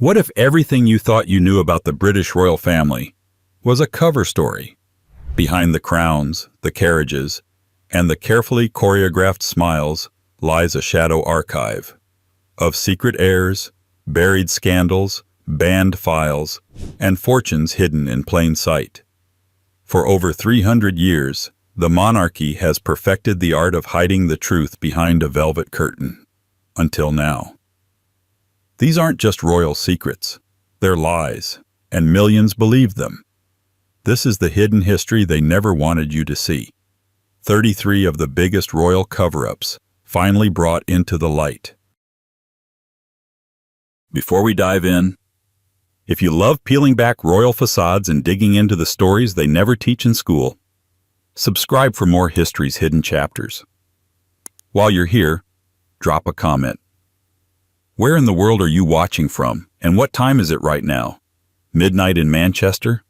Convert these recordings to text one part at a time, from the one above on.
What if everything you thought you knew about the British royal family was a cover story? Behind the crowns, the carriages, and the carefully choreographed smiles lies a shadow archive of secret heirs, buried scandals, banned files, and fortunes hidden in plain sight. For over 300 years, the monarchy has perfected the art of hiding the truth behind a velvet curtain. Until now. These aren't just royal secrets. They're lies, and millions believe them. This is the hidden history they never wanted you to see. 33 of the biggest royal cover-ups finally brought into the light. Before we dive in, if you love peeling back royal facades and digging into the stories they never teach in school, subscribe for more history's hidden chapters. While you're here, drop a comment. Where in the world are you watching from, and what time is it right now? Midnight in Manchester?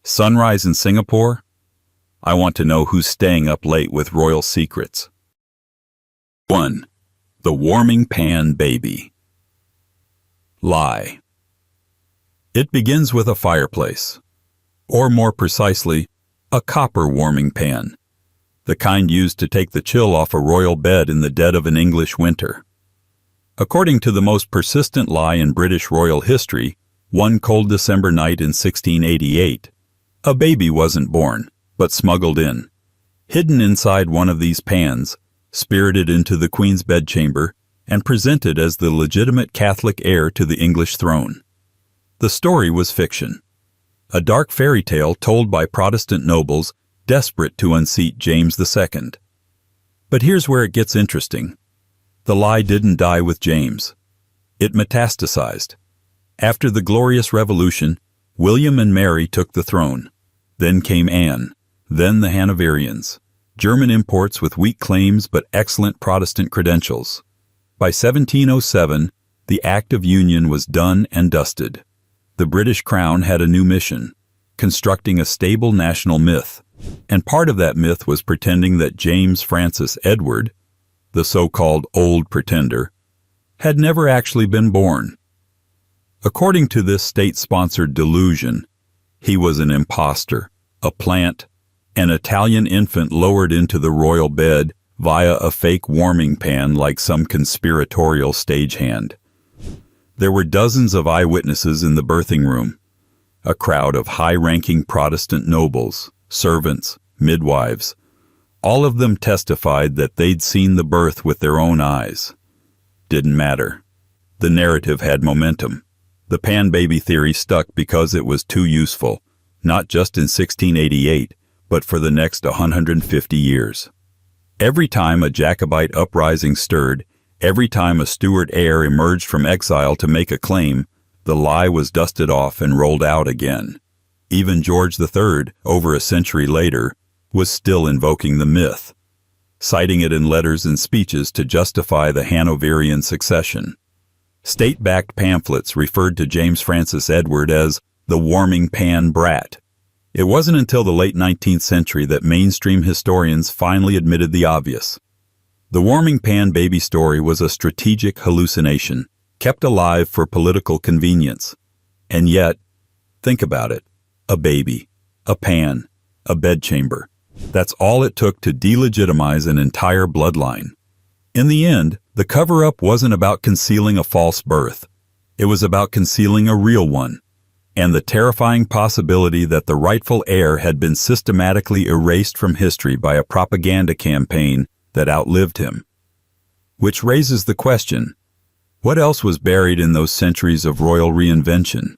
Sunrise in Singapore? I want to know who's staying up late with royal secrets. 1. The warming pan baby. Lie. It begins with a fireplace, or more precisely, a copper warming pan, the kind used to take the chill off a royal bed in the dead of an English winter. According to the most persistent lie in British royal history, one cold December night in 1688, a baby wasn't born, but smuggled in, hidden inside one of these pans, spirited into the Queen's bedchamber, and presented as the legitimate Catholic heir to the English throne. The story was fiction, a dark fairy tale told by Protestant nobles desperate to unseat James II. But here's where it gets interesting. The lie didn't die with James. It metastasized. After the Glorious Revolution, William and Mary took the throne. Then came Anne, then the Hanoverians, German imports with weak claims but excellent Protestant credentials. By 1707, the Act of Union was done and dusted. The British Crown had a new mission, constructing a stable national myth, and part of that myth was pretending that James Francis Edward, the so-called Old Pretender, had never actually been born. According to this state-sponsored delusion, he was an imposter, a plant, an Italian infant lowered into the royal bed via a fake warming pan like some conspiratorial stagehand. There were dozens of eyewitnesses in the birthing room, a crowd of high-ranking Protestant nobles, servants, midwives. All of them testified that they'd seen the birth with their own eyes. Didn't matter. The narrative had momentum. The pan baby theory stuck because it was too useful, not just in 1688, but for the next 150 years. Every time a Jacobite uprising stirred, every time a Stuart heir emerged from exile to make a claim, the lie was dusted off and rolled out again. Even George III, over a century later, was still invoking the myth, citing it in letters and speeches to justify the Hanoverian succession. State-backed pamphlets referred to James Francis Edward as the warming pan brat. It wasn't until the late 19th century that mainstream historians finally admitted the obvious. The warming pan baby story was a strategic hallucination, kept alive for political convenience. And yet, think about it. A baby, a pan, a bedchamber. That's all it took to delegitimize an entire bloodline. In the end, the cover-up wasn't about concealing a false birth. It was about concealing a real one, and the terrifying possibility that the rightful heir had been systematically erased from history by a propaganda campaign that outlived him. Which raises the question, what else was buried in those centuries of royal reinvention?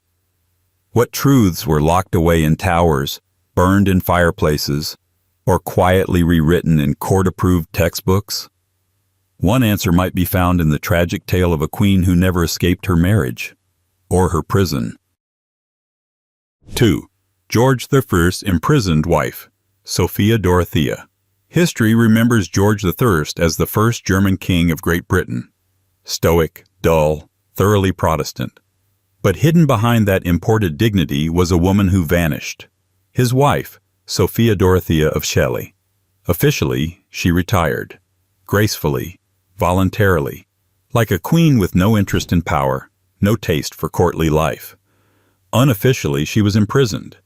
What truths were locked away in towers, burned in fireplaces, or quietly rewritten in court-approved textbooks? One answer might be found in the tragic tale of a queen who never escaped her marriage, or her prison. 2. George I's imprisoned wife, Sophia Dorothea. History remembers George I as the first German king of Great Britain. Stoic, dull, thoroughly Protestant. But hidden behind that imported dignity was a woman who vanished. His wife, Sophia Dorothea of Shelley. Officially, she retired. Gracefully, voluntarily. Like a queen with no interest in power, no taste for courtly life. Unofficially, she was imprisoned.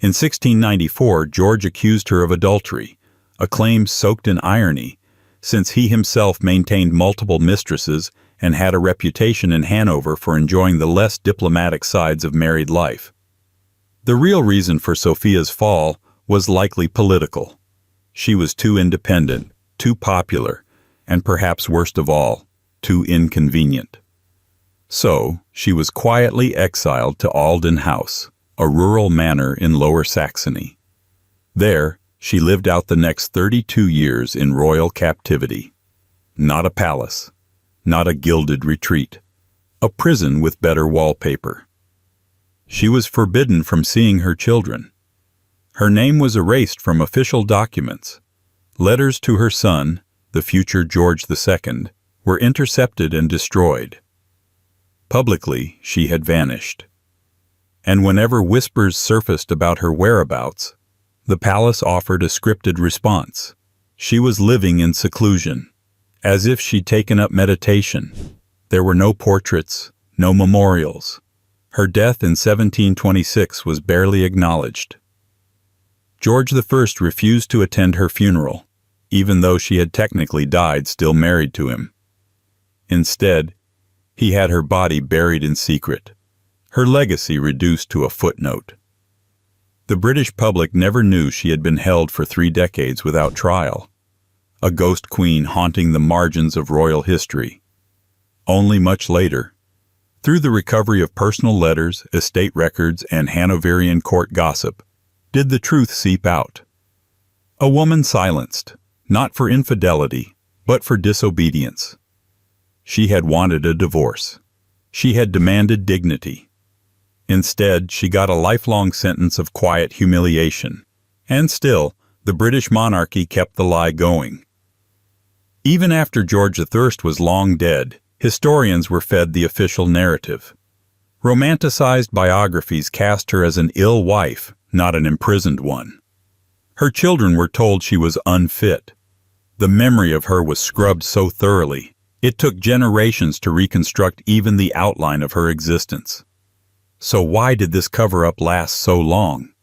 In 1694, George accused her of adultery, a claim soaked in irony, since he himself maintained multiple mistresses and had a reputation in Hanover for enjoying the less diplomatic sides of married life. The real reason for Sophia's fall was likely political. She was too independent, too popular, and perhaps worst of all, too inconvenient. So, she was quietly exiled to Alden House, a rural manor in Lower Saxony. There, she lived out the next 32 years in royal captivity. Not a palace, not a gilded retreat, a prison with better wallpaper. She was forbidden from seeing her children. Her name was erased from official documents. Letters to her son, the future George II, were intercepted and destroyed. Publicly, she had vanished. And whenever whispers surfaced about her whereabouts, the palace offered a scripted response. She was living in seclusion, as if she'd taken up meditation. There were no portraits, no memorials. Her death in 1726 was barely acknowledged. George I refused to attend her funeral, even though she had technically died still married to him. Instead, he had her body buried in secret, her legacy reduced to a footnote. The British public never knew she had been held for 3 decades without trial, a ghost queen haunting the margins of royal history. Only much later, through the recovery of personal letters, estate records, and Hanoverian court gossip, did the truth seep out. A woman silenced, not for infidelity, but for disobedience. She had wanted a divorce. She had demanded dignity. Instead, she got a lifelong sentence of quiet humiliation. And still, the British monarchy kept the lie going. Even after George I was long dead, historians were fed the official narrative. Romanticized biographies cast her as an ill wife, not an imprisoned one. Her children were told she was unfit. The memory of her was scrubbed so thoroughly, it took generations to reconstruct even the outline of her existence. So why did this cover-up last so long?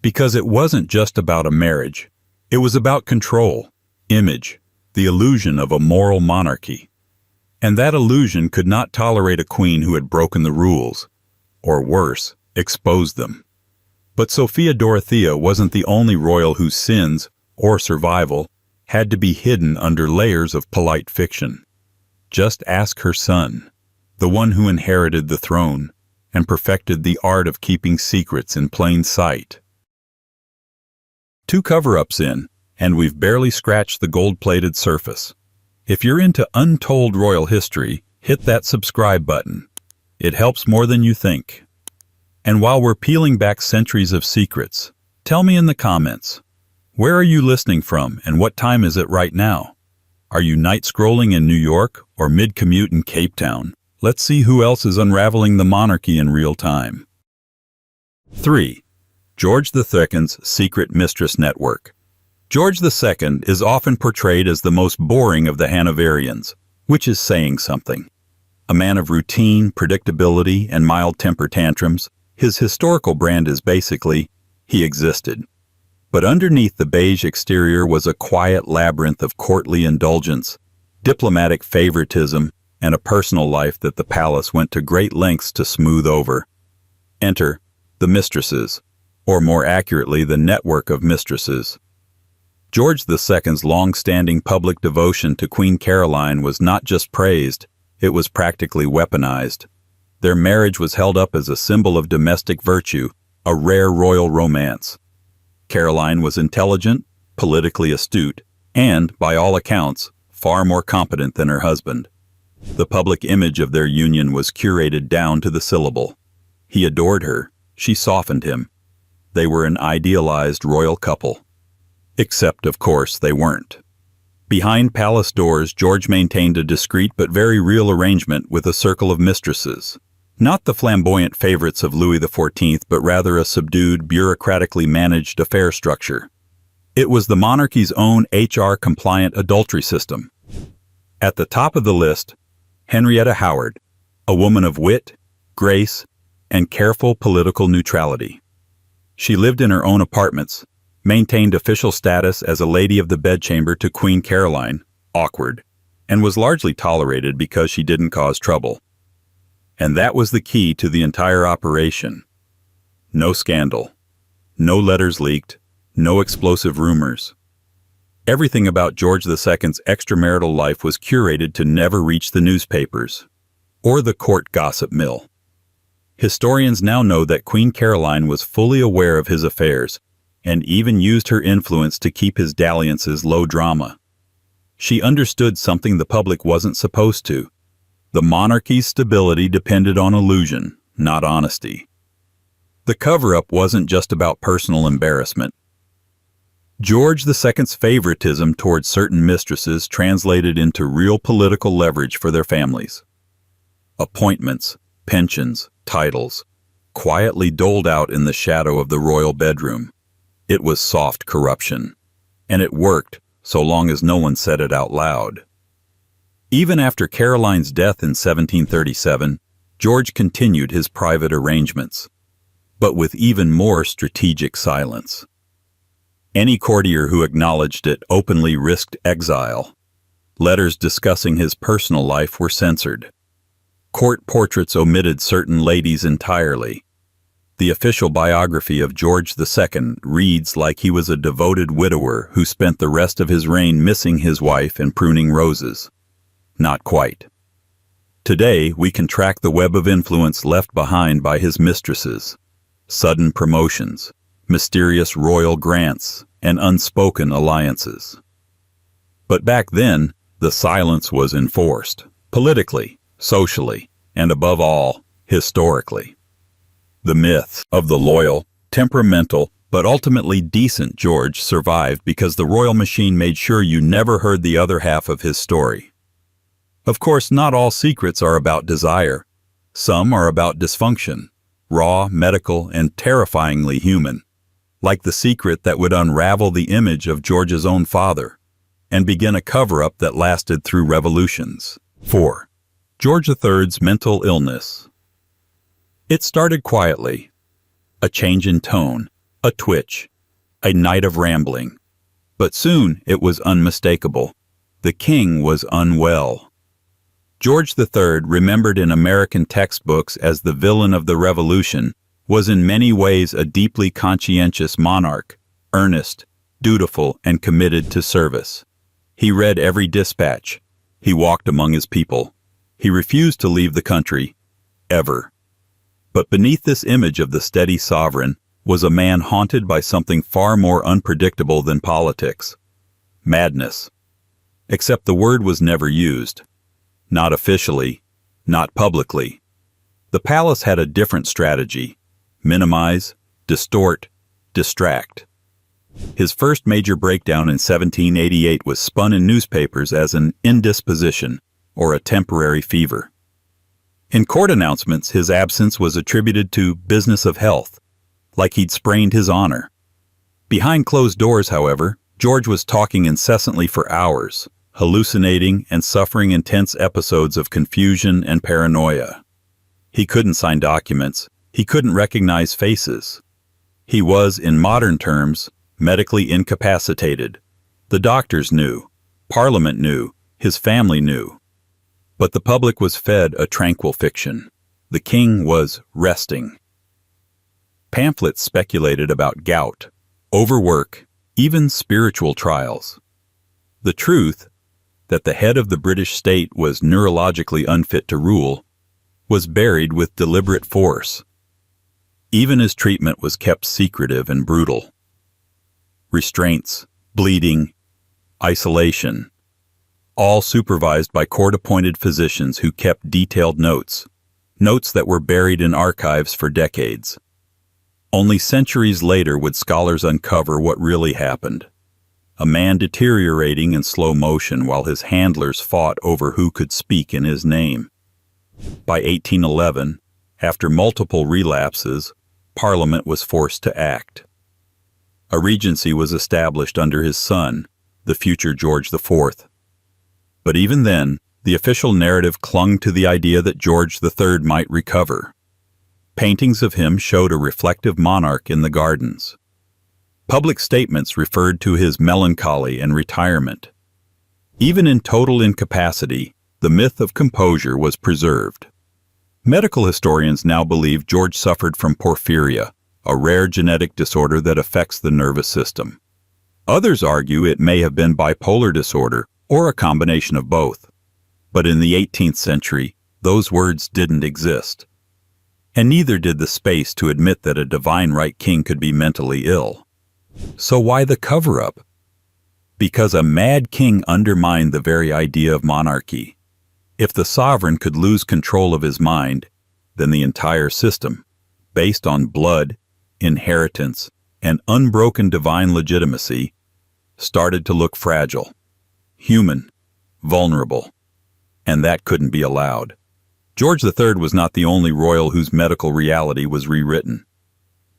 Because it wasn't just about a marriage. It was about control, image, the illusion of a moral monarchy. And that illusion could not tolerate a queen who had broken the rules, or worse, exposed them. But Sophia Dorothea wasn't the only royal whose sins, or survival, had to be hidden under layers of polite fiction. Just ask her son, the one who inherited the throne and perfected the art of keeping secrets in plain sight. 2 cover-ups in, and we've barely scratched the gold-plated surface. If you're into untold royal history, hit that subscribe button. It helps more than you think. And while we're peeling back centuries of secrets, tell me in the comments, where are you listening from and what time is it right now? Are you night scrolling in New York or mid-commute in Cape Town? Let's see who else is unraveling the monarchy in real time. 3. George II's Secret Mistress Network. George II is often portrayed as the most boring of the Hanoverians, which is saying something. A man of routine, predictability, and mild temper tantrums, his historical brand is basically, he existed. But underneath the beige exterior was a quiet labyrinth of courtly indulgence, diplomatic favoritism, and a personal life that the palace went to great lengths to smooth over. Enter the mistresses, or more accurately, the network of mistresses. George II's long-standing public devotion to Queen Caroline was not just praised, it was practically weaponized. Their marriage was held up as a symbol of domestic virtue, a rare royal romance. Caroline was intelligent, politically astute, and, by all accounts, far more competent than her husband. The public image of their union was curated down to the syllable. He adored her, she softened him. They were an idealized royal couple. Except, of course, they weren't. Behind palace doors, George maintained a discreet but very real arrangement with a circle of mistresses. Not the flamboyant favorites of Louis XIV, but rather a subdued, bureaucratically managed affair structure. It was the monarchy's own HR-compliant adultery system. At the top of the list, Henrietta Howard, a woman of wit, grace, and careful political neutrality. She lived in her own apartments, maintained official status as a lady of the bedchamber to Queen Caroline, awkward, and was largely tolerated because she didn't cause trouble. And that was the key to the entire operation. No scandal. No letters leaked. No explosive rumors. Everything about George II's extramarital life was curated to never reach the newspapers or the court gossip mill. Historians now know that Queen Caroline was fully aware of his affairs and even used her influence to keep his dalliances low drama. She understood something the public wasn't supposed to. The monarchy's stability depended on illusion, not honesty. The cover-up wasn't just about personal embarrassment. George II's favoritism towards certain mistresses translated into real political leverage for their families. Appointments, pensions, titles, quietly doled out in the shadow of the royal bedroom. It was soft corruption, and it worked so long as no one said it out loud. Even after Caroline's death in 1737, George continued his private arrangements, but with even more strategic silence. Any courtier who acknowledged it openly risked exile. Letters discussing his personal life were censored. Court portraits omitted certain ladies entirely. The official biography of George II reads like he was a devoted widower who spent the rest of his reign missing his wife and pruning roses. Not quite. Today, we can track the web of influence left behind by his mistresses. Sudden promotions, mysterious royal grants, and unspoken alliances. But back then, the silence was enforced, politically, socially, and above all, historically. The myth of the loyal, temperamental, but ultimately decent George survived because the royal machine made sure you never heard the other half of his story. Of course, not all secrets are about desire. Some are about dysfunction, raw, medical, and terrifyingly human, like the secret that would unravel the image of George's own father and begin a cover-up that lasted through revolutions. 4. George III's mental illness. It started quietly. A change in tone, a twitch, a night of rambling. But soon it was unmistakable. The king was unwell. George III, remembered in American textbooks as the villain of the Revolution, was in many ways a deeply conscientious monarch, earnest, dutiful, and committed to service. He read every dispatch. He walked among his people. He refused to leave the country, ever. But beneath this image of the steady sovereign was a man haunted by something far more unpredictable than politics. Madness. Except the word was never used. Not officially, not publicly. The palace had a different strategy: minimize, distort, distract. His first major breakdown in 1788 was spun in newspapers as an indisposition or a temporary fever. In court announcements, his absence was attributed to business of health, like he'd sprained his honor. Behind closed doors, however, George was talking incessantly for hours, hallucinating and suffering intense episodes of confusion and paranoia. He couldn't sign documents. He couldn't recognize faces. He was, in modern terms, medically incapacitated. The doctors knew. Parliament knew. His family knew. But the public was fed a tranquil fiction. The king was resting. Pamphlets speculated about gout, overwork, even spiritual trials. The truth, that the head of the British state was neurologically unfit to rule, was buried with deliberate force. Even his treatment was kept secretive and brutal. Restraints, bleeding, isolation, all supervised by court-appointed physicians who kept detailed notes that were buried in archives for decades. Only centuries later would scholars uncover what really happened. A man deteriorating in slow motion while his handlers fought over who could speak in his name. By 1811, after multiple relapses, Parliament was forced to act. A regency was established under his son, the future George IV. But even then, the official narrative clung to the idea that George III might recover. Paintings of him showed a reflective monarch in the gardens. Public statements referred to his melancholy and retirement. Even in total incapacity, the myth of composure was preserved. Medical historians now believe George suffered from porphyria, a rare genetic disorder that affects the nervous system. Others argue it may have been bipolar disorder or a combination of both. But in the 18th century, those words didn't exist. And neither did the space to admit that a divine right king could be mentally ill. So why the cover-up? Because a mad king undermined the very idea of monarchy. If the sovereign could lose control of his mind, then the entire system, based on blood, inheritance, and unbroken divine legitimacy, started to look fragile, human, vulnerable, and that couldn't be allowed. George III was not the only royal whose medical reality was rewritten,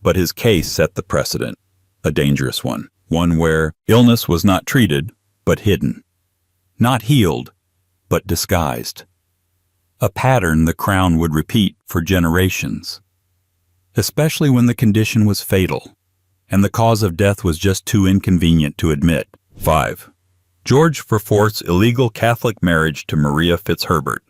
but his case set the precedent, a dangerous one where illness was not treated, but hidden, not healed, but disguised. A pattern the crown would repeat for generations, especially when the condition was fatal, and the cause of death was just too inconvenient to admit. 5. George IV's illegal Catholic marriage to Maria Fitzherbert.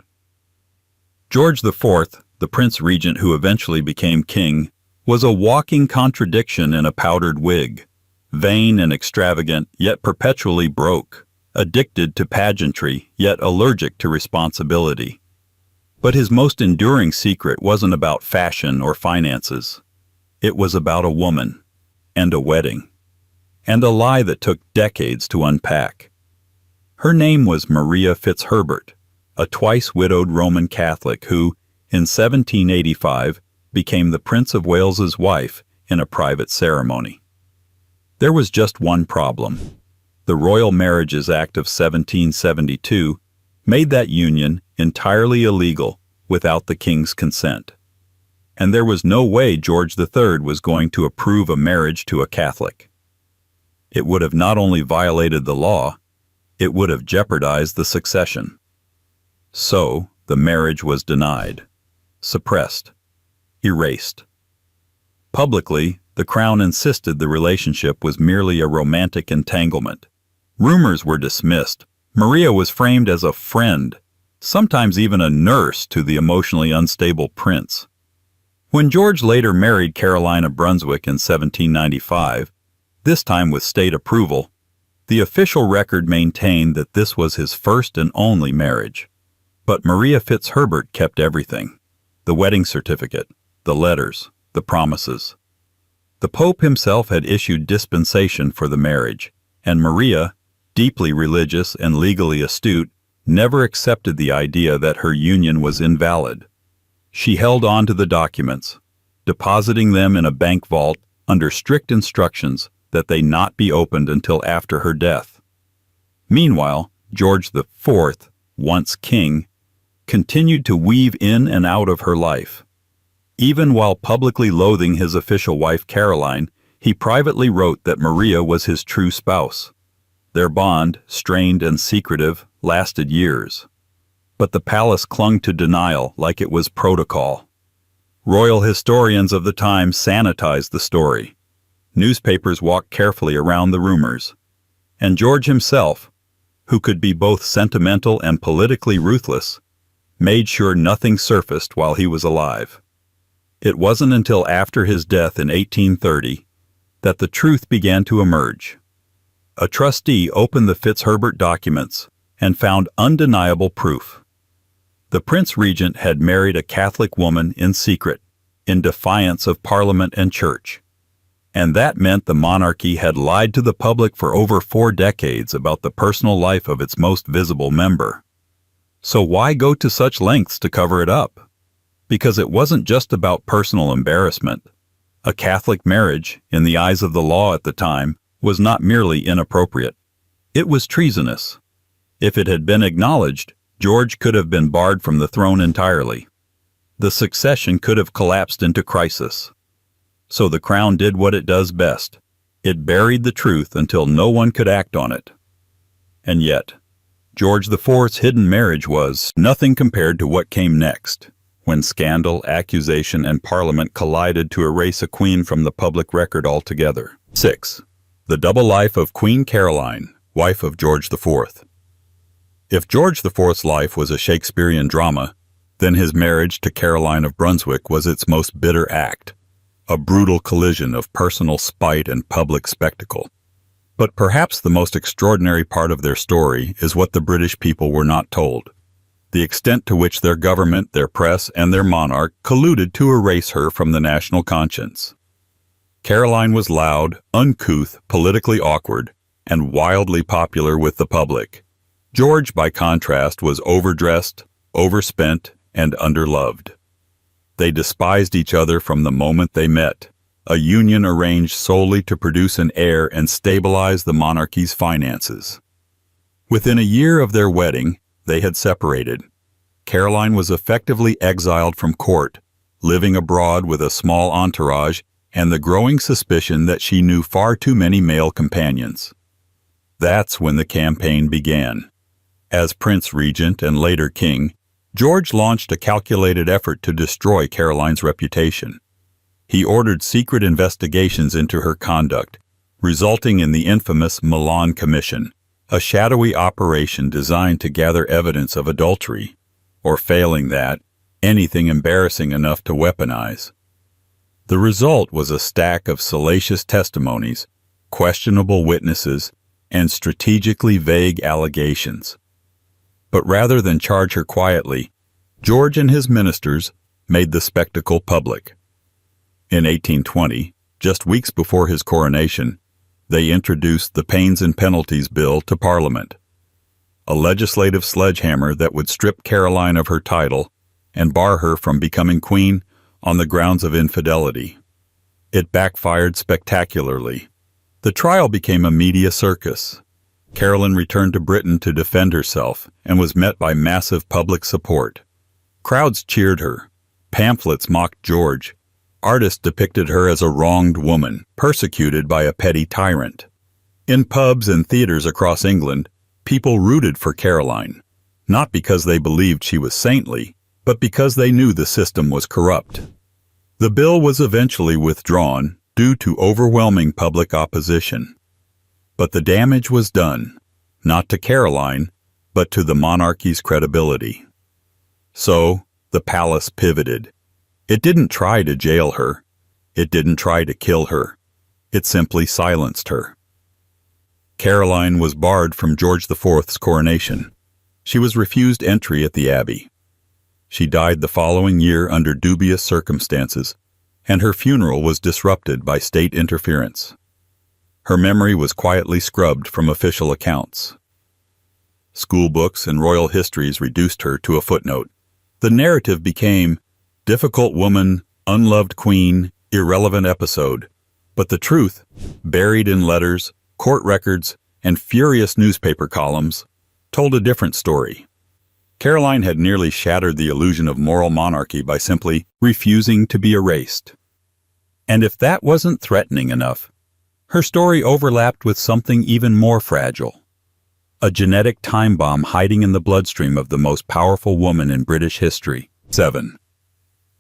George IV, the Prince Regent who eventually became king, was a walking contradiction in a powdered wig, vain and extravagant, yet perpetually broke, addicted to pageantry, yet allergic to responsibility. But his most enduring secret wasn't about fashion or finances. It was about a woman, and a wedding, and a lie that took decades to unpack. Her name was Maria Fitzherbert, a twice-widowed Roman Catholic who, in 1785, became the Prince of Wales's wife in a private ceremony. There was just one problem. The Royal Marriages Act of 1772 made that union entirely illegal without the king's consent. And there was no way George III was going to approve a marriage to a Catholic. It would have not only violated the law, it would have jeopardized the succession. So, the marriage was denied, suppressed, erased. Publicly, the crown insisted the relationship was merely a romantic entanglement. Rumors were dismissed. Maria was framed as a friend, sometimes even a nurse to the emotionally unstable prince. When George later married Caroline of Brunswick in 1795, this time with state approval, the official record maintained that this was his first and only marriage. But Maria Fitzherbert kept everything: the wedding certificate, the letters, the promises. The Pope himself had issued dispensation for the marriage, and Maria, deeply religious and legally astute, never accepted the idea that her union was invalid. She held on to the documents, depositing them in a bank vault under strict instructions that they not be opened until after her death. Meanwhile, George IV, once king, continued to weave in and out of her life. Even while publicly loathing his official wife Caroline, he privately wrote that Maria was his true spouse. Their bond, strained and secretive, lasted years. But the palace clung to denial like it was protocol. Royal historians of the time sanitized the story. Newspapers walked carefully around the rumors. And George himself, who could be both sentimental and politically ruthless, made sure nothing surfaced while he was alive. It wasn't until after his death in 1830 that the truth began to emerge. A trustee opened the Fitzherbert documents and found undeniable proof. The Prince Regent had married a Catholic woman in secret, in defiance of Parliament and Church. And that meant the monarchy had lied to the public for over 4 decades about the personal life of its most visible member. So why go to such lengths to cover it up? Because it wasn't just about personal embarrassment. A Catholic marriage, in the eyes of the law at the time, was not merely inappropriate. It was treasonous. If it had been acknowledged, George could have been barred from the throne entirely. The succession could have collapsed into crisis. So the crown did what it does best. It buried the truth until no one could act on it. And yet, George IV's hidden marriage was nothing compared to what came next, when scandal, accusation, and Parliament collided to erase a queen from the public record altogether. 6. The double life of Queen Caroline, wife of George IV. If George IV's life was a Shakespearean drama, then his marriage to Caroline of Brunswick was its most bitter act, a brutal collision of personal spite and public spectacle. But perhaps the most extraordinary part of their story is what the British people were not told: the extent to which their government, their press, and their monarch colluded to erase her from the national conscience. Caroline was loud, uncouth, politically awkward, and wildly popular with the public. George, by contrast, was overdressed, overspent, and underloved. They despised each other from the moment they met, a union arranged solely to produce an heir and stabilize the monarchy's finances. Within a year of their wedding, they had separated. Caroline was effectively exiled from court, living abroad with a small entourage and the growing suspicion that she knew far too many male companions. That's when the campaign began. As Prince Regent and later King, George launched a calculated effort to destroy Caroline's reputation. He ordered secret investigations into her conduct, resulting in the infamous Milan Commission, a shadowy operation designed to gather evidence of adultery, or failing that, anything embarrassing enough to weaponize. The result was a stack of salacious testimonies, questionable witnesses, and strategically vague allegations. But rather than charge her quietly, George and his ministers made the spectacle public. In 1820, just weeks before his coronation, they introduced the Pains and Penalties Bill to Parliament, a legislative sledgehammer that would strip Caroline of her title and bar her from becoming queen on the grounds of infidelity. It backfired spectacularly. The trial became a media circus. Caroline returned to Britain to defend herself and was met by massive public support. Crowds cheered her. Pamphlets mocked George. Artists depicted her as a wronged woman, persecuted by a petty tyrant. In pubs and theaters across England, people rooted for Caroline, not because they believed she was saintly, but because they knew the system was corrupt. The bill was eventually withdrawn due to overwhelming public opposition. But the damage was done, not to Caroline, but to the monarchy's credibility. So, the palace pivoted. It didn't try to jail her. It didn't try to kill her. It simply silenced her. Caroline was barred from George IV's coronation. She was refused entry at the Abbey. She died the following year under dubious circumstances, and her funeral was disrupted by state interference. Her memory was quietly scrubbed from official accounts. School books and royal histories reduced her to a footnote. The narrative became difficult woman, unloved queen, irrelevant episode. But the truth, buried in letters, court records, and furious newspaper columns, told a different story. Caroline had nearly shattered the illusion of moral monarchy by simply refusing to be erased. And if that wasn't threatening enough, her story overlapped with something even more fragile. A genetic time bomb hiding in the bloodstream of the most powerful woman in British history. 7.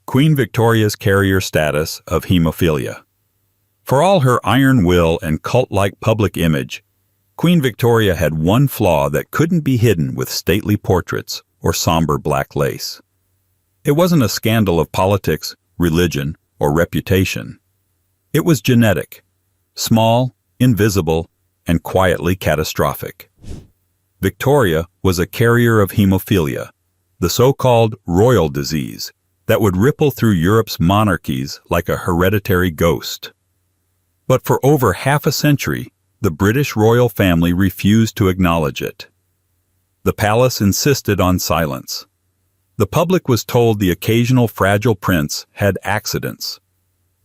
Queen Victoria's carrier status of hemophilia. For all her iron will and cult-like public image, Queen Victoria had one flaw that couldn't be hidden with stately portraits or somber black lace. It wasn't a scandal of politics, religion, or reputation. It was genetic. Small, invisible, and quietly catastrophic. Victoria was a carrier of hemophilia, the so-called royal disease that would ripple through Europe's monarchies like a hereditary ghost. But for over half a century, the British royal family refused to acknowledge it. The palace insisted on silence. The public was told the occasional fragile prince had accidents.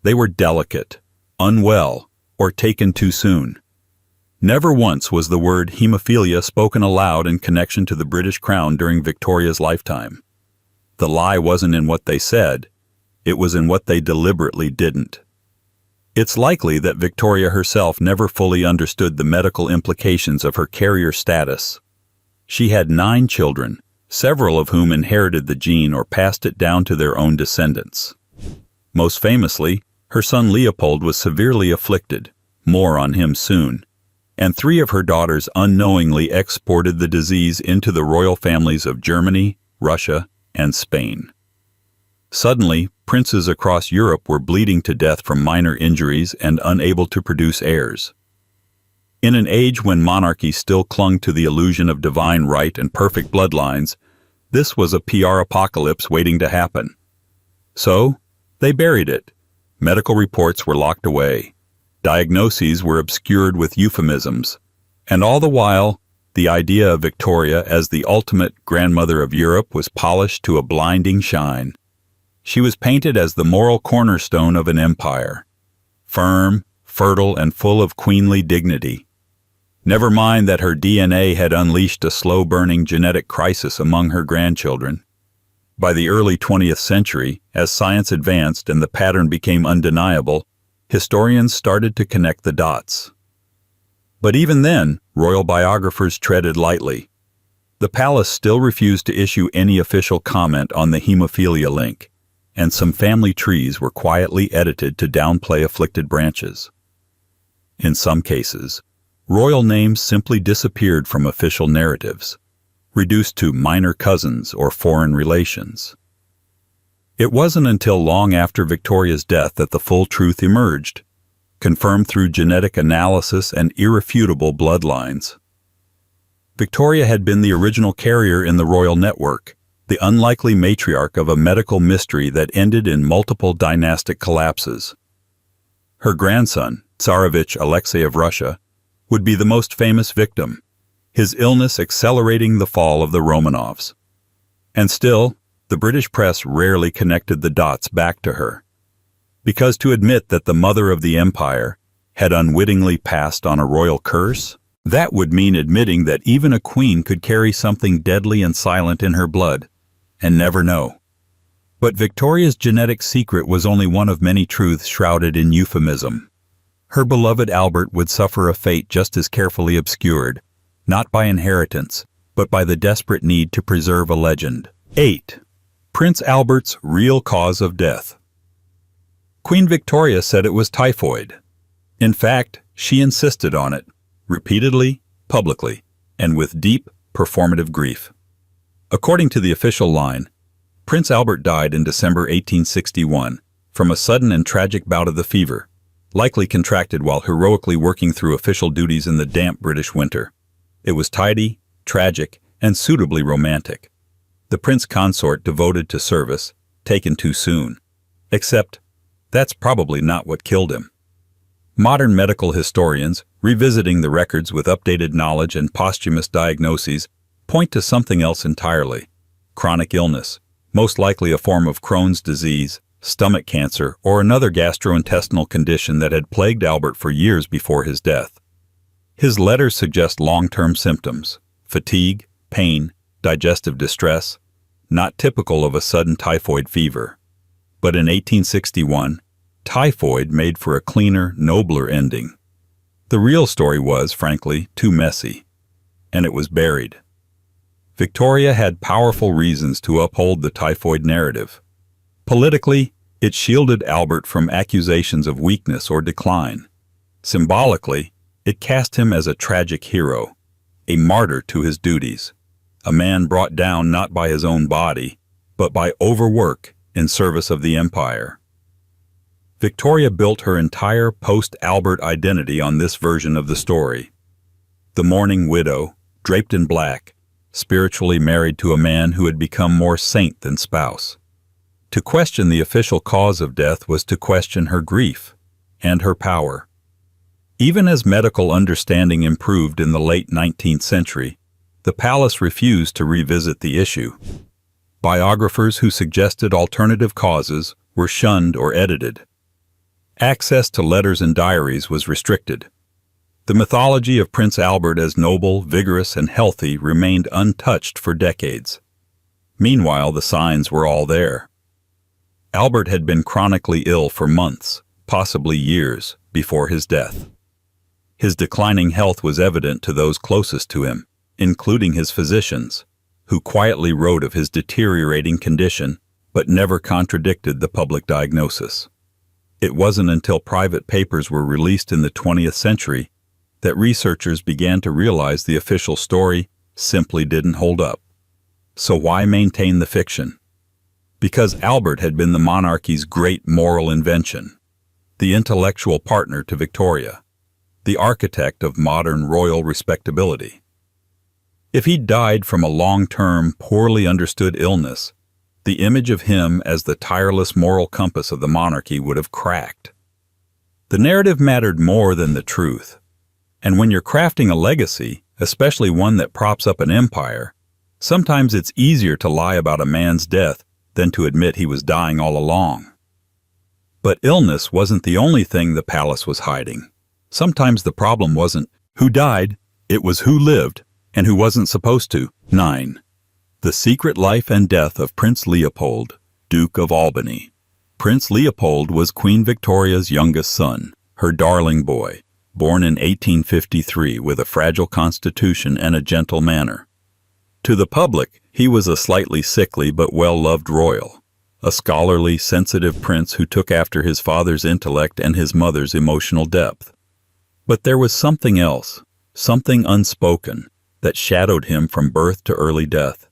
They were delicate, unwell, or taken too soon. Never once was the word hemophilia spoken aloud in connection to the British crown during Victoria's lifetime. The lie wasn't in what they said, it was in what they deliberately didn't. It's likely that Victoria herself never fully understood the medical implications of her carrier status. She had 9 children, several of whom inherited the gene or passed it down to their own descendants. Most famously, her son Leopold was severely afflicted, more on him soon, and 3 of her daughters unknowingly exported the disease into the royal families of Germany, Russia, and Spain. Suddenly, princes across Europe were bleeding to death from minor injuries and unable to produce heirs. In an age when monarchy still clung to the illusion of divine right and perfect bloodlines, this was a PR apocalypse waiting to happen. So, they buried it. Medical reports were locked away. Diagnoses were obscured with euphemisms. And all the while, the idea of Victoria as the ultimate grandmother of Europe was polished to a blinding shine. She was painted as the moral cornerstone of an empire. Firm, fertile, and full of queenly dignity. Never mind that her DNA had unleashed a slow-burning genetic crisis among her grandchildren. By the early 20th century, as science advanced and the pattern became undeniable, historians started to connect the dots. But even then, royal biographers treaded lightly. The palace still refused to issue any official comment on the hemophilia link, and some family trees were quietly edited to downplay afflicted branches. In some cases, royal names simply disappeared from official narratives, reduced to minor cousins or foreign relations. It wasn't until long after Victoria's death that the full truth emerged, confirmed through genetic analysis and irrefutable bloodlines. Victoria had been the original carrier in the royal network, the unlikely matriarch of a medical mystery that ended in multiple dynastic collapses. Her grandson, Tsarevich Alexei of Russia, would be the most famous victim, his illness accelerating the fall of the Romanovs. And still, the British press rarely connected the dots back to her. Because to admit that the mother of the empire had unwittingly passed on a royal curse, that would mean admitting that even a queen could carry something deadly and silent in her blood, and never know. But Victoria's genetic secret was only one of many truths shrouded in euphemism. Her beloved Albert would suffer a fate just as carefully obscured, not by inheritance, but by the desperate need to preserve a legend. 8. Prince Albert's real cause of death. Queen Victoria said it was typhoid. In fact, she insisted on it, repeatedly, publicly, and with deep, performative grief. According to the official line, Prince Albert died in December 1861 from a sudden and tragic bout of the fever, likely contracted while heroically working through official duties in the damp British winter. It was tidy, tragic, and suitably romantic. The prince consort devoted to service, taken too soon. Except, that's probably not what killed him. Modern medical historians, revisiting the records with updated knowledge and posthumous diagnoses, point to something else entirely. Chronic illness, most likely a form of Crohn's disease, stomach cancer, or another gastrointestinal condition that had plagued Albert for years before his death. His letters suggest long-term symptoms: fatigue, pain, digestive distress, not typical of a sudden typhoid fever. But in 1861, typhoid made for a cleaner, nobler ending. The real story was, frankly, too messy, and it was buried. Victoria had powerful reasons to uphold the typhoid narrative. Politically, it shielded Albert from accusations of weakness or decline. Symbolically, it cast him as a tragic hero, a martyr to his duties, a man brought down not by his own body, but by overwork in service of the empire. Victoria built her entire post-Albert identity on this version of the story. The mourning widow, draped in black, spiritually married to a man who had become more saint than spouse. To question the official cause of death was to question her grief and her power. Even as medical understanding improved in the late 19th century, the palace refused to revisit the issue. Biographers who suggested alternative causes were shunned or edited. Access to letters and diaries was restricted. The mythology of Prince Albert as noble, vigorous, and healthy remained untouched for decades. Meanwhile, the signs were all there. Albert had been chronically ill for months, possibly years, before his death. His declining health was evident to those closest to him, including his physicians, who quietly wrote of his deteriorating condition but never contradicted the public diagnosis. It wasn't until private papers were released in the 20th century that researchers began to realize the official story simply didn't hold up. So why maintain the fiction? Because Albert had been the monarchy's great moral invention, the intellectual partner to Victoria, the architect of modern royal respectability. If he'd died from a long-term, poorly understood illness, the image of him as the tireless moral compass of the monarchy would have cracked. The narrative mattered more than the truth. And when you're crafting a legacy, especially one that props up an empire, sometimes it's easier to lie about a man's death than to admit he was dying all along. But illness wasn't the only thing the palace was hiding. Sometimes the problem wasn't who died, it was who lived and who wasn't supposed to. 9. The Secret Life and Death of Prince Leopold, Duke of Albany. Prince Leopold was Queen Victoria's youngest son, her darling boy, born in 1853 with a fragile constitution and a gentle manner. To the public, he was a slightly sickly but well-loved royal, a scholarly, sensitive prince who took after his father's intellect and his mother's emotional depth. But there was something else, something unspoken, that shadowed him from birth to early death.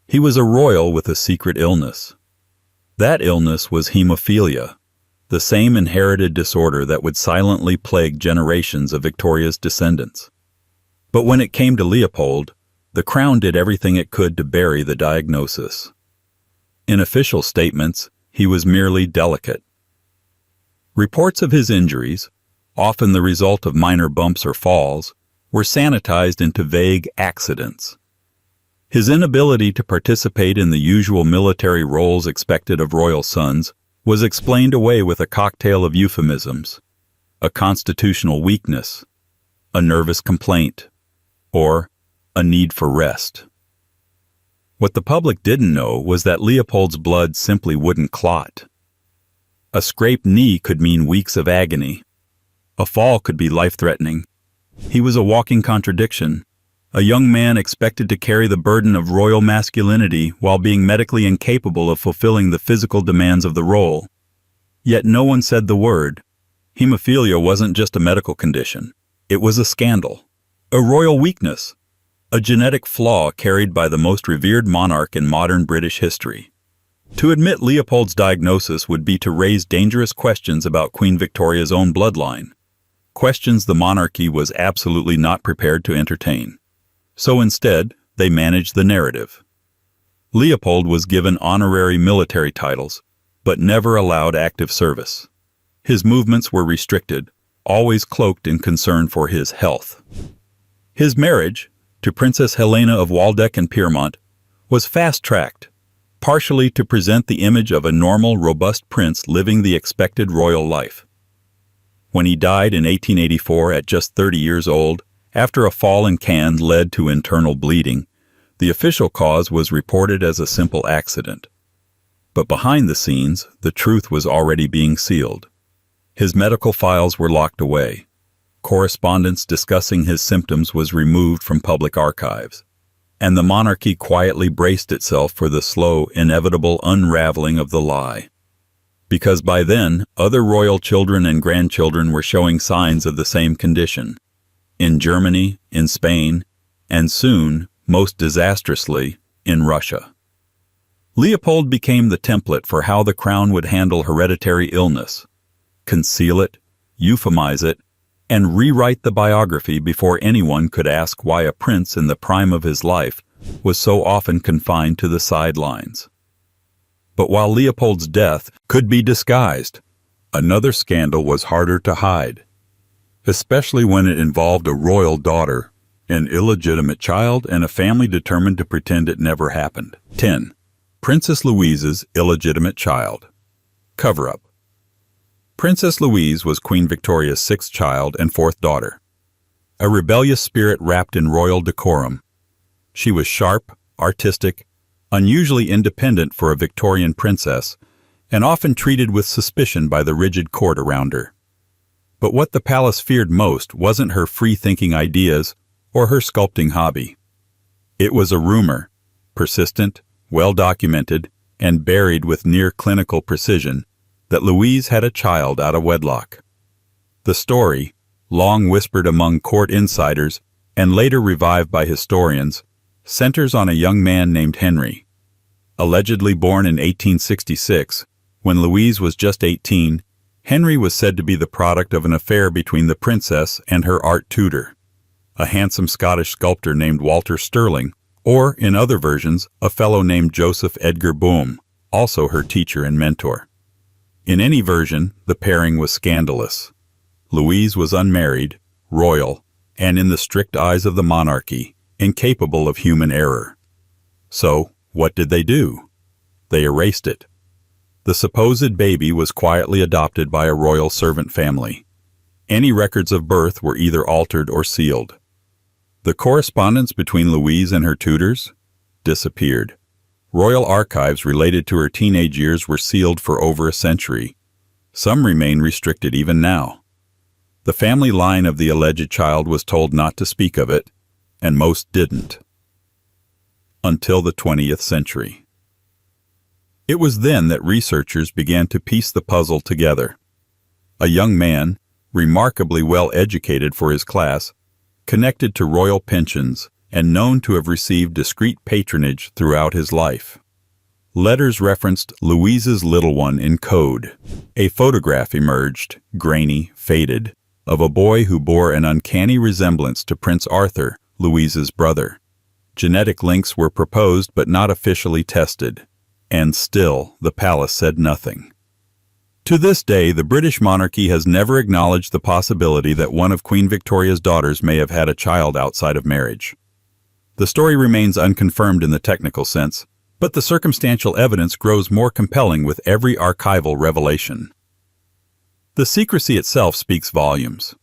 He was a royal with a secret illness. That illness was hemophilia, the same inherited disorder that would silently plague generations of Victoria's descendants. But when it came to Leopold, the crown did everything it could to bury the diagnosis. In official statements, he was merely delicate. Reports of his injuries, often the result of minor bumps or falls, were sanitized into vague accidents. His inability to participate in the usual military roles expected of royal sons was explained away with a cocktail of euphemisms: a constitutional weakness, a nervous complaint, or a need for rest. What the public didn't know was that Leopold's blood simply wouldn't clot. A scraped knee could mean weeks of agony. A fall could be life-threatening. He was a walking contradiction, a young man expected to carry the burden of royal masculinity while being medically incapable of fulfilling the physical demands of the role. Yet no one said the word. Hemophilia wasn't just a medical condition. It was a scandal, a royal weakness, a genetic flaw carried by the most revered monarch in modern British history. To admit Leopold's diagnosis would be to raise dangerous questions about Queen Victoria's own bloodline, questions the monarchy was absolutely not prepared to entertain. So instead, they managed the narrative. Leopold was given honorary military titles, but never allowed active service. His movements were restricted, always cloaked in concern for his health. His marriage, to Princess Helena of Waldeck and Pyrmont, was fast-tracked, partially to present the image of a normal, robust prince living the expected royal life. When he died in 1884 at just 30 years old, after a fall in Cannes led to internal bleeding, the official cause was reported as a simple accident. But behind the scenes, the truth was already being sealed. His medical files were locked away. Correspondence discussing his symptoms was removed from public archives, and the monarchy quietly braced itself for the slow, inevitable unraveling of the lie. Because by then, other royal children and grandchildren were showing signs of the same condition. In Germany, in Spain, and soon, most disastrously, in Russia. Leopold became the template for how the crown would handle hereditary illness, conceal it, euphemize it, and rewrite the biography before anyone could ask why a prince in the prime of his life was so often confined to the sidelines. But while Leopold's death could be disguised, another scandal was harder to hide, especially when it involved a royal daughter, an illegitimate child, and a family determined to pretend it never happened. 10. Princess Louise's illegitimate child. Cover-up. Princess Louise was Queen Victoria's sixth child and fourth daughter. A rebellious spirit wrapped in royal decorum. She was sharp, artistic, unusually independent for a Victorian princess, and often treated with suspicion by the rigid court around her. But what the palace feared most wasn't her free-thinking ideas or her sculpting hobby. It was a rumor, persistent, well-documented, and buried with near-clinical precision, that Louise had a child out of wedlock. The story, long whispered among court insiders and later revived by historians, centers on a young man named Henry. Allegedly born in 1866, when Louise was just 18, Henry was said to be the product of an affair between the princess and her art tutor, a handsome Scottish sculptor named Walter Stirling, or, in other versions, a fellow named Joseph Edgar Boehm, also her teacher and mentor. In any version, the pairing was scandalous. Louise was unmarried, royal, and in the strict eyes of the monarchy, incapable of human error. So, what did they do? They erased it. The supposed baby was quietly adopted by a royal servant family. Any records of birth were either altered or sealed. The correspondence between Louise and her tutors disappeared. Royal archives related to her teenage years were sealed for over a century. Some remain restricted even now. The family line of the alleged child was told not to speak of it, and most didn't. Until the 20th century. It was then that researchers began to piece the puzzle together. A young man, remarkably well educated for his class, connected to royal pensions, and known to have received discreet patronage throughout his life. Letters referenced Louise's little one in code. A photograph emerged, grainy, faded, of a boy who bore an uncanny resemblance to Prince Arthur, Louise's brother. Genetic links were proposed but not officially tested, and still the palace said nothing. To this day, the British monarchy has never acknowledged the possibility that one of Queen Victoria's daughters may have had a child outside of marriage. The story remains unconfirmed in the technical sense, but the circumstantial evidence grows more compelling with every archival revelation. The secrecy itself speaks volumes.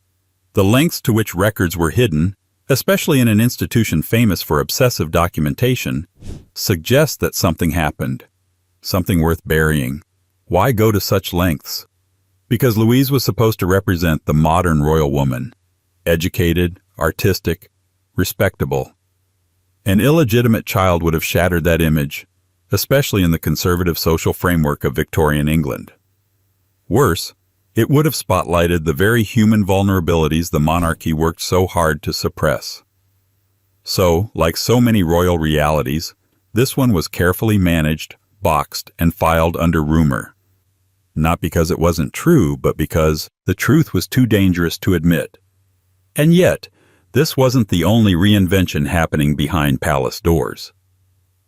The lengths to which records were hidden, especially in an institution famous for obsessive documentation, suggest that something happened, something worth burying. Why go to such lengths? Because Louise was supposed to represent the modern royal woman, educated, artistic, respectable. An illegitimate child would have shattered that image, especially in the conservative social framework of Victorian England. Worse, it would have spotlighted the very human vulnerabilities the monarchy worked so hard to suppress. So, like so many royal realities, this one was carefully managed, boxed, and filed under rumor. Not because it wasn't true, but because the truth was too dangerous to admit. And yet, this wasn't the only reinvention happening behind palace doors.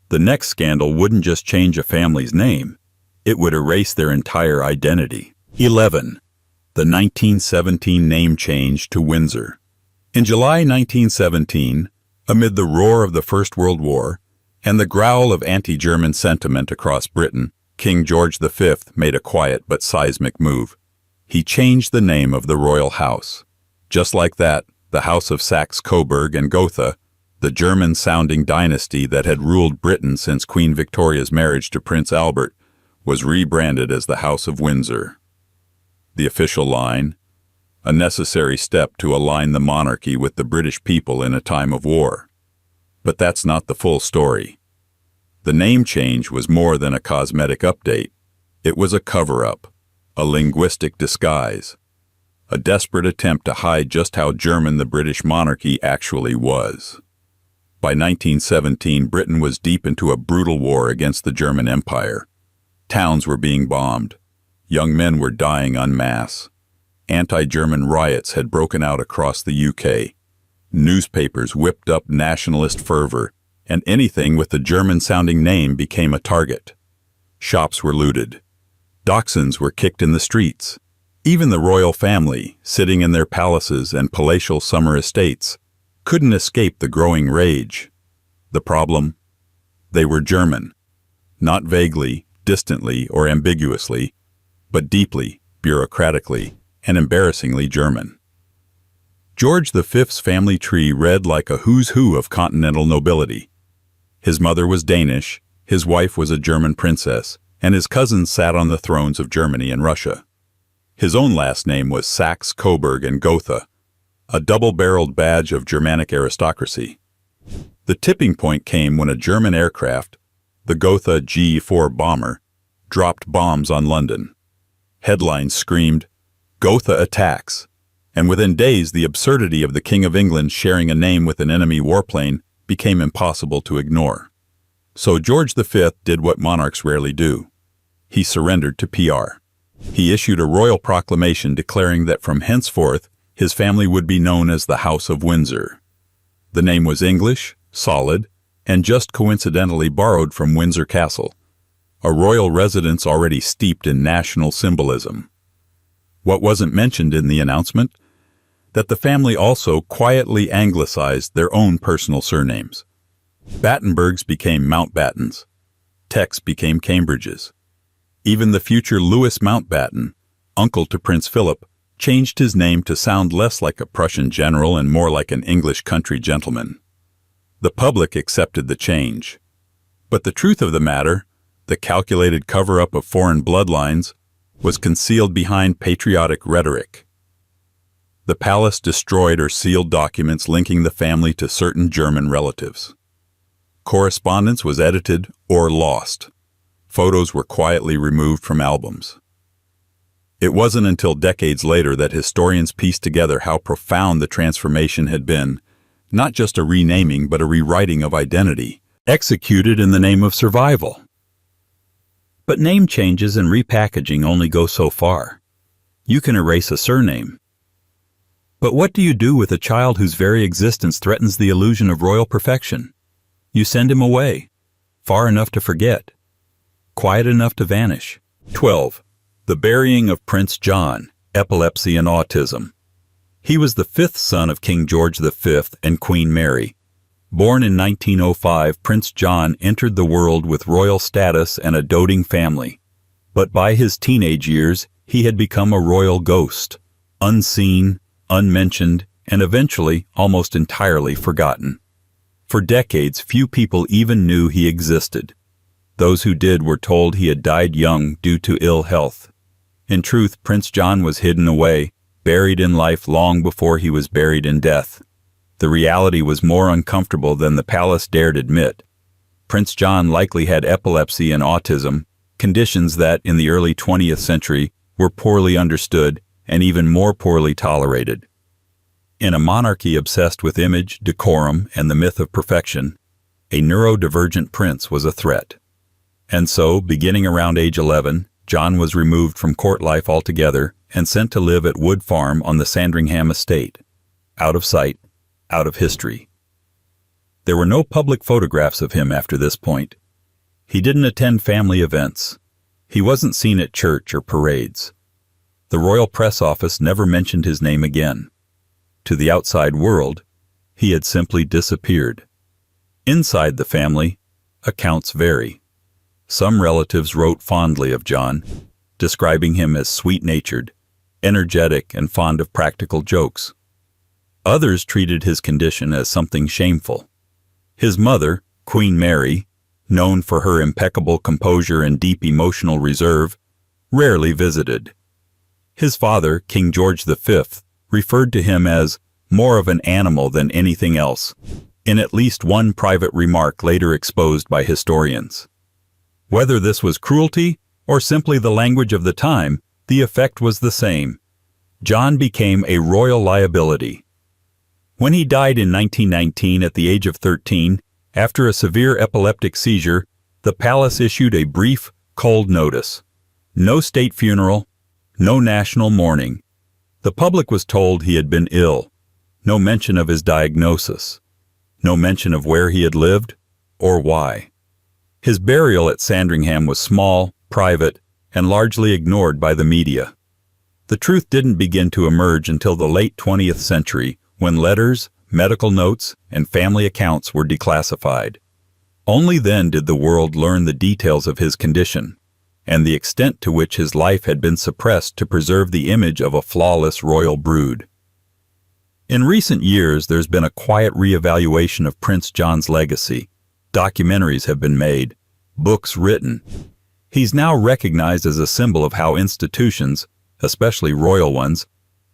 The next scandal wouldn't just change a family's name, it would erase their entire identity. 11. The 1917 name change to Windsor. In July 1917, amid the roar of the First World War and the growl of anti-German sentiment across Britain, King George V made a quiet but seismic move. He changed the name of the royal house. Just like that, the House of Saxe-Coburg and Gotha, the German-sounding dynasty that had ruled Britain since Queen Victoria's marriage to Prince Albert, was rebranded as the House of Windsor. The official line, a necessary step to align the monarchy with the British people in a time of war. But that's not the full story. The name change was more than a cosmetic update. It was a cover-up, a linguistic disguise, a desperate attempt to hide just how German the British monarchy actually was. By 1917, Britain was deep into a brutal war against the German Empire. Towns were being bombed. Young men were dying en masse. Anti-German riots had broken out across the UK. Newspapers whipped up nationalist fervor, and anything with a German-sounding name became a target. Shops were looted. Dachshunds were kicked in the streets. Even the royal family, sitting in their palaces and palatial summer estates, couldn't escape the growing rage. The problem? They were German. Not vaguely, distantly, or ambiguously, but deeply, bureaucratically, and embarrassingly German. George V's family tree read like a who's who of continental nobility. His mother was Danish, his wife was a German princess, and his cousins sat on the thrones of Germany and Russia. His own last name was Saxe-Coburg and Gotha, a double-barreled badge of Germanic aristocracy. The tipping point came when a German aircraft, the Gotha G-4 bomber, dropped bombs on London. Headlines screamed, "Gotha attacks," and within days the absurdity of the King of England sharing a name with an enemy warplane became impossible to ignore. So George V did what monarchs rarely do. He surrendered to PR. He issued a royal proclamation declaring that from henceforth his family would be known as the House of Windsor. The name was English, solid, and just coincidentally borrowed from Windsor Castle, a royal residence already steeped in national symbolism. What wasn't mentioned in the announcement? That the family also quietly anglicized their own personal surnames. Battenbergs became Mountbattens. Tecks became Cambridges. Even the future Louis Mountbatten, uncle to Prince Philip, changed his name to sound less like a Prussian general and more like an English country gentleman. The public accepted the change. But the truth of the matter, the calculated cover-up of foreign bloodlines, was concealed behind patriotic rhetoric. The palace destroyed or sealed documents linking the family to certain German relatives. Correspondence was edited or lost. Photos were quietly removed from albums. It wasn't until decades later that historians pieced together how profound the transformation had been, not just a renaming but a rewriting of identity, executed in the name of survival. But name changes and repackaging only go so far. You can erase a surname. But what do you do with a child whose very existence threatens the illusion of royal perfection? You send him away, far enough to forget, quiet enough to vanish. 12. The burying of Prince John, epilepsy and autism. He was the fifth son of King George V and Queen Mary. Born in 1905, Prince John entered the world with royal status and a doting family. But by his teenage years, he had become a royal ghost, unseen, unmentioned, and eventually almost entirely forgotten. For decades, few people even knew he existed. Those who did were told he had died young due to ill health. In truth, Prince John was hidden away, buried in life long before he was buried in death. The reality was more uncomfortable than the palace dared admit. Prince John likely had epilepsy and autism, conditions that, in the early 20th century, were poorly understood and even more poorly tolerated. In a monarchy obsessed with image, decorum, and the myth of perfection, a neurodivergent prince was a threat. And so, beginning around age 11, John was removed from court life altogether and sent to live at Wood Farm on the Sandringham estate. Out of sight, out of history. There were no public photographs of him after this point. He didn't attend family events. He wasn't seen at church or parades. The royal press office never mentioned his name again. To the outside world, he had simply disappeared. Inside the family, accounts vary. Some relatives wrote fondly of John, describing him as sweet-natured, energetic, and fond of practical jokes. Others treated his condition as something shameful. His mother, Queen Mary, known for her impeccable composure and deep emotional reserve, rarely visited. His father, King George V, referred to him as more of an animal than anything else, in at least one private remark later exposed by historians. Whether this was cruelty or simply the language of the time, the effect was the same. John became a royal liability. When he died in 1919 at the age of 13, after a severe epileptic seizure, the palace issued a brief, cold notice. No state funeral, no national mourning. The public was told he had been ill. No mention of his diagnosis. No mention of where he had lived or why. His burial at Sandringham was small, private, and largely ignored by the media. The truth didn't begin to emerge until the late 20th century, when letters, medical notes, and family accounts were declassified. Only then did the world learn the details of his condition, and the extent to which his life had been suppressed to preserve the image of a flawless royal brood. In recent years, there's been a quiet reevaluation of Prince John's legacy. Documentaries have been made, books written. He's now recognized as a symbol of how institutions, especially royal ones,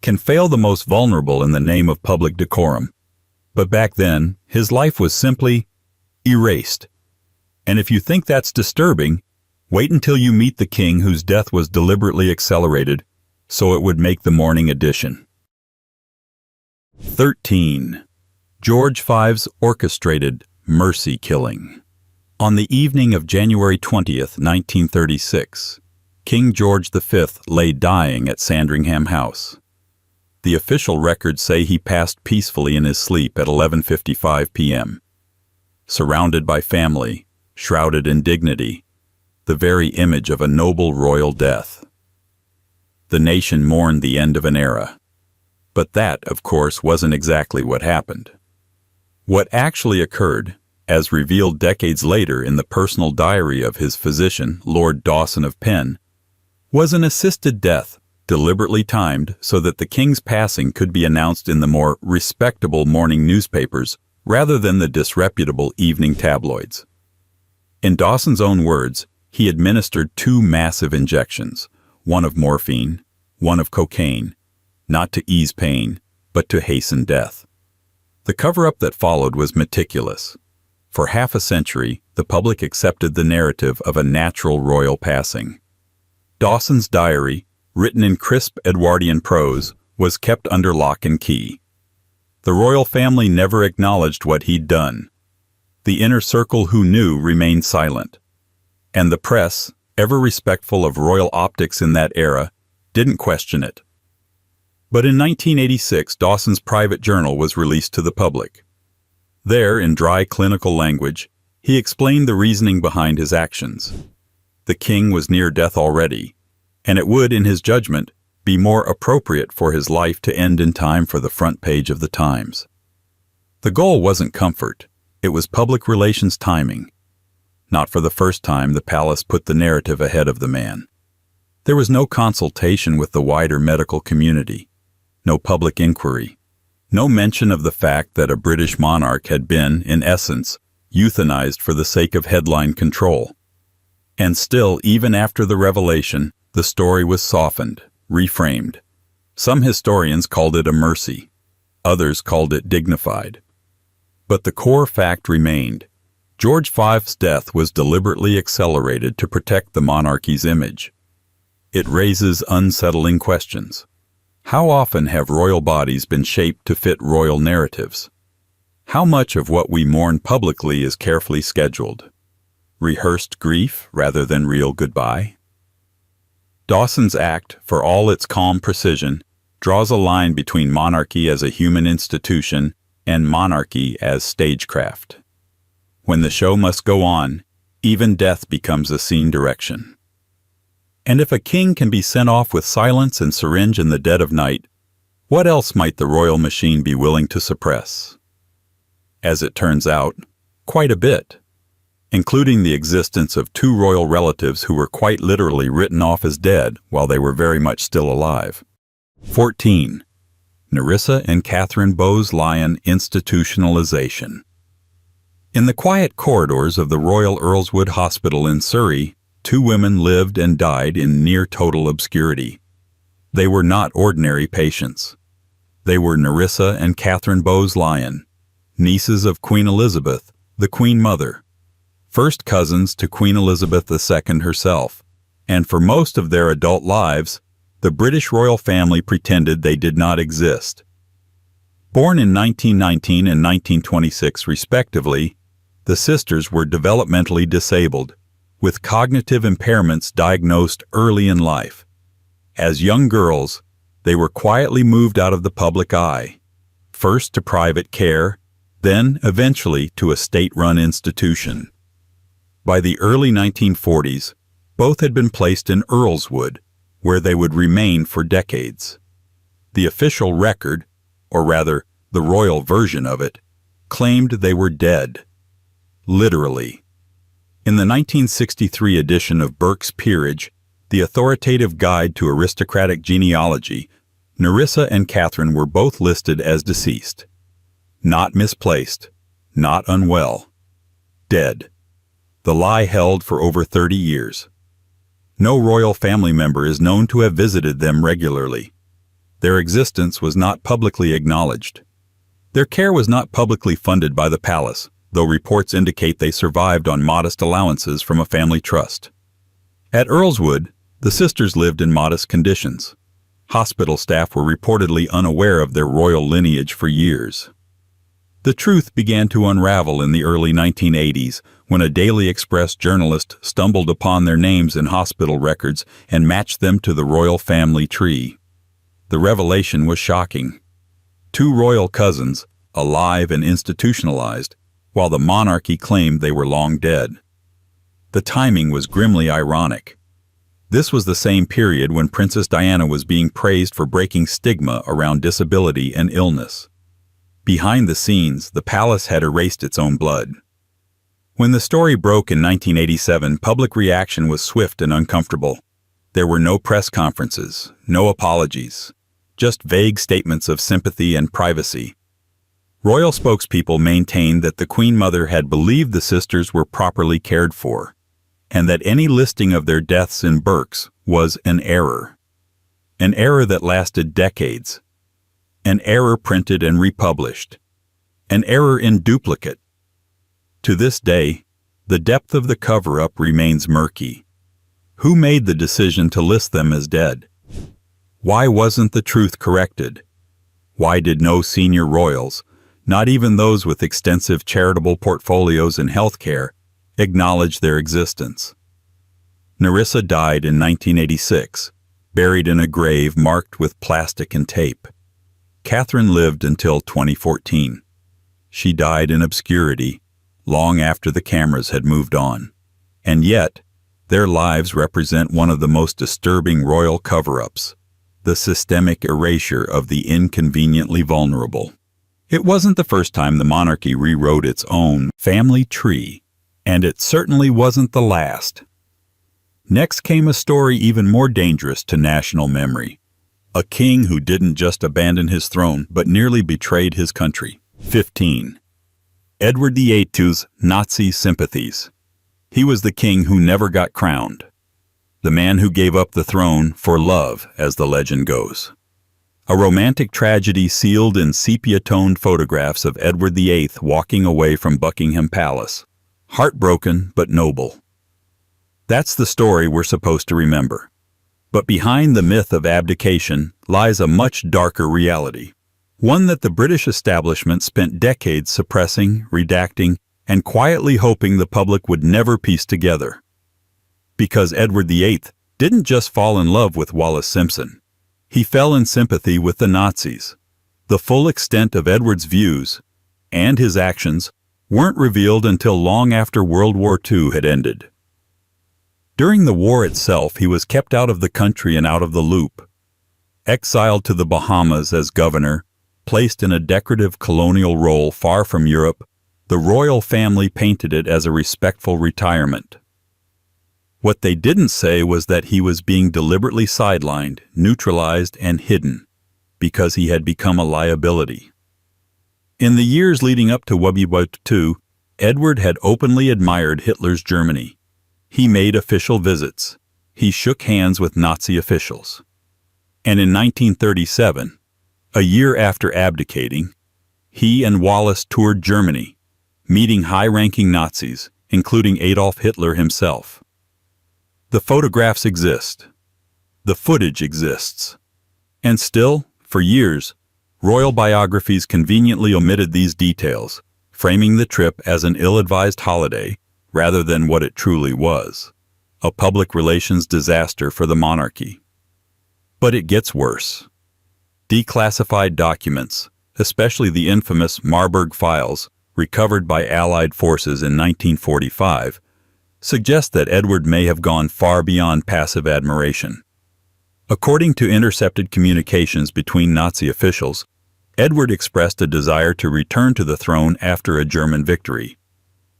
can fail the most vulnerable in the name of public decorum. But back then, his life was simply erased. And if you think that's disturbing, wait until you meet the king whose death was deliberately accelerated so it would make the morning edition. 13. George V's orchestrated mercy killing. On the evening of January 20th, 1936, King George V lay dying at Sandringham House. The official records say he passed peacefully in his sleep at 11:55 p.m. Surrounded by family, shrouded in dignity, the very image of a noble royal death. The nation mourned the end of an era. But that, of course, wasn't exactly what happened. What actually occurred, as revealed decades later in the personal diary of his physician, Lord Dawson of Penn, was an assisted death, deliberately timed so that the king's passing could be announced in the more respectable morning newspapers rather than the disreputable evening tabloids. In Dawson's own words, he administered 2 massive injections, one of morphine, one of cocaine, not to ease pain, but to hasten death. The cover-up that followed was meticulous. For half a century, the public accepted the narrative of a natural royal passing. Dawson's diary, written in crisp Edwardian prose, was kept under lock and key. The royal family never acknowledged what he'd done. The inner circle who knew remained silent. And the press, ever respectful of royal optics in that era, didn't question it. But in 1986, Dawson's private journal was released to the public. There, in dry clinical language, he explained the reasoning behind his actions. The king was near death already, and it would, in his judgment, be more appropriate for his life to end in time for the front page of the Times. The goal wasn't comfort, it was public relations timing. Not for the first time, the palace put the narrative ahead of the man. There was no consultation with the wider medical community, no public inquiry, no mention of the fact that a British monarch had been, in essence, euthanized for the sake of headline control. And still, even after the revelation, the story was softened, reframed. Some historians called it a mercy. Others called it dignified. But the core fact remained. George V's death was deliberately accelerated to protect the monarchy's image. It raises unsettling questions. How often have royal bodies been shaped to fit royal narratives? How much of what we mourn publicly is carefully scheduled? Rehearsed grief rather than real goodbye? Dawson's act, for all its calm precision, draws a line between monarchy as a human institution and monarchy as stagecraft. When the show must go on, even death becomes a scene direction. And if a king can be sent off with silence and syringe in the dead of night, what else might the royal machine be willing to suppress? As it turns out, quite a bit, including the existence of 2 royal relatives who were quite literally written off as dead while they were very much still alive. 14. Nerissa and Catherine Bowes-Lyon institutionalization. In the quiet corridors of the Royal Earlswood Hospital in Surrey, 2 women lived and died in near-total obscurity. They were not ordinary patients. They were Nerissa and Catherine Bowes-Lyon, nieces of Queen Elizabeth, the Queen Mother, first cousins to Queen Elizabeth II herself, and for most of their adult lives, the British royal family pretended they did not exist. Born in 1919 and 1926 respectively, the sisters were developmentally disabled, with cognitive impairments diagnosed early in life. As young girls, they were quietly moved out of the public eye, first to private care, then eventually to a state-run institution. By the early 1940s, both had been placed in Earlswood, where they would remain for decades. The official record, or rather, the royal version of it, claimed they were dead. Literally. In the 1963 edition of Burke's Peerage, the authoritative guide to aristocratic genealogy, Nerissa and Catherine were both listed as deceased. Not misplaced, not unwell. Dead. The lie held for over 30 years. No royal family member is known to have visited them regularly. Their existence was not publicly acknowledged. Their care was not publicly funded by the palace, though reports indicate they survived on modest allowances from a family trust. At Earlswood, the sisters lived in modest conditions. Hospital staff were reportedly unaware of their royal lineage for years. The truth began to unravel in the early 1980s when a Daily Express journalist stumbled upon their names in hospital records and matched them to the royal family tree. The revelation was shocking. 2 royal cousins, alive and institutionalized, while the monarchy claimed they were long dead. The timing was grimly ironic. This was the same period when Princess Diana was being praised for breaking stigma around disability and illness. Behind the scenes, the palace had erased its own blood. When the story broke in 1987, public reaction was swift and uncomfortable. There were no press conferences, no apologies, just vague statements of sympathy and privacy. Royal spokespeople maintained that the Queen Mother had believed the sisters were properly cared for, and that any listing of their deaths in Berks was an error that lasted decades, an error printed and republished, an error in duplicate. To this day, the depth of the cover-up remains murky. Who made the decision to list them as dead? Why wasn't the truth corrected? Why did no senior royals, not even those with extensive charitable portfolios in healthcare, acknowledge their existence? Nerissa died in 1986, buried in a grave marked with plastic and tape. Catherine lived until 2014. She died in obscurity, long after the cameras had moved on. And yet, their lives represent one of the most disturbing royal cover-ups, the systemic erasure of the inconveniently vulnerable. It wasn't the first time the monarchy rewrote its own family tree, and it certainly wasn't the last. Next came a story even more dangerous to national memory. A king who didn't just abandon his throne, but nearly betrayed his country. 15. Edward VIII's Nazi sympathies. He was the king who never got crowned. The man who gave up the throne for love, as the legend goes. A romantic tragedy sealed in sepia-toned photographs of Edward VIII walking away from Buckingham Palace. Heartbroken but noble. That's the story we're supposed to remember. But behind the myth of abdication lies a much darker reality. One that the British establishment spent decades suppressing, redacting, and quietly hoping the public would never piece together. Because Edward VIII didn't just fall in love with Wallis Simpson. He fell in sympathy with the Nazis. The full extent of Edward's views and his actions weren't revealed until long after World War II had ended. During the war itself, he was kept out of the country and out of the loop. Exiled to the Bahamas as governor, placed in a decorative colonial role far from Europe, the royal family painted it as a respectful retirement. What they didn't say was that he was being deliberately sidelined, neutralized, and hidden, because he had become a liability. In the years leading up to World War II, Edward had openly admired Hitler's Germany. He made official visits. He shook hands with Nazi officials. And in 1937, a year after abdicating, he and Wallis toured Germany, meeting high-ranking Nazis, including Adolf Hitler himself. The photographs exist. The footage exists. And still, for years, royal biographies conveniently omitted these details, framing the trip as an ill-advised holiday rather than what it truly was, a public relations disaster for the monarchy. But it gets worse. Declassified documents, especially the infamous Marburg files recovered by Allied forces in 1945, suggest that Edward may have gone far beyond passive admiration. According to intercepted communications between Nazi officials, Edward expressed a desire to return to the throne after a German victory.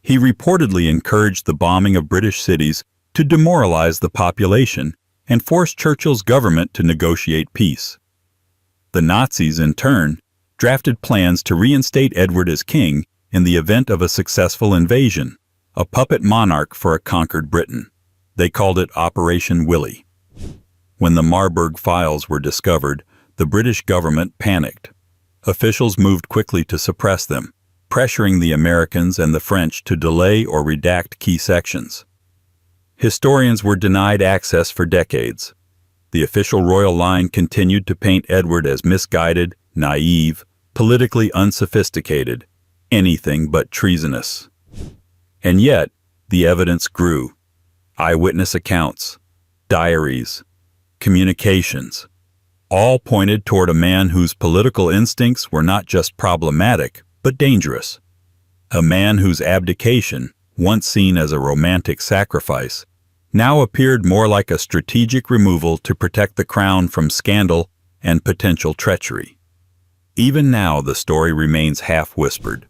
He reportedly encouraged the bombing of British cities to demoralize the population and force Churchill's government to negotiate peace. The Nazis, in turn, drafted plans to reinstate Edward as king in the event of a successful invasion, a puppet monarch for a conquered Britain. They called it Operation Willy. When the Marburg files were discovered, the British government panicked. officials moved quickly to suppress them, pressuring the Americans and the French to delay or redact key sections. Historians were denied access for decades. The official royal line continued to paint Edward as misguided, naive, politically unsophisticated, anything but treasonous. And yet, the evidence grew. Eyewitness accounts, diaries, communications, all pointed toward a man whose political instincts were not just problematic, but dangerous. A man whose abdication, once seen as a romantic sacrifice, now appeared more like a strategic removal to protect the crown from scandal and potential treachery. Even now, the story remains half-whispered.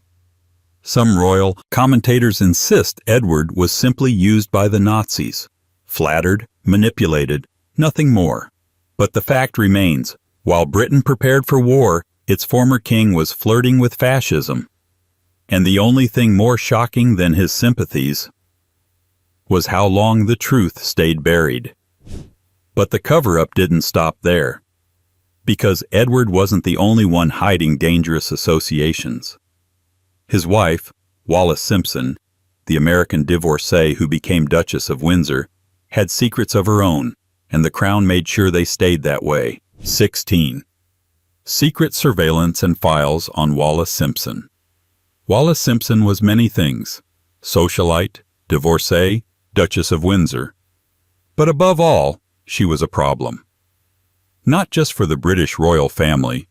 Some royal commentators insist Edward was simply used by the Nazis, flattered, manipulated, nothing more. But the fact remains, while Britain prepared for war, its former king was flirting with fascism. And the only thing more shocking than his sympathies was how long the truth stayed buried. But the cover-up didn't stop there. Because Edward wasn't the only one hiding dangerous associations. His wife, Wallis Simpson, the American divorcee who became Duchess of Windsor, had secrets of her own, and the Crown made sure they stayed that way. 16. Secret surveillance and files on Wallis Simpson. Wallis Simpson was many things: socialite, divorcee, Duchess of Windsor. But above all, she was a problem. Not just for the British royal family,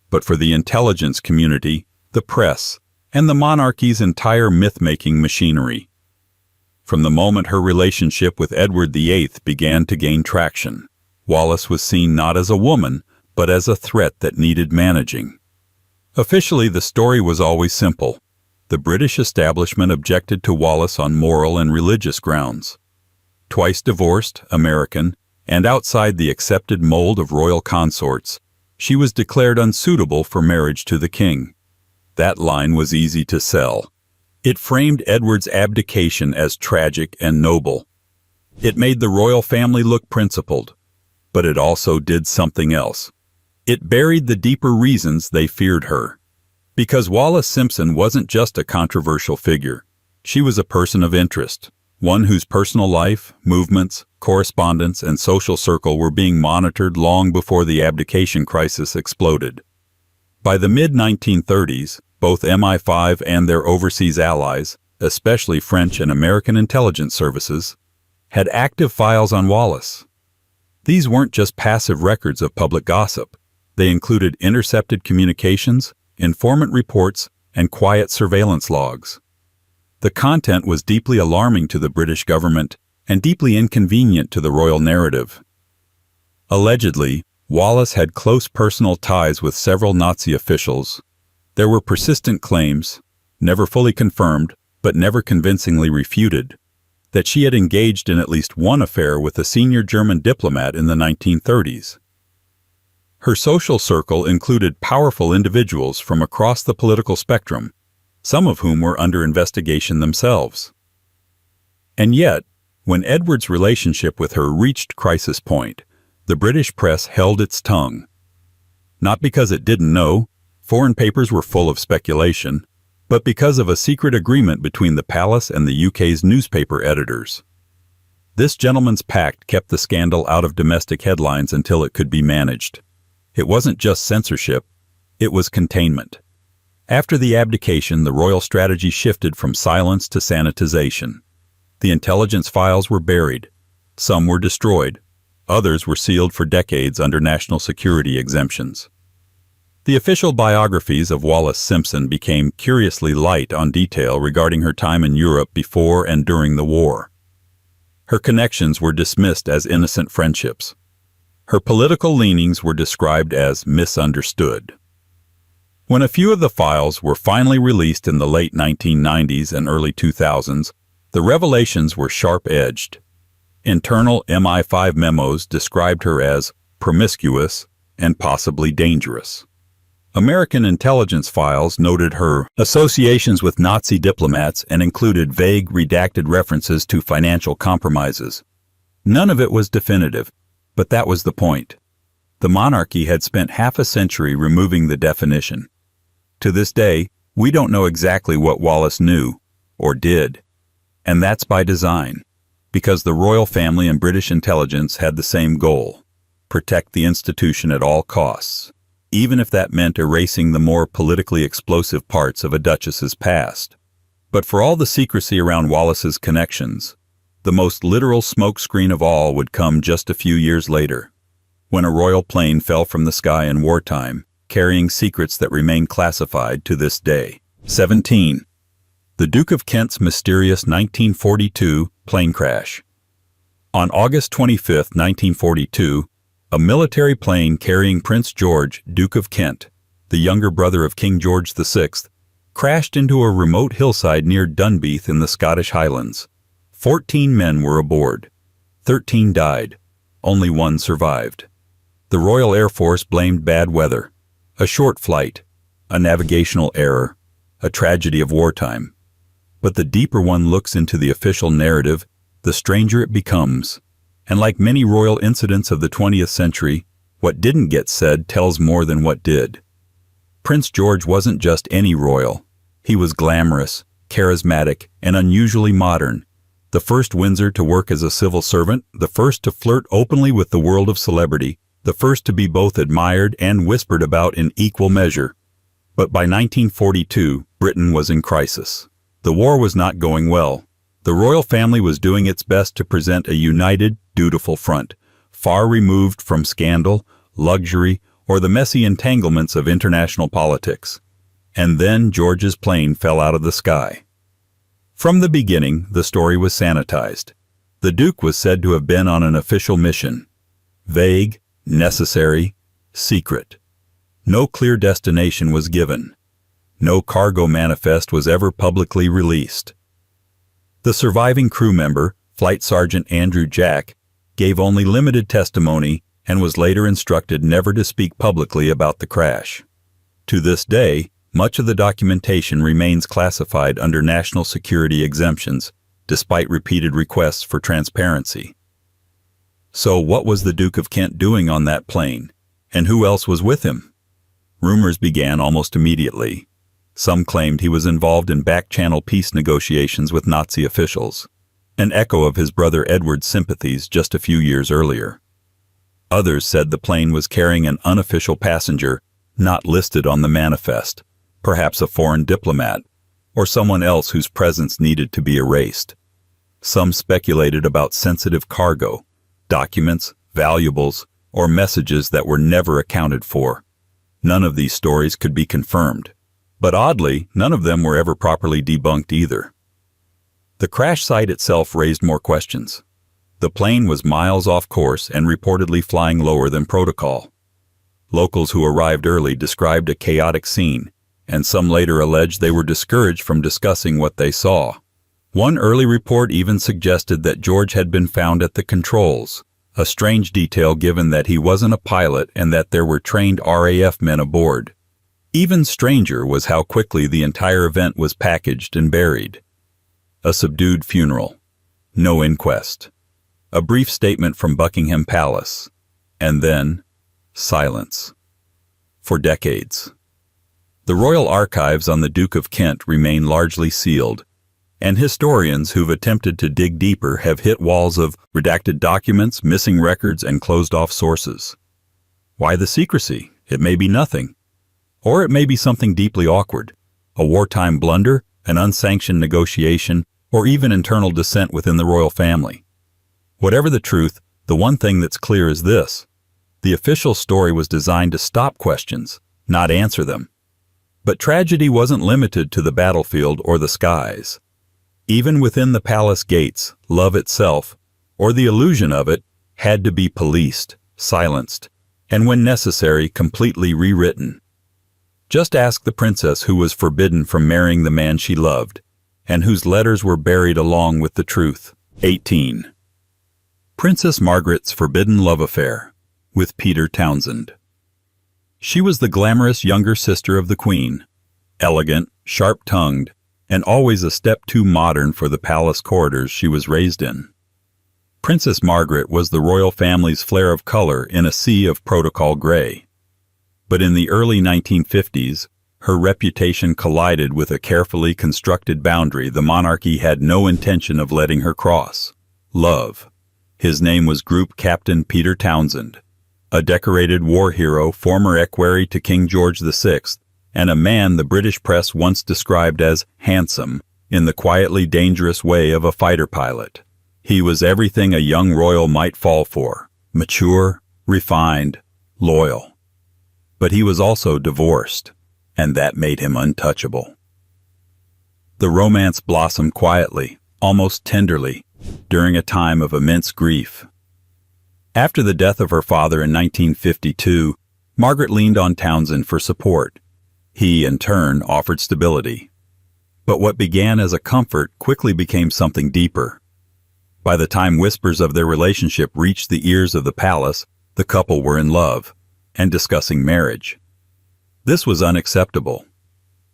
but for the intelligence community, the press, and the monarchy's entire myth-making machinery. From the moment her relationship with Edward VIII began to gain traction, Wallis was seen not as a woman, but as a threat that needed managing. Officially, the story was always simple. The British establishment objected to Wallis on moral and religious grounds. Twice divorced, American, and outside the accepted mold of royal consorts, she was declared unsuitable for marriage to the king. That line was easy to sell. It framed Edward's abdication as tragic and noble. It made the royal family look principled, but it also did something else. It buried the deeper reasons they feared her. Because Wallis Simpson wasn't just a controversial figure. She was a person of interest, one whose personal life, movements, correspondence, and social circle were being monitored long before the abdication crisis exploded. By the mid-1930s, both MI5 and their overseas allies, especially French and American intelligence services, had active files on Wallis. These weren't just passive records of public gossip. They included intercepted communications, informant reports, and quiet surveillance logs. The content was deeply alarming to the British government and deeply inconvenient to the royal narrative. Allegedly, Wallis had close personal ties with several Nazi officials. There were persistent claims, never fully confirmed but never convincingly refuted, that she had engaged in at least one affair with a senior German diplomat in the 1930s. Her social circle included powerful individuals from across the political spectrum, some of whom were under investigation themselves. And yet, when Edward's relationship with her reached crisis point, the British press held its tongue. Not because it didn't know, foreign papers were full of speculation, but because of a secret agreement between the palace and the UK's newspaper editors. This gentleman's pact kept the scandal out of domestic headlines until it could be managed. It wasn't just censorship, it was containment. After the abdication, the royal strategy shifted from silence to sanitization. The intelligence files were buried. Some were destroyed. Others were sealed for decades under national security exemptions. The official biographies of Wallis Simpson became curiously light on detail regarding her time in Europe before and during the war. Her connections were dismissed as innocent friendships. Her political leanings were described as misunderstood. When a few of the files were finally released in the late 1990s and early 2000s, the revelations were sharp-edged. Internal MI5 memos described her as promiscuous and possibly dangerous. American intelligence files noted her associations with Nazi diplomats and included vague, redacted references to financial compromises. None of it was definitive, but that was the point. The monarchy had spent half a century removing the definition, To this day, we don't know exactly what Wallace knew, or did. And that's by design, because the royal family and British intelligence had the same goal: protect the institution at all costs, even if that meant erasing the more politically explosive parts of a duchess's past. But for all the secrecy around Wallace's connections, the most literal smokescreen of all would come just a few years later, when a royal plane fell from the sky in wartime, carrying secrets that remain classified to this day. 17. The Duke of Kent's mysterious 1942 plane crash. On August 25, 1942, a military plane carrying Prince George, Duke of Kent, the younger brother of King George VI, crashed into a remote hillside near Dunbeath in the Scottish Highlands. 14 men were aboard. 13 died. Only one survived. The Royal Air Force blamed bad weather, a short flight, a navigational error, a tragedy of wartime. But the deeper one looks into the official narrative, the stranger it becomes. And like many royal incidents of the 20th century, what didn't get said tells more than what did. Prince George wasn't just any royal. He was glamorous, charismatic, and unusually modern. The first Windsor to work as a civil servant, the first to flirt openly with the world of celebrity, the first to be both admired and whispered about in equal measure. But by 1942, Britain was in crisis. The war was not going well. The royal family was doing its best to present a united, dutiful front, far removed from scandal, luxury, or the messy entanglements of international politics. And then George's plane fell out of the sky. From the beginning, the story was sanitized. The Duke was said to have been on an official mission. Vague, necessary, secret. No clear destination was given. No cargo manifest was ever publicly released. The surviving crew member, Flight Sergeant Andrew Jack, gave only limited testimony and was later instructed never to speak publicly about the crash. To this day, much of the documentation remains classified under national security exemptions, despite repeated requests for transparency. So what was the Duke of Kent doing on that plane, and who else was with him? Rumors began almost immediately. Some claimed he was involved in back-channel peace negotiations with Nazi officials, an echo of his brother Edward's sympathies just a few years earlier. Others said the plane was carrying an unofficial passenger not listed on the manifest, perhaps a foreign diplomat, or someone else whose presence needed to be erased. Some speculated about sensitive cargo, documents, valuables, or messages that were never accounted for. None of these stories could be confirmed. But oddly, none of them were ever properly debunked either. The crash site itself raised more questions. The plane was miles off course and reportedly flying lower than protocol. Locals who arrived early described a chaotic scene, and some later alleged they were discouraged from discussing what they saw. One early report even suggested that George had been found at the controls, a strange detail given that he wasn't a pilot and that there were trained RAF men aboard. Even stranger was how quickly the entire event was packaged and buried. A subdued funeral. No inquest. A brief statement from Buckingham Palace. And then, silence. For decades. The royal archives on the Duke of Kent remain largely sealed, and historians who've attempted to dig deeper have hit walls of redacted documents, missing records, and closed-off sources. Why the secrecy? It may be nothing. Or it may be something deeply awkward, a wartime blunder, an unsanctioned negotiation, or even internal dissent within the royal family. Whatever the truth, the one thing that's clear is this: the official story was designed to stop questions, not answer them. But tragedy wasn't limited to the battlefield or the skies. Even within the palace gates, love itself, or the illusion of it, had to be policed, silenced, and when necessary, completely rewritten. Just ask the princess who was forbidden from marrying the man she loved, and whose letters were buried along with the truth. 18. Princess Margaret's forbidden love affair with Peter Townsend. She was the glamorous younger sister of the Queen, elegant, sharp-tongued, and always a step too modern for the palace corridors she was raised in. Princess Margaret was the royal family's flare of color in a sea of protocol gray. But in the early 1950s, her reputation collided with a carefully constructed boundary the monarchy had no intention of letting her cross. Love. His name was Group Captain Peter Townsend, a decorated war hero, former equerry to King George VI, and a man the British press once described as handsome, in the quietly dangerous way of a fighter pilot. He was everything a young royal might fall for: mature, refined, loyal. But he was also divorced, and that made him untouchable. The romance blossomed quietly, almost tenderly, during a time of immense grief. After the death of her father in 1952, Margaret leaned on Townsend for support. He, in turn, offered stability. But what began as a comfort quickly became something deeper. By the time whispers of their relationship reached the ears of the palace, the couple were in love and discussing marriage. This was unacceptable.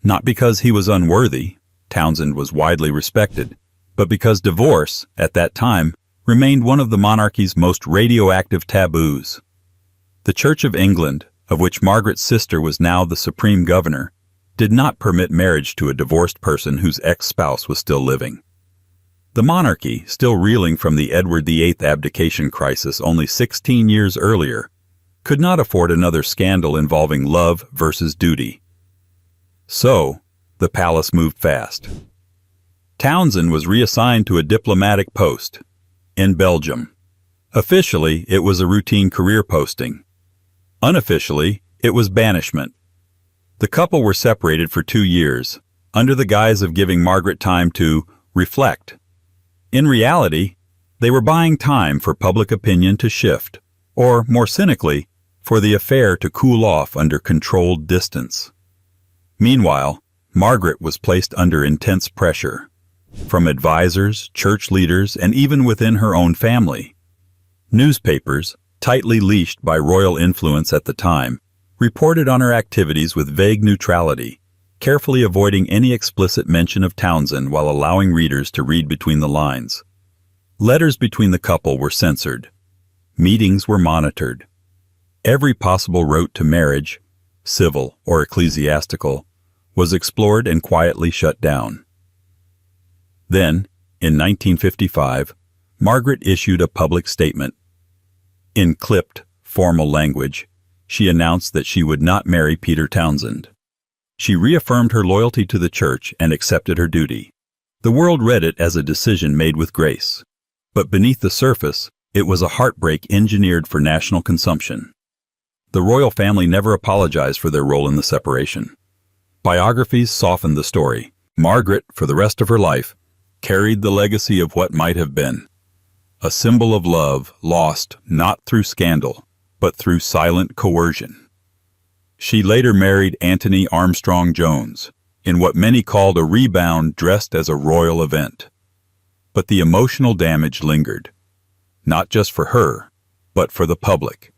Not because he was unworthy, Townsend was widely respected, but because divorce, at that time, remained one of the monarchy's most radioactive taboos. The Church of England, of which Margaret's sister was now the supreme governor, did not permit marriage to a divorced person whose ex-spouse was still living. The monarchy, still reeling from the Edward VIII abdication crisis only 16 years earlier, could not afford another scandal involving love versus duty. So, the palace moved fast. Townsend was reassigned to a diplomatic post in Belgium. Officially, it was a routine career posting. Unofficially, it was banishment. The couple were separated for 2 years, under the guise of giving Margaret time to reflect. In reality, they were buying time for public opinion to shift, or, more cynically, for the affair to cool off under controlled distance. Meanwhile, Margaret was placed under intense pressure, from advisors, church leaders, and even within her own family. Newspapers, tightly leashed by royal influence at the time, reported on her activities with vague neutrality, carefully avoiding any explicit mention of Townsend while allowing readers to read between the lines. Letters between the couple were censored. Meetings were monitored. Every possible route to marriage, civil or ecclesiastical, was explored and quietly shut down. Then, in 1955, Margaret issued a public statement. In clipped, formal language, she announced that she would not marry Peter Townsend. She reaffirmed her loyalty to the church and accepted her duty. The world read it as a decision made with grace. But beneath the surface, it was a heartbreak engineered for national consumption. The royal family never apologized for their role in the separation. Biographies softened the story. Margaret, for the rest of her life, carried the legacy of what might have been. A symbol of love lost not through scandal, but through silent coercion. She later married Anthony Armstrong Jones, in what many called a rebound dressed as a royal event. But the emotional damage lingered, not just for her, but for the public.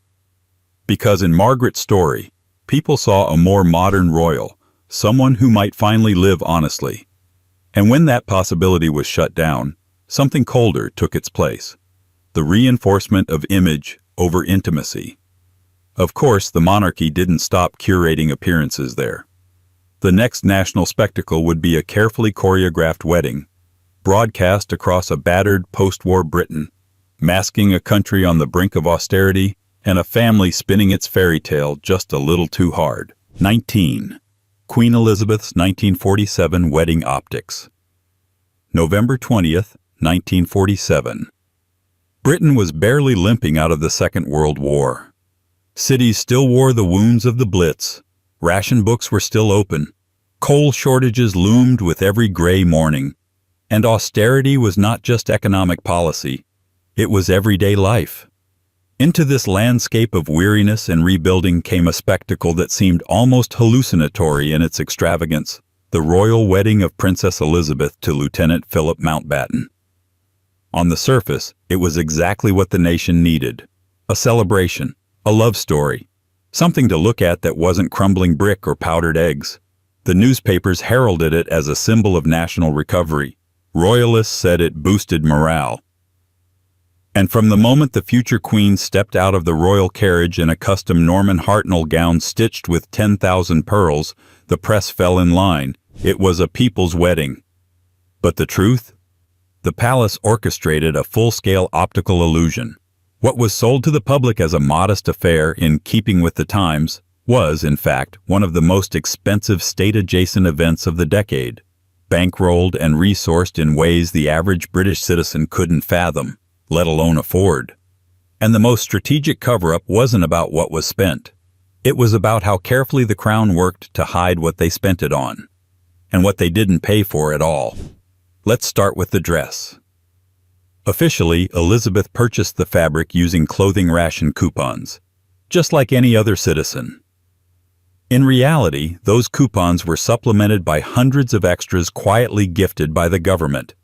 Because in Margaret's story, people saw a more modern royal, someone who might finally live honestly. And when that possibility was shut down, something colder took its place: the reinforcement of image over intimacy. Of course, the monarchy didn't stop curating appearances there. The next national spectacle would be a carefully choreographed wedding, broadcast across a battered post-war Britain, masking a country on the brink of austerity and a family spinning its fairy tale just a little too hard. 19. Queen Elizabeth's 1947 wedding optics. November 20th, 1947. Britain was barely limping out of the Second World War. Cities still wore the wounds of the Blitz. Ration books were still open. Coal shortages loomed with every gray morning. And austerity was not just economic policy. It was everyday life. Into this landscape of weariness and rebuilding came a spectacle that seemed almost hallucinatory in its extravagance: the royal wedding of Princess Elizabeth to Lieutenant Philip Mountbatten. On the surface, it was exactly what the nation needed: a celebration, a love story, something to look at that wasn't crumbling brick or powdered eggs. The newspapers heralded it as a symbol of national recovery. Royalists said it boosted morale. And from the moment the future queen stepped out of the royal carriage in a custom Norman Hartnell gown stitched with 10,000 pearls, the press fell in line. It was a people's wedding. But the truth? The palace orchestrated a full-scale optical illusion. What was sold to the public as a modest affair in keeping with the times was, in fact, one of the most expensive state-adjacent events of the decade, bankrolled and resourced in ways the average British citizen couldn't fathom, let alone afford. And the most strategic cover-up wasn't about what was spent. It was about how carefully the crown worked to hide what they spent it on, and what they didn't pay for at all. Let's start with the dress. Officially, Elizabeth purchased the fabric using clothing ration coupons, just like any other citizen. In reality, those coupons were supplemented by hundreds of extras quietly gifted by the government,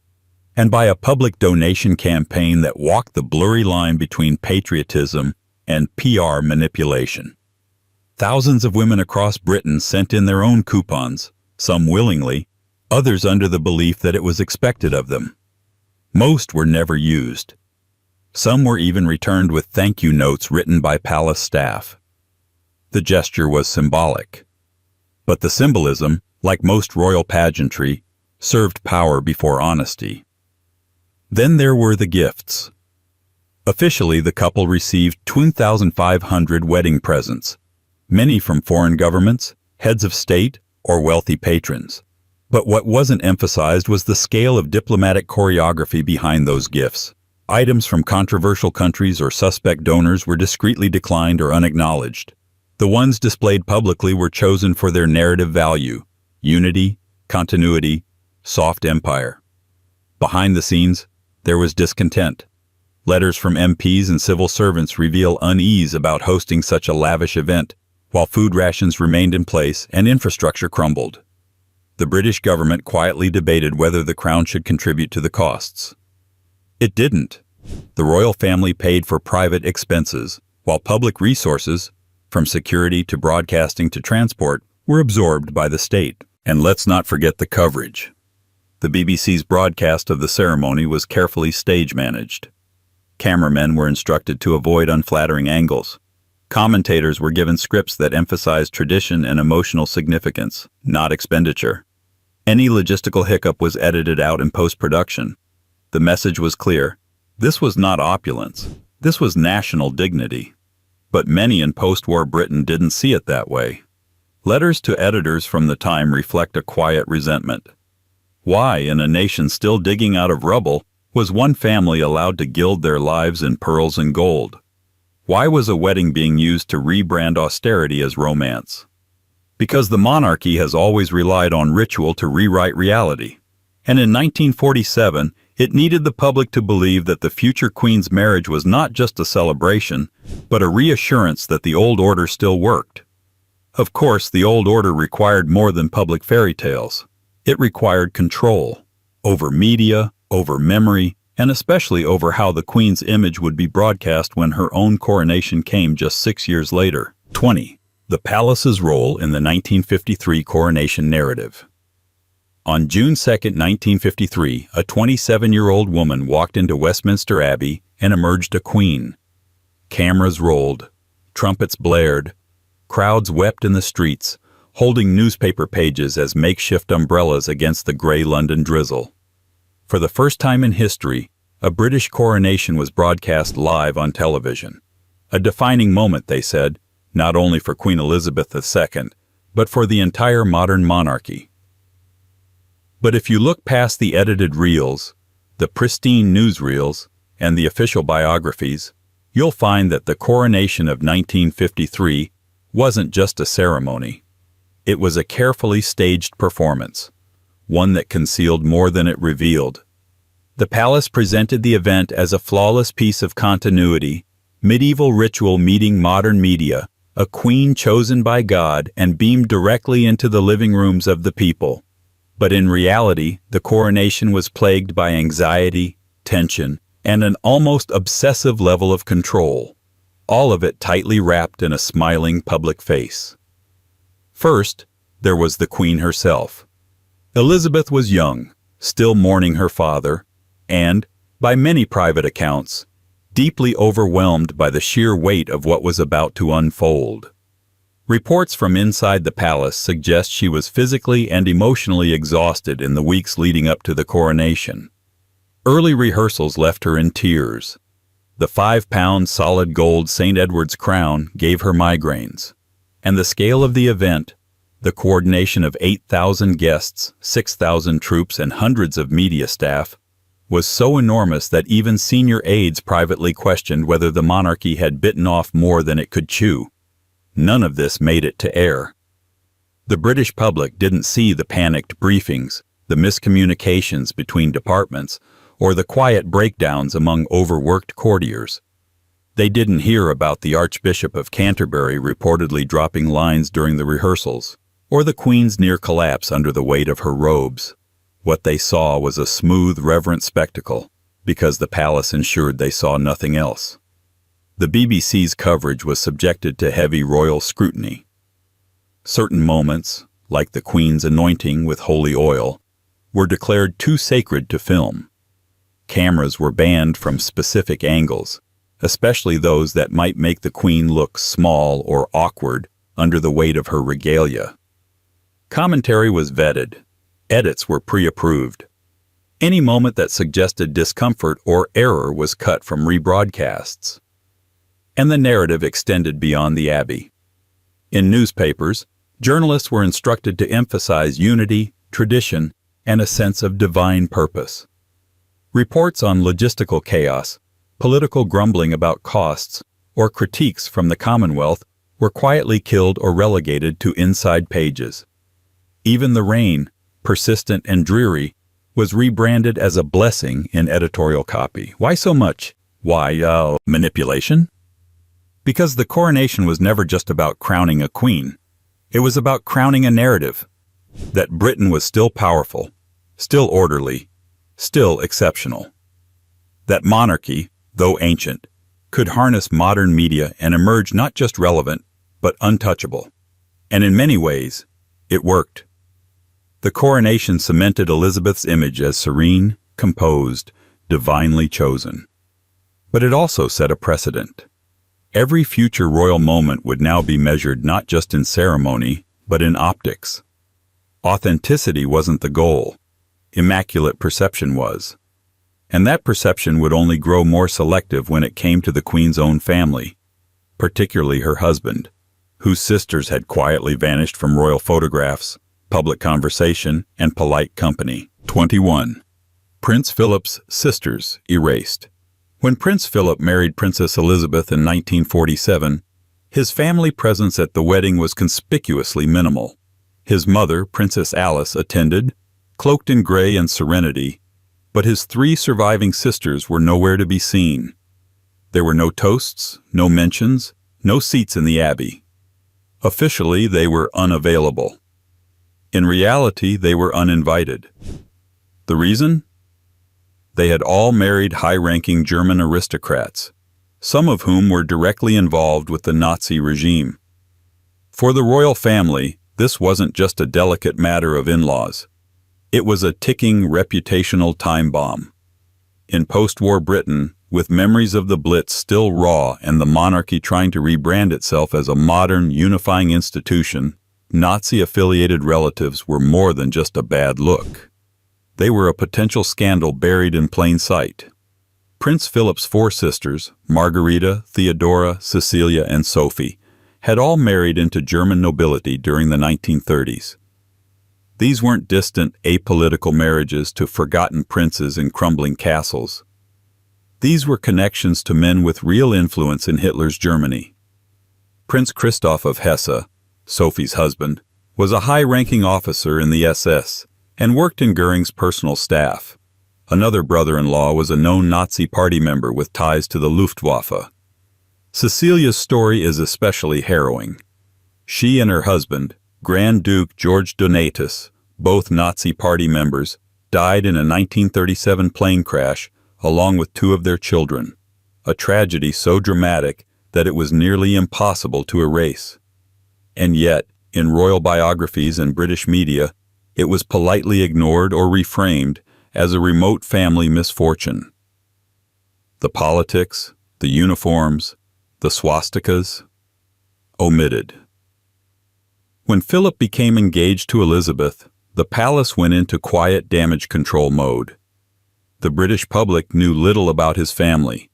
and by a public donation campaign that walked the blurry line between patriotism and PR manipulation. Thousands of women across Britain sent in their own coupons, some willingly, others under the belief that it was expected of them. Most were never used. Some were even returned with thank you notes written by palace staff. The gesture was symbolic. But the symbolism, like most royal pageantry, served power before honesty. Then there were the gifts. Officially, the couple received 2,500 wedding presents, many from foreign governments, heads of state, or wealthy patrons. But what wasn't emphasized was the scale of diplomatic choreography behind those gifts. Items from controversial countries or suspect donors were discreetly declined or unacknowledged. The ones displayed publicly were chosen for their narrative value: unity, continuity, soft empire. Behind the scenes, there was discontent. Letters from MPs and civil servants reveal unease about hosting such a lavish event, while food rations remained in place and infrastructure crumbled. The British government quietly debated whether the crown should contribute to the costs. It didn't. The royal family paid for private expenses, while public resources, from security to broadcasting to transport, were absorbed by the state. And let's not forget the coverage. The BBC's broadcast of the ceremony was carefully stage-managed. Cameramen were instructed to avoid unflattering angles. Commentators were given scripts that emphasized tradition and emotional significance, not expenditure. Any logistical hiccup was edited out in post-production. The message was clear. This was not opulence. This was national dignity. But many in post-war Britain didn't see it that way. Letters to editors from the time reflect a quiet resentment. Why, in a nation still digging out of rubble, was one family allowed to gild their lives in pearls and gold? Why was a wedding being used to rebrand austerity as romance? Because the monarchy has always relied on ritual to rewrite reality. And in 1947, it needed the public to believe that the future queen's marriage was not just a celebration, but a reassurance that the old order still worked. Of course, the old order required more than public fairy tales. It required control over media, over memory, and especially over how the queen's image would be broadcast when her own coronation came just 6 years later. 20. The palace's role in the 1953 coronation narrative. On June 2, 1953, a 27-year-old woman walked into Westminster Abbey and emerged a queen. Cameras rolled, trumpets blared, crowds wept in the streets, holding newspaper pages as makeshift umbrellas against the gray London drizzle. For the first time in history, a British coronation was broadcast live on television. A defining moment, they said, not only for Queen Elizabeth II, but for the entire modern monarchy. But if you look past the edited reels, the pristine newsreels, and the official biographies, you'll find that the coronation of 1953 wasn't just a ceremony. It was a carefully staged performance, one that concealed more than it revealed. The palace presented the event as a flawless piece of continuity, medieval ritual meeting modern media, a queen chosen by God and beamed directly into the living rooms of the people. But in reality, the coronation was plagued by anxiety, tension, and an almost obsessive level of control, all of it tightly wrapped in a smiling public face. First, there was the queen herself. Elizabeth was young, still mourning her father, and, by many private accounts, deeply overwhelmed by the sheer weight of what was about to unfold. Reports from inside the palace suggest she was physically and emotionally exhausted in the weeks leading up to the coronation. Early rehearsals left her in tears. The 5-pound solid gold St. Edward's crown gave her migraines. And the scale of the event, the coordination of 8,000 guests, 6,000 troops, and hundreds of media staff, was so enormous that even senior aides privately questioned whether the monarchy had bitten off more than it could chew. None of this made it to air. The British public didn't see the panicked briefings, the miscommunications between departments, or the quiet breakdowns among overworked courtiers. They didn't hear about the Archbishop of Canterbury reportedly dropping lines during the rehearsals, or the Queen's near collapse under the weight of her robes. What they saw was a smooth, reverent spectacle, because the palace ensured they saw nothing else. The BBC's coverage was subjected to heavy royal scrutiny. Certain moments, like the Queen's anointing with holy oil, were declared too sacred to film. Cameras were banned from specific angles, especially those that might make the Queen look small or awkward under the weight of her regalia. Commentary was vetted. Edits were pre-approved. Any moment that suggested discomfort or error was cut from rebroadcasts. And the narrative extended beyond the Abbey. In newspapers, journalists were instructed to emphasize unity, tradition, and a sense of divine purpose. Reports on logistical chaos, political grumbling about costs, or critiques from the Commonwealth were quietly killed or relegated to inside pages. Even the reign, persistent and dreary, was rebranded as a blessing in editorial copy. Why so much? Why, manipulation? Because the coronation was never just about crowning a queen. It was about crowning a narrative. That Britain was still powerful, still orderly, still exceptional. That monarchy, though ancient, could harness modern media and emerge not just relevant, but untouchable. And in many ways, it worked. The coronation cemented Elizabeth's image as serene, composed, divinely chosen. But it also set a precedent. Every future royal moment would now be measured not just in ceremony, but in optics. Authenticity wasn't the goal. Immaculate perception was. And that perception would only grow more selective when it came to the Queen's own family, particularly her husband, whose sisters had quietly vanished from royal photographs, public conversation, and polite company. 21. Prince Philip's sisters erased. When Prince Philip married Princess Elizabeth in 1947, his family presence at the wedding was conspicuously minimal. His mother, Princess Alice, attended, cloaked in gray and serenity, but his 3 surviving sisters were nowhere to be seen. There were no toasts, no mentions, no seats in the Abbey. Officially, they were unavailable. In reality, they were uninvited. The reason? They had all married high-ranking German aristocrats, some of whom were directly involved with the Nazi regime. For the royal family, this wasn't just a delicate matter of in-laws. It was a ticking reputational time bomb. In post-war Britain, with memories of the Blitz still raw and the monarchy trying to rebrand itself as a modern, unifying institution, Nazi-affiliated relatives were more than just a bad look. They were a potential scandal buried in plain sight. Prince Philip's 4 sisters, Margarita, Theodora, Cecilia, and Sophie, had all married into German nobility during the 1930s. These weren't distant, apolitical marriages to forgotten princes in crumbling castles. These were connections to men with real influence in Hitler's Germany. Prince Christoph of Hesse, Sophie's husband, was a high-ranking officer in the SS and worked in Goering's personal staff. Another brother-in-law was a known Nazi party member with ties to the Luftwaffe. Cecilia's story is especially harrowing. She and her husband, Grand Duke George Donatus, both Nazi party members, died in a 1937 plane crash along with 2 of their children, a tragedy so dramatic that it was nearly impossible to erase. And yet, in royal biographies and British media, it was politely ignored or reframed as a remote family misfortune. The politics, The uniforms, the swastikas, omitted. When Philip became engaged to Elizabeth, the palace went into quiet damage control mode. The British public knew little about his family,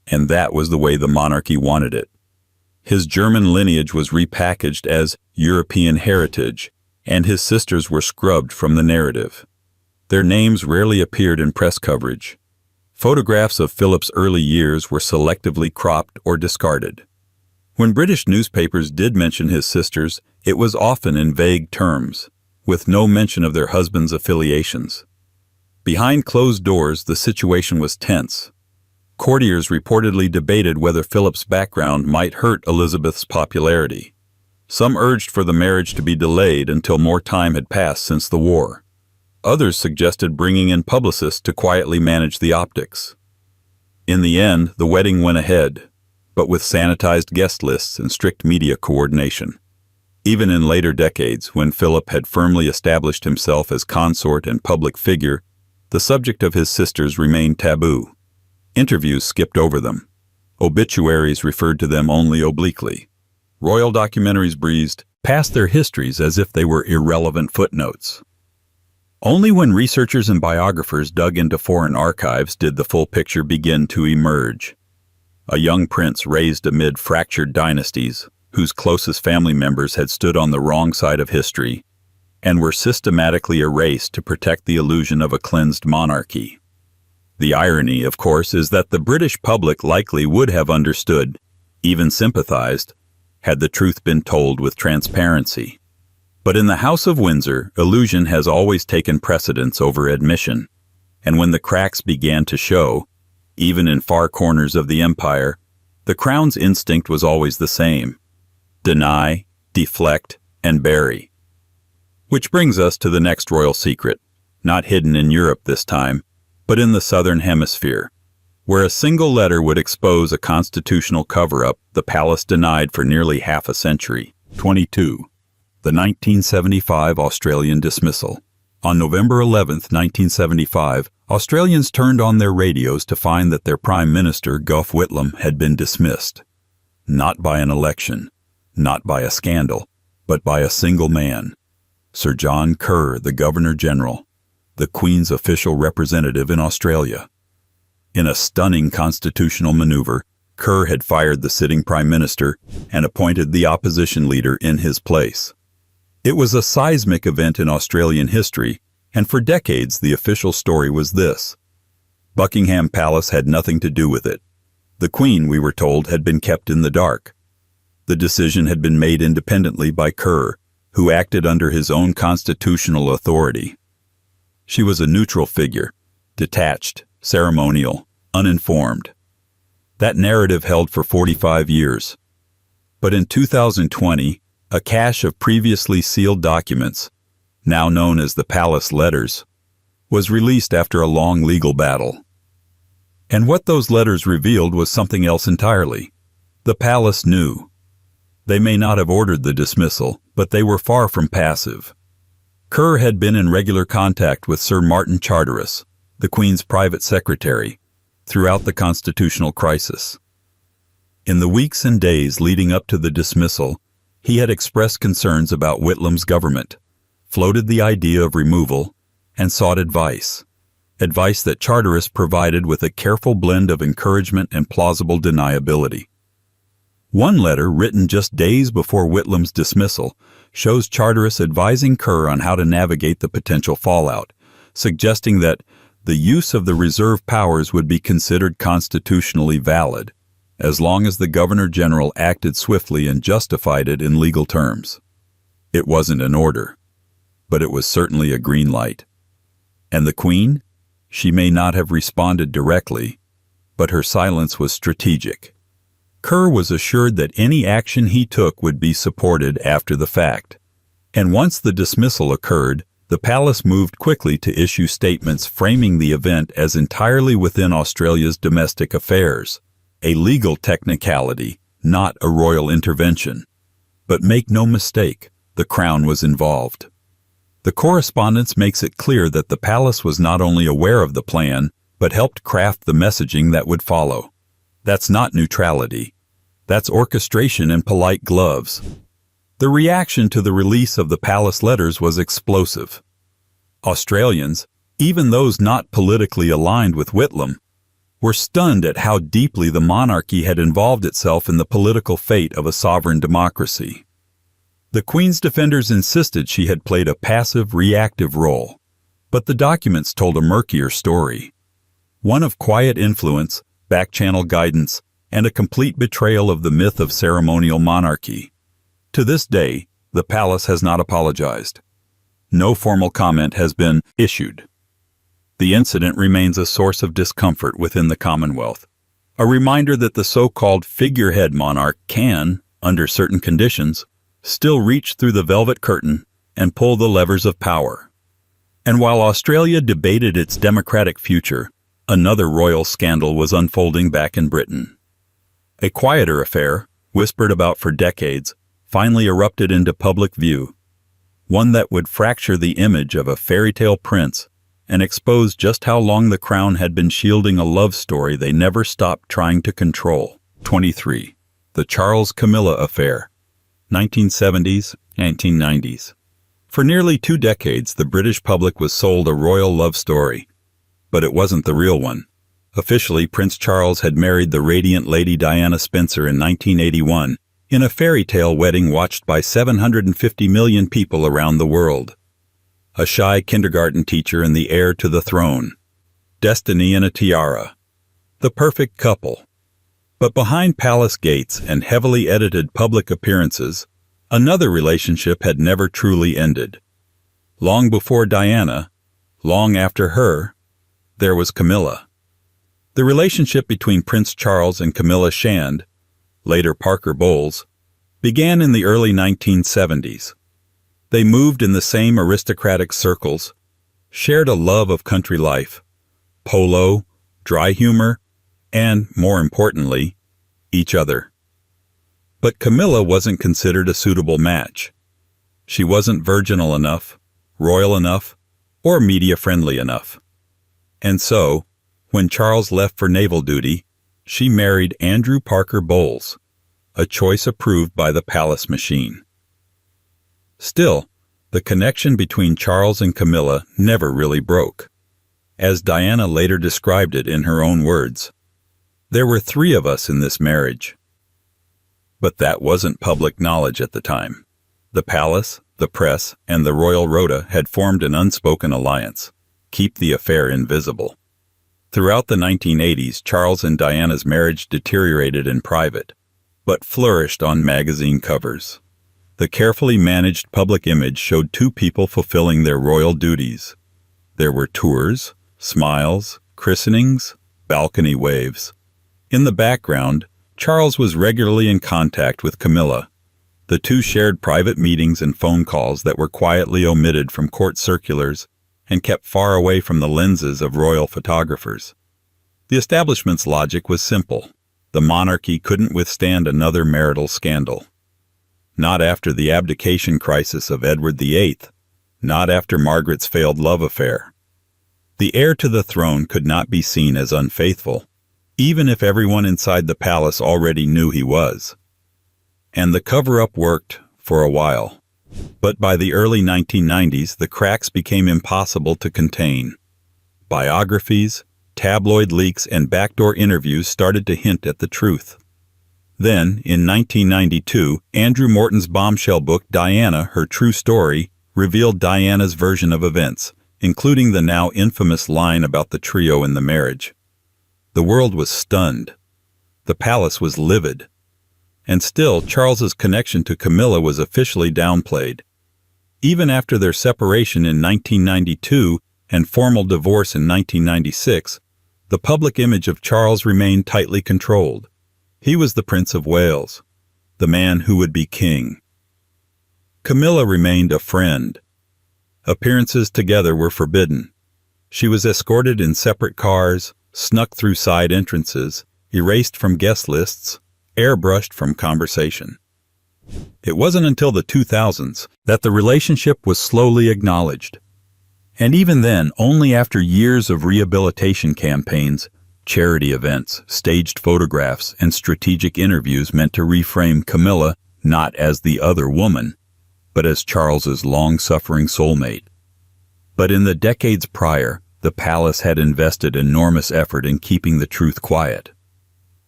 and that was the way the monarchy wanted it. His German lineage was repackaged as European heritage, and his sisters were scrubbed from the narrative. Their names rarely appeared in press coverage. Photographs of Philip's early years were selectively cropped or discarded. When British newspapers did mention his sisters, it was often in vague terms, with no mention of their husbands' affiliations. Behind closed doors, the situation was tense. Courtiers reportedly debated whether Philip's background might hurt Elizabeth's popularity. Some urged for the marriage to be delayed until more time had passed since the war. Others suggested bringing in publicists to quietly manage the optics. In the end, the wedding went ahead, but with sanitized guest lists and strict media coordination. Even in later decades, when Philip had firmly established himself as consort and public figure, the subject of his sisters remained taboo. Interviews skipped over them. Obituaries referred to them only obliquely. Royal documentaries breezed past their histories as if they were irrelevant footnotes. Only when researchers and biographers dug into foreign archives did the full picture begin to emerge. A young prince raised amid fractured dynasties, whose closest family members had stood on the wrong side of history and were systematically erased to protect the illusion of a cleansed monarchy. The irony, of course, is that the British public likely would have understood, even sympathized, had the truth been told with transparency. But in the House of Windsor, illusion has always taken precedence over admission, and when the cracks began to show, even in far corners of the empire, the crown's instinct was always the same: deny, deflect, and bury. Which brings us to the next royal secret, not hidden in Europe this time, but in the Southern Hemisphere, where a single letter would expose a constitutional cover-up the palace denied for nearly half a century. 22. The 1975 Australian dismissal. On November 11, 1975, Australians turned on their radios to find that their Prime Minister, Gough Whitlam, had been dismissed. Not by an election, not by a scandal, but by a single man. Sir John Kerr, the Governor-General, the Queen's official representative in Australia. In a stunning constitutional maneuver, Kerr had fired the sitting Prime Minister and appointed the opposition leader in his place. It was a seismic event in Australian history, and for decades the official story was this: Buckingham Palace had nothing to do with it. The Queen, we were told, had been kept in the dark. The decision had been made independently by Kerr, who acted under his own constitutional authority. She was a neutral figure, detached, ceremonial, uninformed. That narrative held for 45 years. But in 2020, a cache of previously sealed documents, now known as the Palace Letters, was released after a long legal battle. And what those letters revealed was something else entirely. The palace knew. They may not have ordered the dismissal, but they were far from passive. Kerr had been in regular contact with Sir Martin Charteris, the Queen's private secretary, throughout the constitutional crisis. In the weeks and days leading up to the dismissal, he had expressed concerns about Whitlam's government, floated the idea of removal, and sought advice that Charteris provided with a careful blend of encouragement and plausible deniability. One letter, written just days before Whitlam's dismissal, shows Charteris advising Kerr on how to navigate the potential fallout, suggesting that the use of the reserve powers would be considered constitutionally valid, as long as the Governor-General acted swiftly and justified it in legal terms. It wasn't an order, but it was certainly a green light. And the Queen? She may not have responded directly, but her silence was strategic. Kerr was assured that any action he took would be supported after the fact. And once the dismissal occurred, the palace moved quickly to issue statements framing the event as entirely within Australia's domestic affairs, a legal technicality, not a royal intervention. But make no mistake, the Crown was involved. The correspondence makes it clear that the palace was not only aware of the plan, but helped craft the messaging that would follow. That's not neutrality. That's orchestration in polite gloves. The reaction to the release of the palace letters was explosive. Australians, even those not politically aligned with Whitlam, were stunned at how deeply the monarchy had involved itself in the political fate of a sovereign democracy. The Queen's defenders insisted she had played a passive, reactive role, but the documents told a murkier story. One of quiet influence, back-channel guidance, and a complete betrayal of the myth of ceremonial monarchy. To this day, the palace has not apologized. No formal comment has been issued. The incident remains a source of discomfort within the Commonwealth, a reminder that the so-called figurehead monarch can, under certain conditions, still reach through the velvet curtain and pull the levers of power. And while Australia debated its democratic future, another royal scandal was unfolding back in Britain. A quieter affair, whispered about for decades, finally erupted into public view, one that would fracture the image of a fairy tale prince and expose just how long the crown had been shielding a love story they never stopped trying to control. 23. The Charles-Camilla Affair, 1970s, 1990s. For nearly 2 decades, the British public was sold a royal love story, but it wasn't the real one. Officially, Prince Charles had married the radiant Lady Diana Spencer in 1981 in a fairy tale wedding watched by 750 million people around the world. A shy kindergarten teacher and the heir to the throne. Destiny in a tiara. The perfect couple. But behind palace gates and heavily edited public appearances, another relationship had never truly ended. Long before Diana, long after her, there was Camilla. The relationship between Prince Charles and Camilla Shand, later Parker Bowles, began in the early 1970s. They moved in the same aristocratic circles, shared a love of country life, polo, dry humor, and, more importantly, each other. But Camilla wasn't considered a suitable match. She wasn't virginal enough, royal enough, or media-friendly enough. And so, when Charles left for naval duty, she married Andrew Parker Bowles, a choice approved by the palace machine. Still, the connection between Charles and Camilla never really broke. As Diana later described it in her own words, "There were 3 of us in this marriage." But that wasn't public knowledge at the time. The palace, the press, and the royal rota had formed an unspoken alliance. Keep the affair invisible. Throughout the 1980s, Charles and Diana's marriage deteriorated in private, but flourished on magazine covers. The carefully managed public image showed 2 people fulfilling their royal duties. There were tours, smiles, christenings, balcony waves. In the background, Charles was regularly in contact with Camilla. The 2 shared private meetings and phone calls that were quietly omitted from court circulars and kept far away from the lenses of royal photographers. The establishment's logic was simple. The monarchy couldn't withstand another marital scandal. Not after the abdication crisis of Edward VIII, not after Margaret's failed love affair. The heir to the throne could not be seen as unfaithful, even if everyone inside the palace already knew he was. And the cover-up worked for a while. But by the early 1990s, the cracks became impossible to contain. Biographies, tabloid leaks, and backdoor interviews started to hint at the truth. Then, in 1992, Andrew Morton's bombshell book Diana, Her True Story, revealed Diana's version of events, including the now infamous line about the trio in the marriage. The world was stunned. The palace was livid. And still, Charles's connection to Camilla was officially downplayed. Even after their separation in 1992 and formal divorce in 1996, the public image of Charles remained tightly controlled. He was the Prince of Wales, the man who would be king. Camilla remained a friend. Appearances together were forbidden. She was escorted in separate cars, snuck through side entrances, erased from guest lists, airbrushed from conversation. It wasn't until the 2000s that the relationship was slowly acknowledged. And even then, only after years of rehabilitation campaigns, charity events, staged photographs, and strategic interviews meant to reframe Camilla not as the other woman, but as Charles's long-suffering soulmate. But in the decades prior, the palace had invested enormous effort in keeping the truth quiet.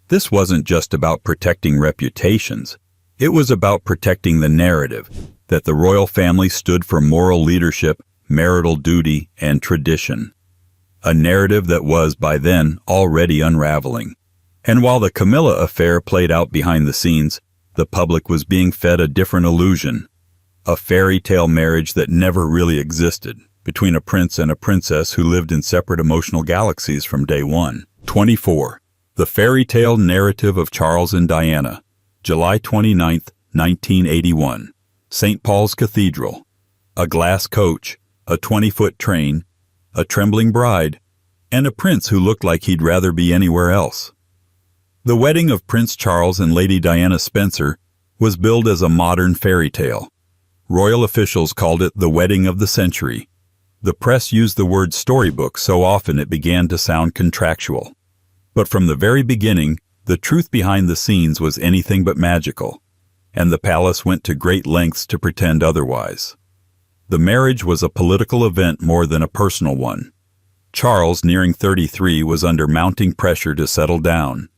This wasn't just about protecting reputations. It was about protecting the narrative that the royal family stood for moral leadership, marital duty, and tradition. A narrative that was, by then, already unraveling. And while the Camilla affair played out behind the scenes, the public was being fed a different illusion. A fairy tale marriage that never really existed, between a prince and a princess who lived in separate emotional galaxies from day one. 24. The Fairy Tale Narrative of Charles and Diana, July 29, 1981. St. Paul's Cathedral. A glass coach, a 20-foot train, a trembling bride, and a prince who looked like he'd rather be anywhere else. The wedding of Prince Charles and Lady Diana Spencer was billed as a modern fairy tale. Royal officials called it the wedding of the century. The press used the word storybook so often it began to sound contractual. But from the very beginning, the truth behind the scenes was anything but magical, and the palace went to great lengths to pretend otherwise. The marriage was a political event more than a personal one. Charles, nearing 33, was under mounting pressure to settle down.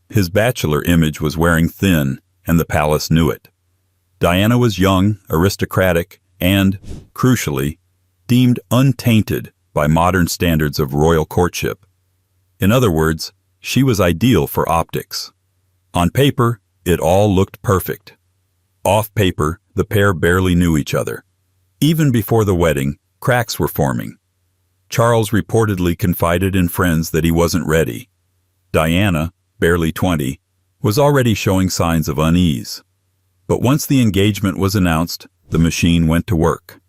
His bachelor image was wearing thin, and the palace knew it. Diana was young, aristocratic, and, crucially, deemed untainted by modern standards of royal courtship. In other words, she was ideal for optics. On paper, it all looked perfect. Off paper, the pair barely knew each other. Even before the wedding, cracks were forming. Charles reportedly confided in friends that he wasn't ready. Diana, barely 20, was already showing signs of unease. But once the engagement was announced, the machine went to work.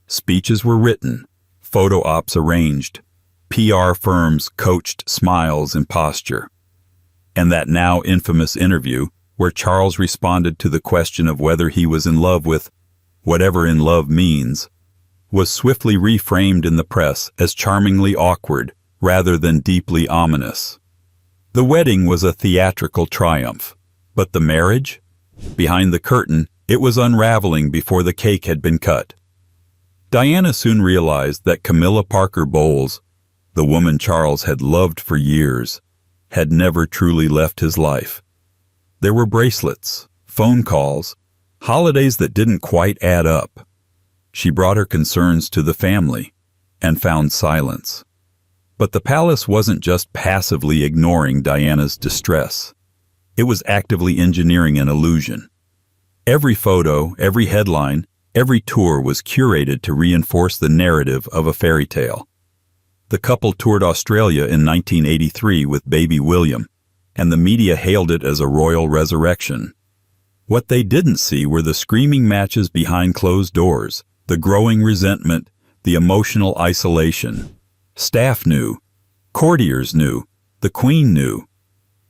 Speeches were written, photo ops arranged, PR firms coached smiles and posture. And that now infamous interview, where Charles responded to the question of whether he was in love with whatever in love means, was swiftly reframed in the press as charmingly awkward rather than deeply ominous. The wedding was a theatrical triumph, but the marriage? Behind the curtain, it was unraveling before the cake had been cut. Diana soon realized that Camilla Parker Bowles, the woman Charles had loved for years, had never truly left his life. There were bracelets, phone calls, holidays that didn't quite add up. She brought her concerns to the family and found silence. But the palace wasn't just passively ignoring Diana's distress. It was actively engineering an illusion. Every photo, every headline, every tour was curated to reinforce the narrative of a fairy tale. The couple toured Australia in 1983 with baby William, and the media hailed it as a royal resurrection. What they didn't see were the screaming matches behind closed doors, the growing resentment, the emotional isolation. Staff knew, courtiers knew, the Queen knew.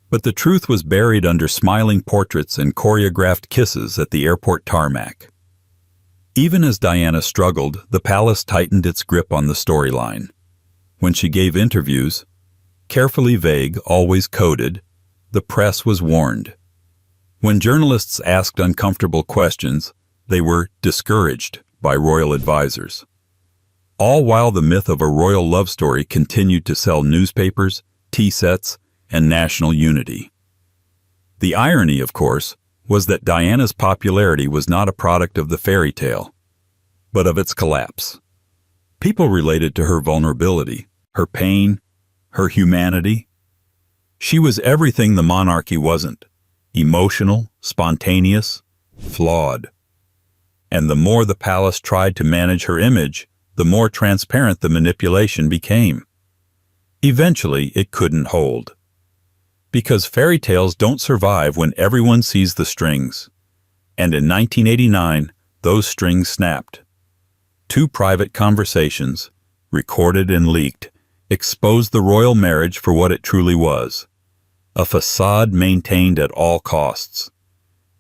But the truth was buried under smiling portraits and choreographed kisses at the airport tarmac. Even as Diana struggled, the palace tightened its grip on the storyline. When she gave interviews, carefully vague, always coded, the press was warned. When journalists asked uncomfortable questions, they were discouraged by royal advisors. All while the myth of a royal love story continued to sell newspapers, tea sets, and national unity. The irony, of course, was that Diana's popularity was not a product of the fairy tale, but of its collapse. People related to her vulnerability, her pain, her humanity. She was everything the monarchy wasn't: emotional, spontaneous, flawed. And the more the palace tried to manage her image, the more transparent the manipulation became. Eventually, it couldn't hold. Because fairy tales don't survive when everyone sees the strings. And in 1989, those strings snapped. 2 private conversations, recorded and leaked, exposed the royal marriage for what it truly was: a facade maintained at all costs.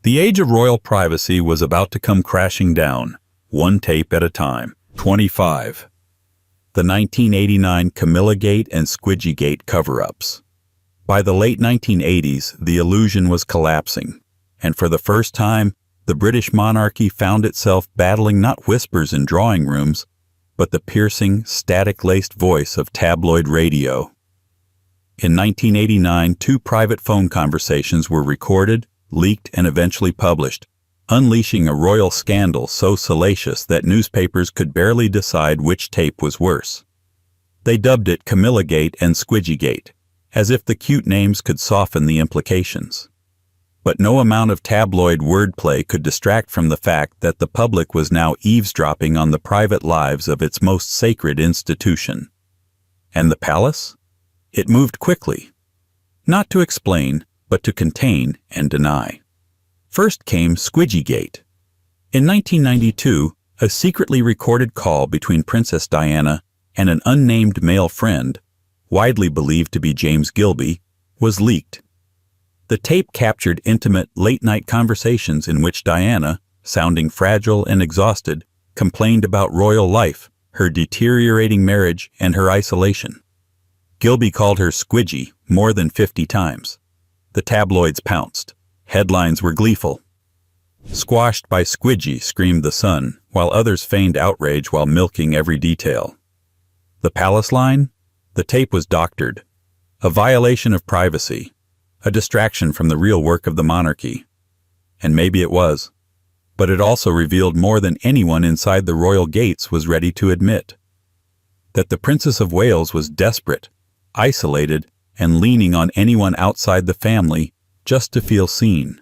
The age of royal privacy was about to come crashing down, one tape at a time. 25. The 1989 Camilla Gate and Squidgy Gate cover-ups. By the late 1980s, the illusion was collapsing, and for the first time, the British monarchy found itself battling not whispers in drawing rooms, but the piercing, static-laced voice of tabloid radio. In 1989, 2 private phone conversations were recorded, leaked, and eventually published, unleashing a royal scandal so salacious that newspapers could barely decide which tape was worse. They dubbed it Camilla-gate and Squidgy-gate, as if the cute names could soften the implications. But no amount of tabloid wordplay could distract from the fact that the public was now eavesdropping on the private lives of its most sacred institution. And the palace? It moved quickly. Not to explain, but to contain and deny. First came Squidgy-gate. In 1992, a secretly recorded call between Princess Diana and an unnamed male friend, widely believed to be James Gilby, was leaked. The tape captured intimate, late-night conversations in which Diana, sounding fragile and exhausted, complained about royal life, her deteriorating marriage, and her isolation. Gilby called her Squidgy more than 50 times. The tabloids pounced. Headlines were gleeful. "Squashed by Squidgy," screamed the Sun, while others feigned outrage while milking every detail. The palace line? The tape was doctored. A violation of privacy. A distraction from the real work of the monarchy. And maybe it was. But it also revealed more than anyone inside the royal gates was ready to admit. That the Princess of Wales was desperate, isolated, and leaning on anyone outside the family just to feel seen.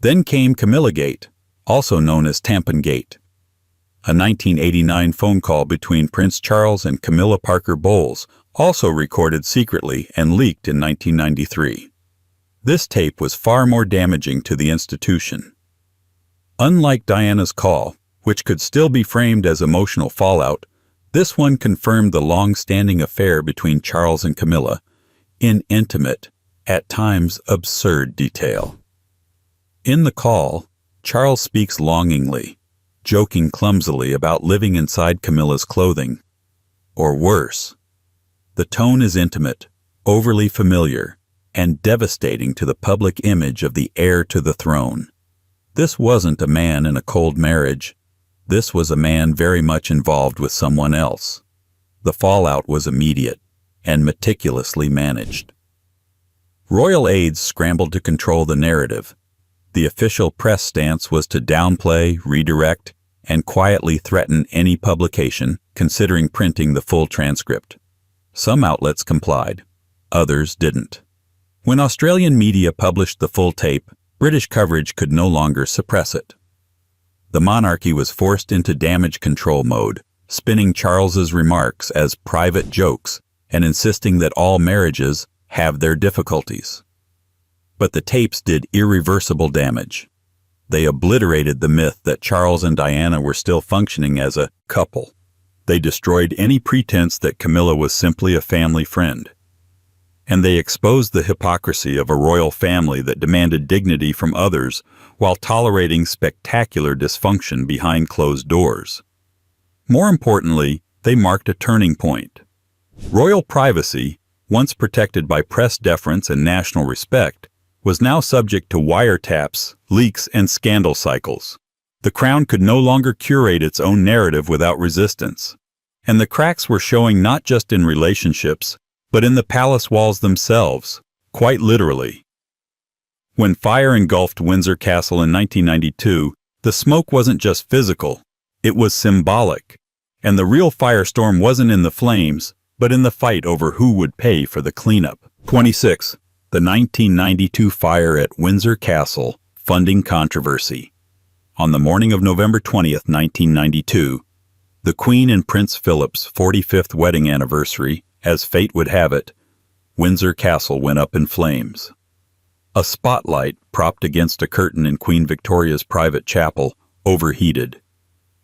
Then came Camilla-gate, also known as Tampon-gate. A 1989 phone call between Prince Charles and Camilla Parker Bowles, also recorded secretly and leaked in 1993. This tape was far more damaging to the institution. Unlike Diana's call, which could still be framed as emotional fallout, this one confirmed the long-standing affair between Charles and Camilla, in intimate, at times absurd detail. In the call, Charles speaks longingly, joking clumsily about living inside Camilla's clothing. Or worse. The tone is intimate, overly familiar, and devastating to the public image of the heir to the throne. This wasn't a man in a cold marriage. This was a man very much involved with someone else. The fallout was immediate and meticulously managed. Royal aides scrambled to control the narrative. The official press stance was to downplay, redirect, and quietly threaten any publication considering printing the full transcript. Some outlets complied, others didn't. When Australian media published the full tape, British coverage could no longer suppress it. The monarchy was forced into damage control mode, spinning Charles's remarks as private jokes and insisting that all marriages have their difficulties. But the tapes did irreversible damage. They obliterated the myth that Charles and Diana were still functioning as a couple. They destroyed any pretense that Camilla was simply a family friend. And they exposed the hypocrisy of a royal family that demanded dignity from others while tolerating spectacular dysfunction behind closed doors. More importantly, they marked a turning point. Royal privacy, once protected by press deference and national respect, was now subject to wiretaps, leaks, and scandal cycles. The crown could no longer curate its own narrative without resistance. And the cracks were showing not just in relationships, but in the palace walls themselves, quite literally. When fire engulfed Windsor Castle in 1992, the smoke wasn't just physical, it was symbolic. And the real firestorm wasn't in the flames, but in the fight over who would pay for the cleanup. 26. The 1992 fire at Windsor Castle, funding controversy. On the morning of November 20th, 1992, the Queen and Prince Philip's 45th wedding anniversary, as fate would have it, Windsor Castle went up in flames. A spotlight, propped against a curtain in Queen Victoria's private chapel, overheated.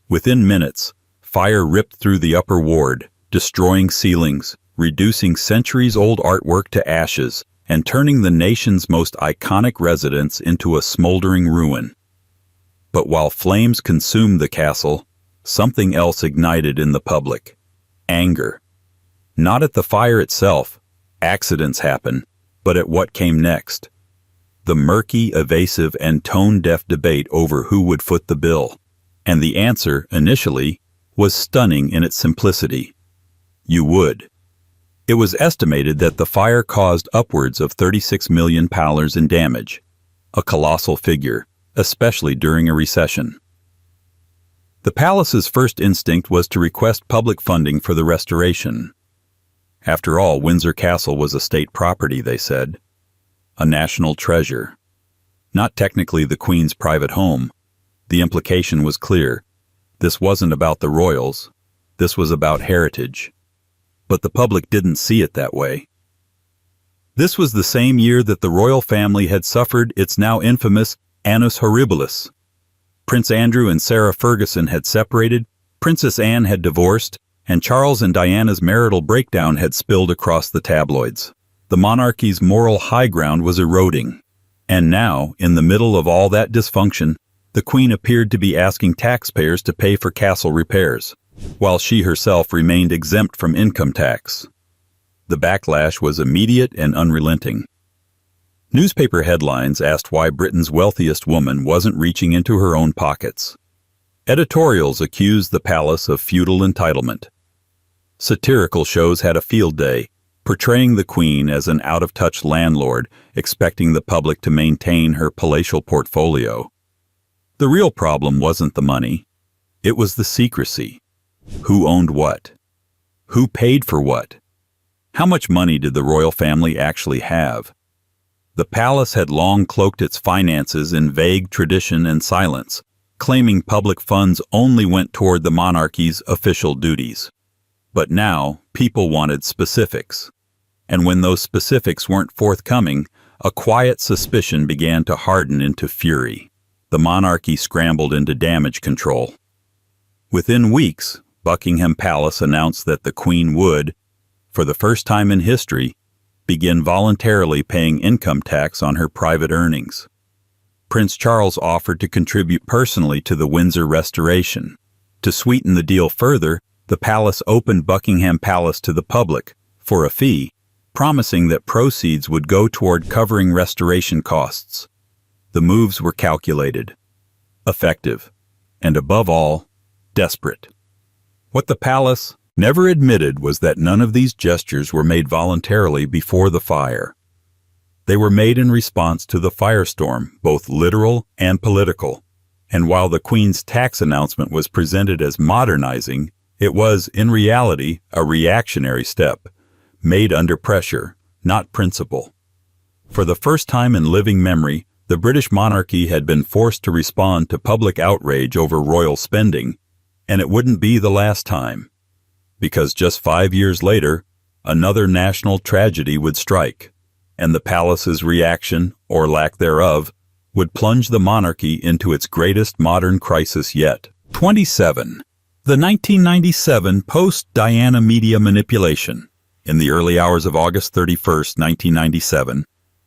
Within minutes, fire ripped through the upper ward, destroying ceilings, reducing centuries-old artwork to ashes, and turning the nation's most iconic residence into a smoldering ruin. But while flames consumed the castle, something else ignited in the public. Anger. Not at the fire itself. Accidents happen. but at what came next. The murky, evasive, and tone-deaf debate over who would foot the bill. And the answer, initially, was stunning in its simplicity. You would. It was estimated that the fire caused upwards of £36 million in damage, a colossal figure, especially during a recession. The palace's first instinct was to request public funding for the restoration. After all, Windsor Castle was a state property, they said. A national treasure. Not technically the Queen's private home. The implication was clear. This wasn't about the royals. This was about heritage. But the public didn't see it that way. This was the same year that the royal family had suffered its now infamous annus horribilis. Prince Andrew and Sarah Ferguson had separated, Princess Anne had divorced, and Charles and Diana's marital breakdown had spilled across the tabloids. The monarchy's moral high ground was eroding. And now, in the middle of all that dysfunction, the Queen appeared to be asking taxpayers to pay for castle repairs, while she herself remained exempt from income tax. The backlash was immediate and unrelenting. Newspaper headlines asked why Britain's wealthiest woman wasn't reaching into her own pockets. Editorials accused the palace of feudal entitlement. Satirical shows had a field day, portraying the Queen as an out-of-touch landlord, expecting the public to maintain her palatial portfolio. The real problem wasn't the money. It was the secrecy. Who owned what? Who paid for what? How much money did the royal family actually have? The palace had long cloaked its finances in vague tradition and silence, claiming public funds only went toward the monarchy's official duties. But now, people wanted specifics. And when those specifics weren't forthcoming, a quiet suspicion began to harden into fury. The monarchy scrambled into damage control. Within weeks, Buckingham Palace announced that the Queen would, for the first time in history, begin voluntarily paying income tax on her private earnings. Prince Charles offered to contribute personally to the Windsor restoration. To sweeten the deal further, the palace opened Buckingham Palace to the public, for a fee, promising that proceeds would go toward covering restoration costs. The moves were calculated, effective, and above all, desperate. What the palace never admitted was that none of these gestures were made voluntarily before the fire. They were made in response to the firestorm, both literal and political. And while the Queen's tax announcement was presented as modernizing, it was, in reality, a reactionary step, made under pressure, not principle. For the first time in living memory, the British monarchy had been forced to respond to public outrage over royal spending, and it wouldn't be the last time. Because just 5 years later, another national tragedy would strike, and the palace's reaction, or lack thereof, would plunge the monarchy into its greatest modern crisis yet. 27. The 1997 post-Diana media manipulation. In the early hours of August 31, 1997,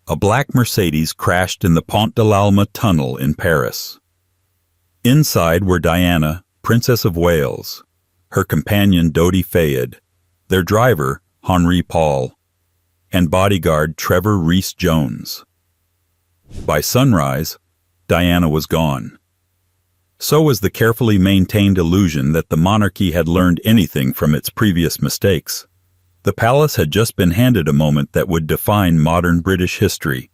a black Mercedes crashed in the Pont de l'Alma tunnel in Paris. Inside were Diana, Princess of Wales, her companion Dodi Fayed, their driver, Henri Paul, and bodyguard Trevor Rees-Jones. By sunrise, Diana was gone. So was the carefully maintained illusion that the monarchy had learned anything from its previous mistakes. The palace had just been handed a moment that would define modern British history,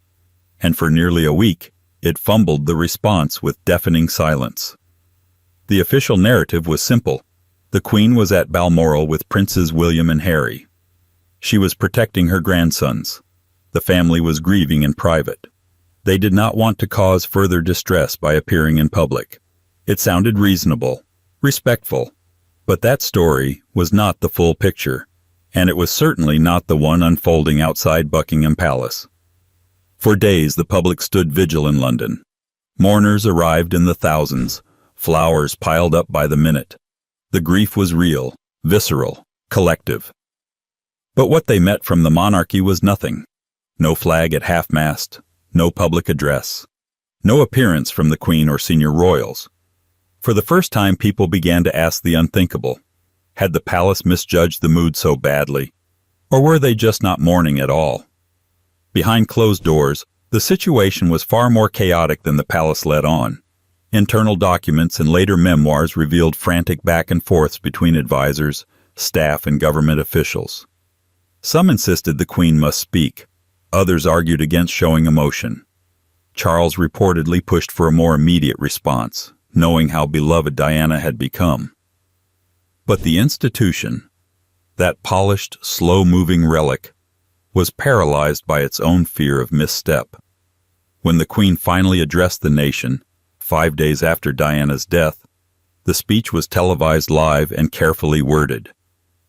and for nearly a week, it fumbled the response with deafening silence. The official narrative was simple. The Queen was at Balmoral with Princes William and Harry. She was protecting her grandsons. The family was grieving in private. They did not want to cause further distress by appearing in public. It sounded reasonable, respectful, but that story was not the full picture, and it was certainly not the one unfolding outside Buckingham Palace. For days the public stood vigil in London. Mourners arrived in the thousands, flowers piled up by the minute. The grief was real, visceral, collective. But what they met from the monarchy was nothing. No flag at half-mast, no public address, no appearance from the Queen or senior royals. For the first time, people began to ask the unthinkable. Had the palace misjudged the mood so badly? Or were they just not mourning at all? Behind closed doors, the situation was far more chaotic than the palace let on. Internal documents and later memoirs revealed frantic back and forths between advisors, staff, and government officials. Some insisted the Queen must speak. Others argued against showing emotion. Charles reportedly pushed for a more immediate response, knowing how beloved Diana had become. But the institution, that polished, slow-moving relic, was paralyzed by its own fear of misstep. When the Queen finally addressed the nation, 5 days after Diana's death, the speech was televised live and carefully worded.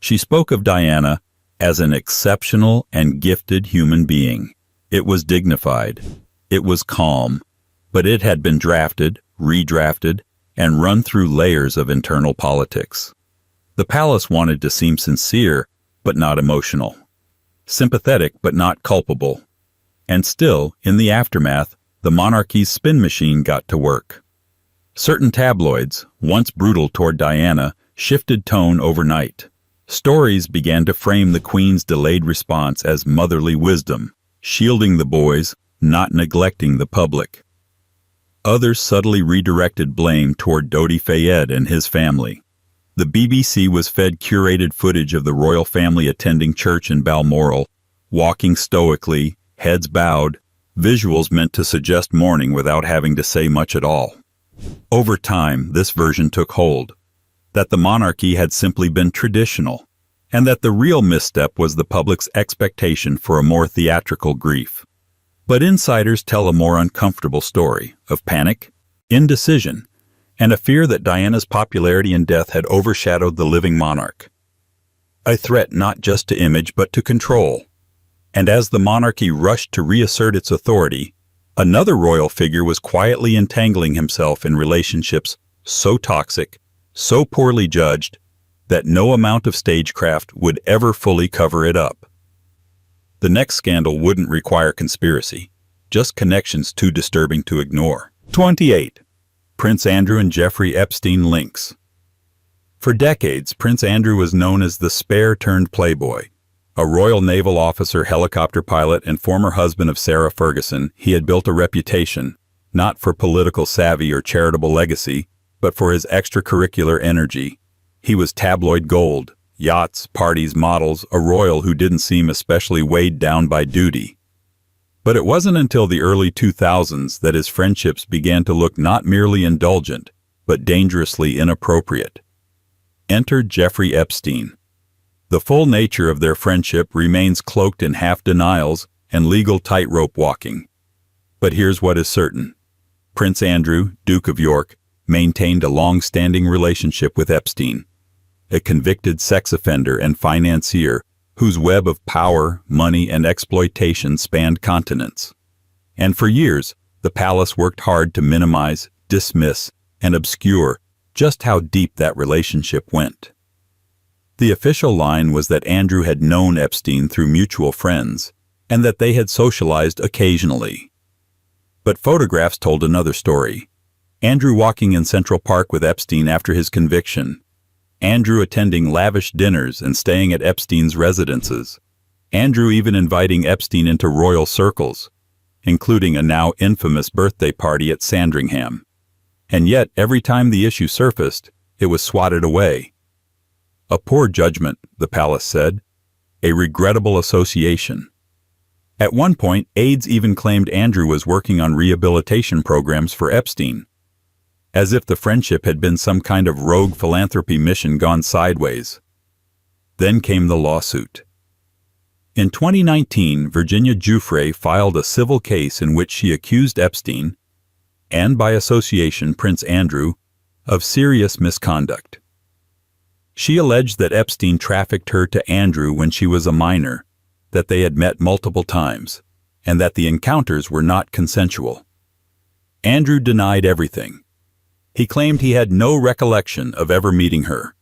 She spoke of Diana as an exceptional and gifted human being. It was dignified. It was calm. But it had been drafted, redrafted, and run through layers of internal politics. The palace wanted to seem sincere, but not emotional. Sympathetic, but not culpable. And still, in the aftermath, the monarchy's spin machine got to work. Certain tabloids, once brutal toward Diana, shifted tone overnight. Stories began to frame the Queen's delayed response as motherly wisdom, shielding the boys, not neglecting the public. Others subtly redirected blame toward Dodi Fayed and his family. The BBC was fed curated footage of the royal family attending church in Balmoral, walking stoically, heads bowed, visuals meant to suggest mourning without having to say much at all. Over time, this version took hold, that the monarchy had simply been traditional, and that the real misstep was the public's expectation for a more theatrical grief. But insiders tell a more uncomfortable story of panic, indecision, and a fear that Diana's popularity and death had overshadowed the living monarch. A threat not just to image but to control. And as the monarchy rushed to reassert its authority, another royal figure was quietly entangling himself in relationships so toxic, so poorly judged, that no amount of stagecraft would ever fully cover it up. The next scandal wouldn't require conspiracy, just connections too disturbing to ignore. 28. Prince Andrew and Jeffrey Epstein links. For decades, Prince Andrew was known as the spare-turned-playboy. A Royal Naval officer, helicopter pilot, and former husband of Sarah Ferguson, he had built a reputation, not for political savvy or charitable legacy, but for his extracurricular energy. He was tabloid gold, yachts, parties, models, a royal who didn't seem especially weighed down by duty. But it wasn't until the early 2000s that his friendships began to look not merely indulgent, but dangerously inappropriate. Enter Jeffrey Epstein. The full nature of their friendship remains cloaked in half-denials and legal tightrope walking. But here's what is certain. Prince Andrew, Duke of York, maintained a long-standing relationship with Epstein, a convicted sex offender and financier whose web of power, money, and exploitation spanned continents. And for years, the palace worked hard to minimize, dismiss, and obscure just how deep that relationship went. The official line was that Andrew had known Epstein through mutual friends, and that they had socialized occasionally. But photographs told another story. Andrew walking in Central Park with Epstein after his conviction. Andrew attending lavish dinners and staying at Epstein's residences. Andrew even inviting Epstein into royal circles, including a now infamous birthday party at Sandringham. And yet, every time the issue surfaced, it was swatted away. A poor judgment, the palace said. A regrettable association. At one point, aides even claimed Andrew was working on rehabilitation programs for Epstein, as if the friendship had been some kind of rogue philanthropy mission gone sideways. Then came the lawsuit. In 2019, Virginia Giuffre filed a civil case in which she accused Epstein, and by association Prince Andrew, of serious misconduct. She alleged that Epstein trafficked her to Andrew when she was a minor, that they had met multiple times, and that the encounters were not consensual. Andrew denied everything. He claimed he had no recollection of ever meeting her,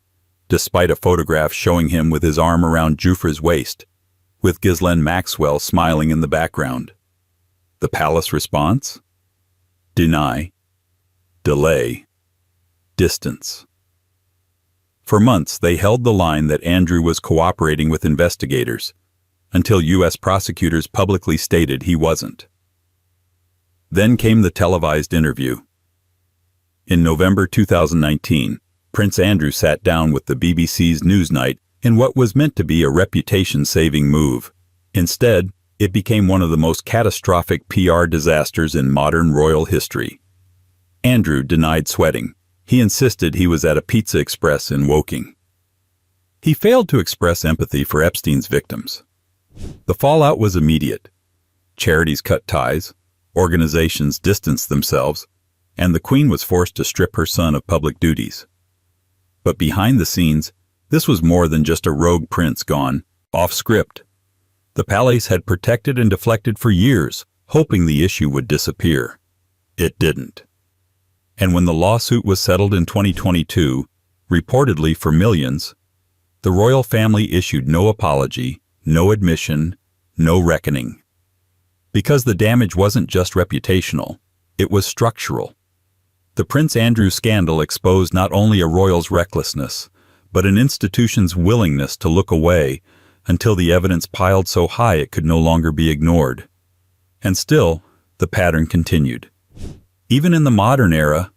despite a photograph showing him with his arm around Giuffre's waist, with Ghislaine Maxwell smiling in the background. The palace response? Deny, delay, distance. For months, they held the line that Andrew was cooperating with investigators, until U.S. prosecutors publicly stated he wasn't. Then came the televised interview. In November 2019, Prince Andrew sat down with the BBC's Newsnight in what was meant to be a reputation-saving move. Instead, it became one of the most catastrophic PR disasters in modern royal history. Andrew denied sweating. He insisted he was at a Pizza Express in Woking. He failed to express empathy for Epstein's victims. The fallout was immediate. Charities cut ties, organizations distanced themselves, and the Queen was forced to strip her son of public duties. But behind the scenes, this was more than just a rogue prince gone off script. The palace had protected and deflected for years, hoping the issue would disappear. It didn't. And when the lawsuit was settled in 2022, reportedly for millions, the royal family issued no apology, no admission, no reckoning. Because the damage wasn't just reputational, it was structural. The Prince Andrew scandal exposed not only a royal's recklessness, but an institution's willingness to look away until the evidence piled so high it could no longer be ignored. And still, the pattern continued. Even in the modern era,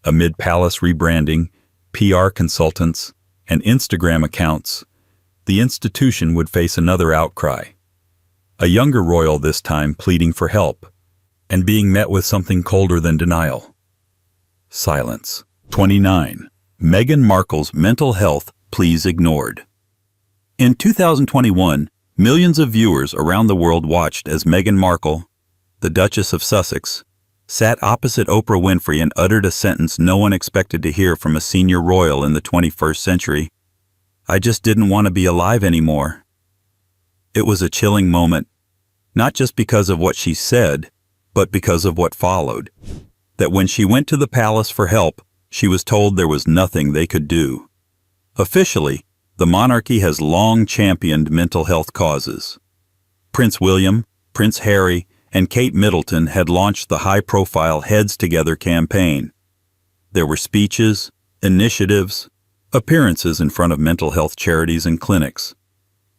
amid palace rebranding, PR consultants, and Instagram accounts, the institution would face another outcry. A younger royal this time pleading for help, and being met with something colder than denial. Silence. 29. Meghan Markle's mental health pleas ignored. In 2021, millions of viewers around the world watched as Meghan Markle, the Duchess of Sussex, sat opposite Oprah Winfrey and uttered a sentence no one expected to hear from a senior royal in the 21st century. "I just didn't want to be alive anymore." It was a chilling moment, not just because of what she said, but because of what followed. That when she went to the palace for help, she was told there was nothing they could do. Officially, the monarchy has long championed mental health causes. Prince William, Prince Harry, and Kate Middleton had launched the high-profile Heads Together campaign. There were speeches, initiatives, appearances in front of mental health charities and clinics.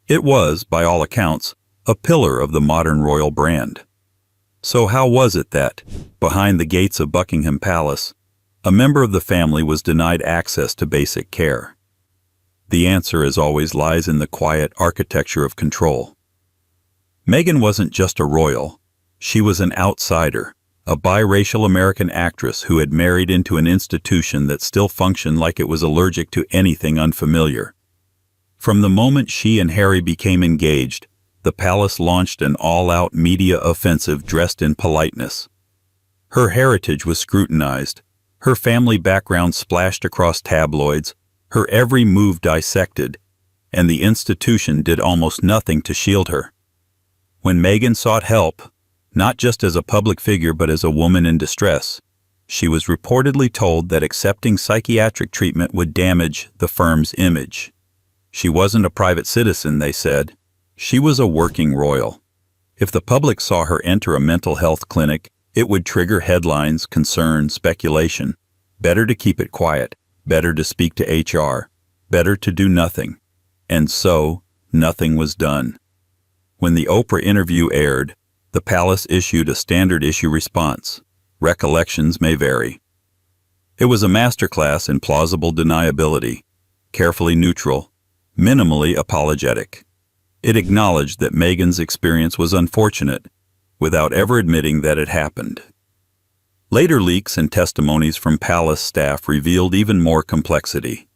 It was, by all accounts, a pillar of the modern royal brand. So how was it that, behind the gates of Buckingham Palace, a member of the family was denied access to basic care? The answer, as always, lies in the quiet architecture of control. Meghan wasn't just a royal. She was an outsider, a biracial American actress who had married into an institution that still functioned like it was allergic to anything unfamiliar. From the moment she and Harry became engaged, the palace launched an all-out media offensive dressed in politeness. Her heritage was scrutinized, her family background splashed across tabloids, her every move dissected, and the institution did almost nothing to shield her. When Meghan sought help, not just as a public figure but as a woman in distress, she was reportedly told that accepting psychiatric treatment would damage the firm's image. She wasn't a private citizen, they said. She was a working royal. If the public saw her enter a mental health clinic, it would trigger headlines, concern, speculation. Better to keep it quiet, better to speak to HR, better to do nothing. And so, nothing was done. When the Oprah interview aired, the palace issued a standard issue response. Recollections may vary. It was a masterclass in plausible deniability, carefully neutral, minimally apologetic. It acknowledged that Meghan's experience was unfortunate, without ever admitting that it happened. Later leaks and testimonies from palace staff revealed even more complexity.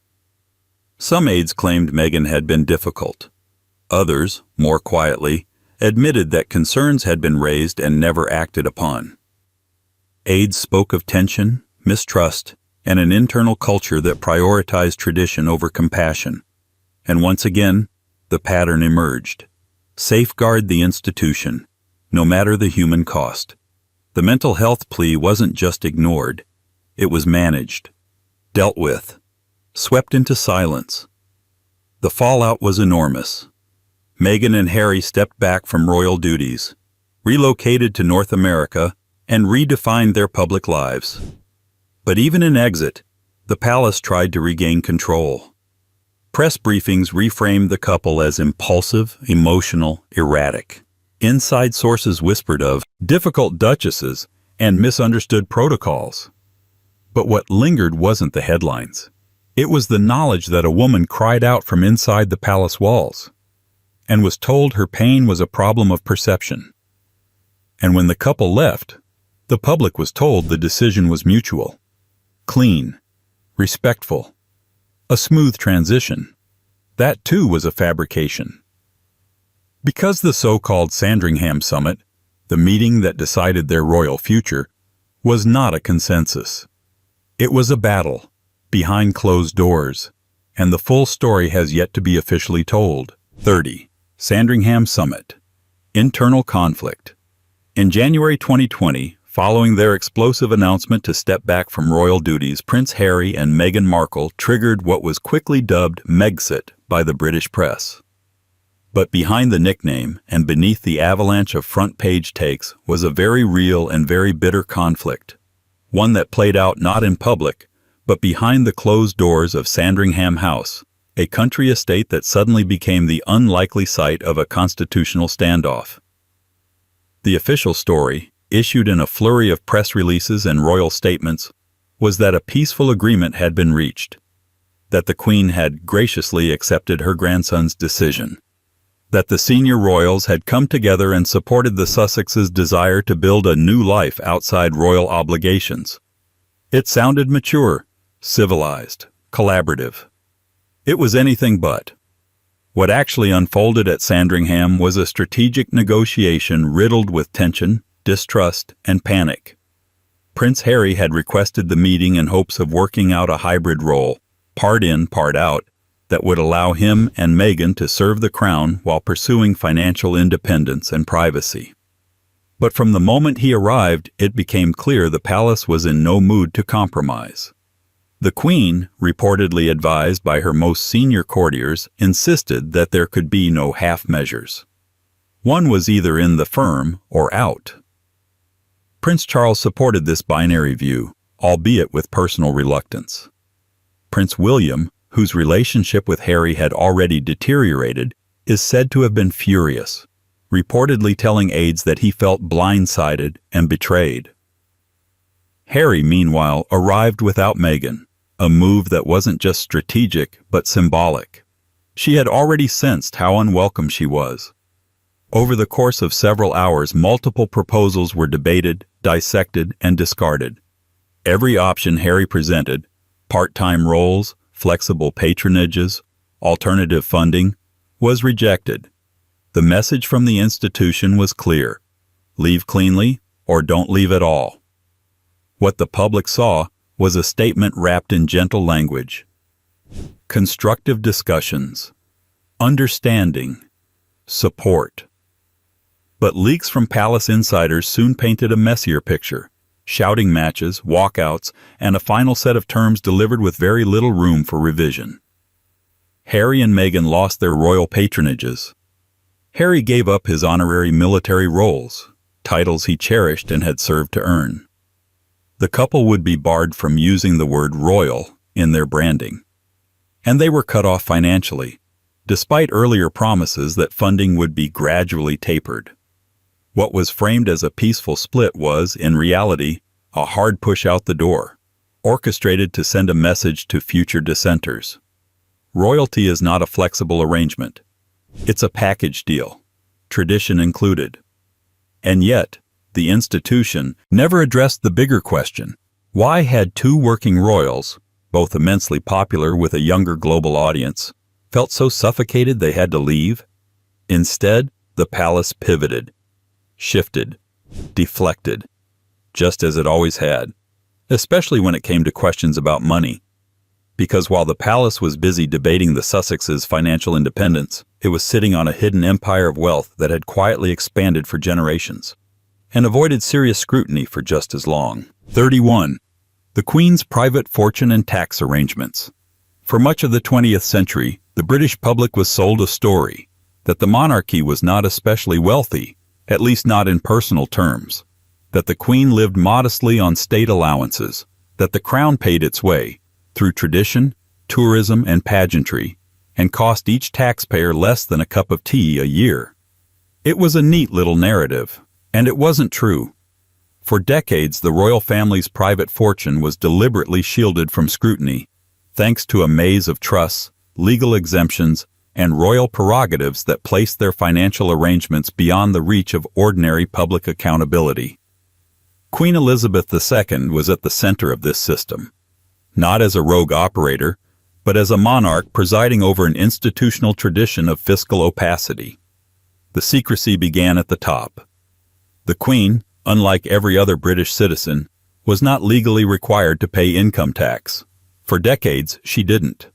Some aides claimed Meghan had been difficult. Others, more quietly, admitted that concerns had been raised and never acted upon. Aides spoke of tension, mistrust, and an internal culture that prioritized tradition over compassion. And once again, the pattern emerged. Safeguard the institution, no matter the human cost. The mental health plea wasn't just ignored. It was managed, dealt with, swept into silence. The fallout was enormous. Meghan and Harry stepped back from royal duties, relocated to North America, and redefined their public lives. But even in exit, the palace tried to regain control. Press briefings reframed the couple as impulsive, emotional, erratic. Inside sources whispered of difficult duchesses and misunderstood protocols. But what lingered wasn't the headlines. It was the knowledge that a woman cried out from inside the palace walls and was told her pain was a problem of perception. And when the couple left, the public was told the decision was mutual, clean, respectful, a smooth transition. That too was a fabrication. Because the so-called Sandringham Summit, the meeting that decided their royal future, was not a consensus. It was a battle, behind closed doors, and the full story has yet to be officially told. 30. Sandringham Summit. Internal conflict. In January 2020, following their explosive announcement to step back from royal duties, Prince Harry and Meghan Markle triggered what was quickly dubbed Megxit by the British press. But behind the nickname and beneath the avalanche of front-page takes was a very real and very bitter conflict, one that played out not in public, but behind the closed doors of Sandringham House, a country estate that suddenly became the unlikely site of a constitutional standoff. The official story, issued in a flurry of press releases and royal statements, was that a peaceful agreement had been reached, that the Queen had graciously accepted her grandson's decision, that the senior royals had come together and supported the Sussexes' desire to build a new life outside royal obligations. It sounded mature, civilized, collaborative. It was anything but. What actually unfolded at Sandringham was a strategic negotiation riddled with tension, distrust, and panic. Prince Harry had requested the meeting in hopes of working out a hybrid role, part in, part out, that would allow him and Meghan to serve the crown while pursuing financial independence and privacy. But from the moment he arrived, it became clear the palace was in no mood to compromise. The Queen, reportedly advised by her most senior courtiers, insisted that there could be no half measures. One was either in the firm or out. Prince Charles supported this binary view, albeit with personal reluctance. Prince William, whose relationship with Harry had already deteriorated, is said to have been furious, reportedly telling aides that he felt blindsided and betrayed. Harry, meanwhile, arrived without Meghan, a move that wasn't just strategic but symbolic. She had already sensed how unwelcome she was. Over the course of several hours, multiple proposals were debated, dissected, and discarded. Every option Harry presented, part-time roles, flexible patronages, alternative funding, was rejected. The message from the institution was clear: leave cleanly or don't leave at all. What the public saw was a statement wrapped in gentle language. Constructive discussions, understanding, support. But leaks from palace insiders soon painted a messier picture: shouting matches, walkouts, and a final set of terms delivered with very little room for revision. Harry and Meghan lost their royal patronages. Harry gave up his honorary military roles, titles he cherished and had served to earn. The couple would be barred from using the word royal in their branding. And they were cut off financially, despite earlier promises that funding would be gradually tapered. What was framed as a peaceful split was, in reality, a hard push out the door, orchestrated to send a message to future dissenters. Royalty is not a flexible arrangement. It's a package deal, tradition included. And yet, the institution never addressed the bigger question: why had two working royals, both immensely popular with a younger global audience, felt so suffocated they had to leave? Instead, the palace pivoted, shifted, deflected, just as it always had, especially when it came to questions about money. Because while the palace was busy debating the Sussexes' financial independence, it was sitting on a hidden empire of wealth that had quietly expanded for generations and avoided serious scrutiny for just as long. 31. The Queen's private fortune and tax arrangements. For much of the 20th century, the British public was sold a story that the monarchy was not especially wealthy, at least not in personal terms, that the Queen lived modestly on state allowances, that the crown paid its way, through tradition, tourism, and pageantry, and cost each taxpayer less than a cup of tea a year. It was a neat little narrative, and it wasn't true. For decades, the royal family's private fortune was deliberately shielded from scrutiny, thanks to a maze of trusts, legal exemptions, and royal prerogatives that placed their financial arrangements beyond the reach of ordinary public accountability. Queen Elizabeth II was at the center of this system, not as a rogue operator, but as a monarch presiding over an institutional tradition of fiscal opacity. The secrecy began at the top. The Queen, unlike every other British citizen, was not legally required to pay income tax. For decades, she didn't.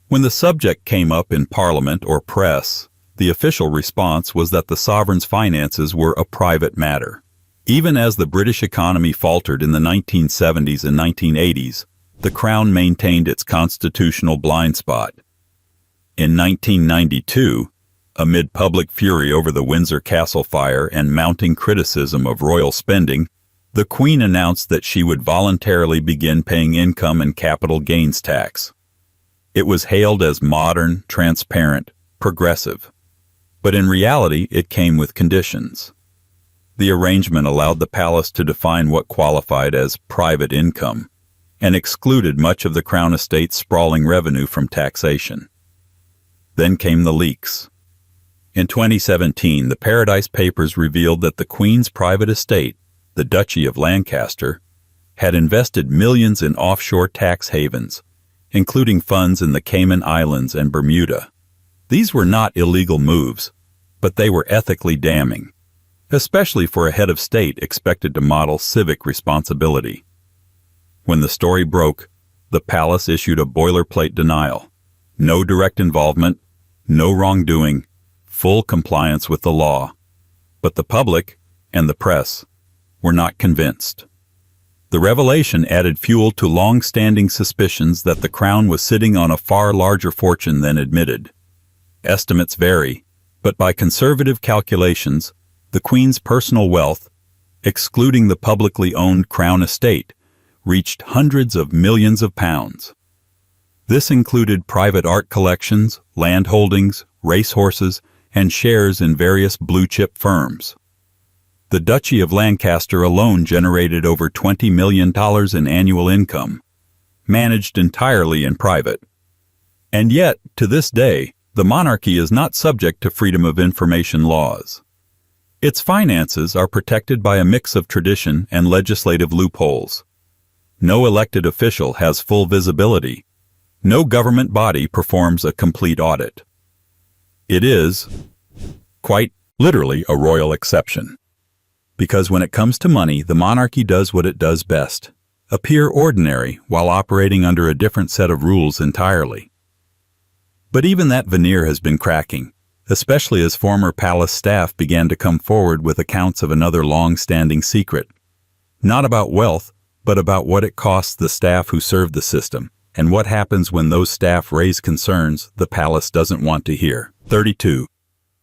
When the subject came up in Parliament or press, the official response was that the sovereign's finances were a private matter. Even as the British economy faltered in the 1970s and 1980s, the Crown maintained its constitutional blind spot. In 1992, amid public fury over the Windsor Castle fire and mounting criticism of royal spending, the Queen announced that she would voluntarily begin paying income and capital gains tax. It was hailed as modern, transparent, progressive. But in reality, it came with conditions. The arrangement allowed the palace to define what qualified as private income, and excluded much of the Crown estate's sprawling revenue from taxation. Then came the leaks. In 2017, the Paradise Papers revealed that the Queen's private estate, the Duchy of Lancaster, had invested millions in offshore tax havens, including funds in the Cayman Islands and Bermuda. These were not illegal moves, but they were ethically damning, especially for a head of state expected to model civic responsibility. When the story broke, the palace issued a boilerplate denial. No direct involvement, no wrongdoing, full compliance with the law. But the public and the press were not convinced. The revelation added fuel to long-standing suspicions that the Crown was sitting on a far larger fortune than admitted. Estimates vary, but by conservative calculations, the Queen's personal wealth, excluding the publicly owned Crown estate, reached hundreds of millions of pounds. This included private art collections, land holdings, racehorses, and shares in various blue-chip firms. The Duchy of Lancaster alone generated over $20 million in annual income, managed entirely in private. And yet, to this day, the monarchy is not subject to freedom of information laws. Its finances are protected by a mix of tradition and legislative loopholes. No elected official has full visibility. No government body performs a complete audit. It is, quite literally, a royal exception. Because when it comes to money, the monarchy does what it does best: appear ordinary while operating under a different set of rules entirely. But even that veneer has been cracking, especially as former palace staff began to come forward with accounts of another long-standing secret. Not about wealth, but about what it costs the staff who serve the system, and what happens when those staff raise concerns the palace doesn't want to hear. 32.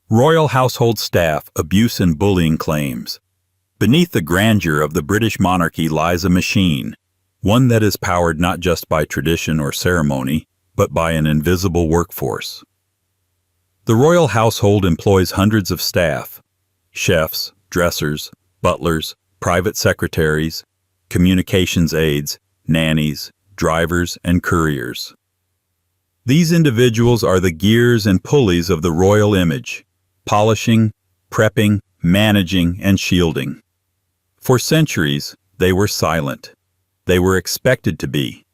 Royal household staff abuse and bullying claims. Beneath the grandeur of the British monarchy lies a machine, one that is powered not just by tradition or ceremony, but by an invisible workforce. The royal household employs hundreds of staff: chefs, dressers, butlers, private secretaries, communications aides, nannies, drivers, and couriers. These individuals are the gears and pulleys of the royal image, polishing, prepping, managing, and shielding. For centuries, they were silent. They were expected to be.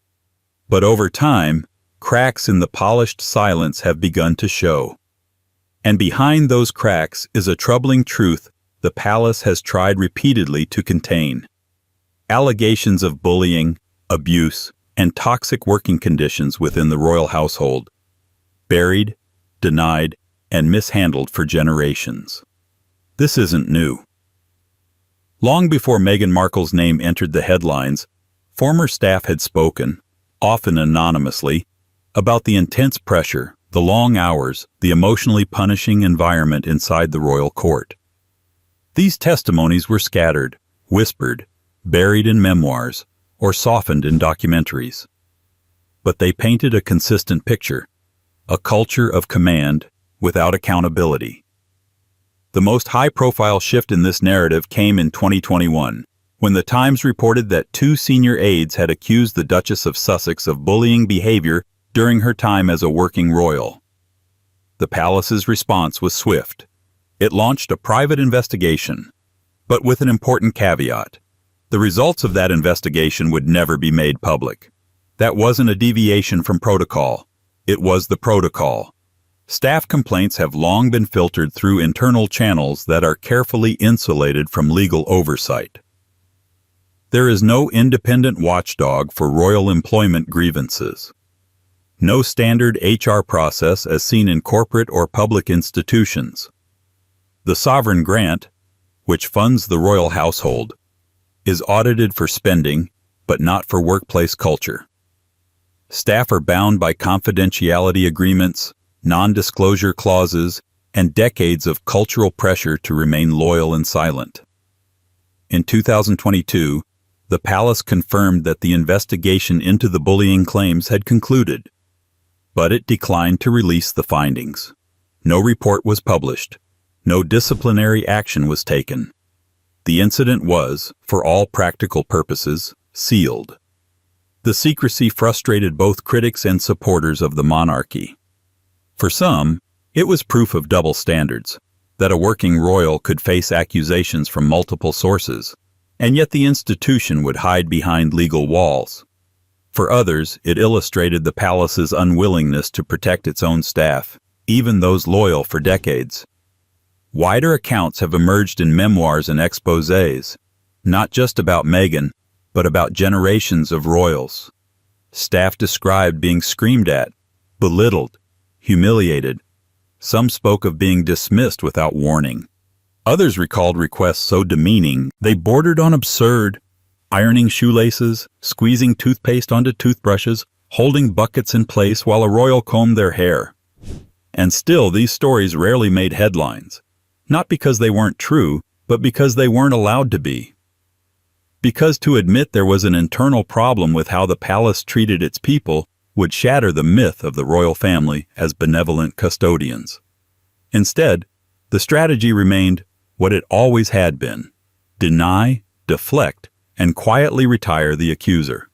But over time, cracks in the polished silence have begun to show. And behind those cracks is a troubling truth the palace has tried repeatedly to contain: allegations of bullying, abuse, and toxic working conditions within the royal household, buried, denied, and mishandled for generations. This isn't new. Long before Meghan Markle's name entered the headlines, former staff had spoken, often anonymously, about the intense pressure, the long hours, the emotionally punishing environment inside the royal court. These testimonies were scattered, whispered, buried in memoirs, or softened in documentaries. But they painted a consistent picture: a culture of command without accountability. The most high-profile shift in this narrative came in 2021, when the Times reported that 2 senior aides had accused the Duchess of Sussex of bullying behavior during her time as a working royal. The palace's response was swift. It launched a private investigation, but with an important caveat. The results of that investigation would never be made public. That wasn't a deviation from protocol. It was the protocol. Staff complaints have long been filtered through internal channels that are carefully insulated from legal oversight. There is no independent watchdog for royal employment grievances. No standard HR process as seen in corporate or public institutions. The sovereign grant, which funds the royal household, is audited for spending, but not for workplace culture. Staff are bound by confidentiality agreements, non-disclosure clauses, and decades of cultural pressure to remain loyal and silent. In 2022, the palace confirmed that the investigation into the bullying claims had concluded, but it declined to release the findings. No report was published. No disciplinary action was taken. The incident was, for all practical purposes, sealed. The secrecy frustrated both critics and supporters of the monarchy. For some, it was proof of double standards, that a working royal could face accusations from multiple sources, and yet the institution would hide behind legal walls. For others, it illustrated the palace's unwillingness to protect its own staff, even those loyal for decades. Wider accounts have emerged in memoirs and exposés, not just about Meghan, but about generations of royals. Staff described being screamed at, belittled, humiliated. Some spoke of being dismissed without warning. Others recalled requests so demeaning they bordered on absurd, ironing shoelaces, squeezing toothpaste onto toothbrushes, holding buckets in place while a royal combed their hair. And still, these stories rarely made headlines, not because they weren't true, but because they weren't allowed to be. Because to admit there was an internal problem with how the palace treated its people would shatter the myth of the royal family as benevolent custodians. Instead, the strategy remained what it always had been: deny, deflect, and quietly retire the accuser.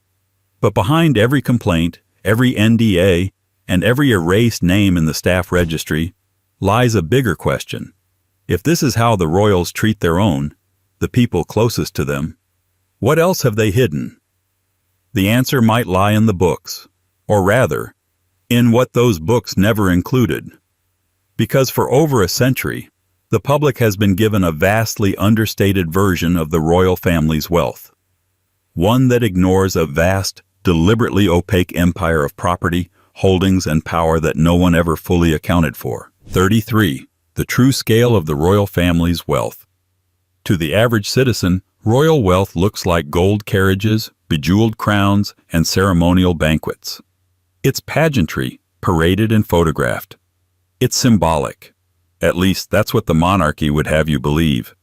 But behind every complaint, every NDA, and every erased name in the staff registry lies a bigger question. If this is how the royals treat their own, the people closest to them, what else have they hidden? The answer might lie in the books, or rather, in what those books never included. Because for over a century, the public has been given a vastly understated version of the royal family's wealth. One that ignores a vast, deliberately opaque empire of property, holdings, and power that no one ever fully accounted for. 33. The true scale of the royal family's wealth. To the average citizen, royal wealth looks like gold carriages, bejeweled crowns, and ceremonial banquets. It's pageantry, paraded and photographed. It's symbolic. At least that's what the monarchy would have you believe.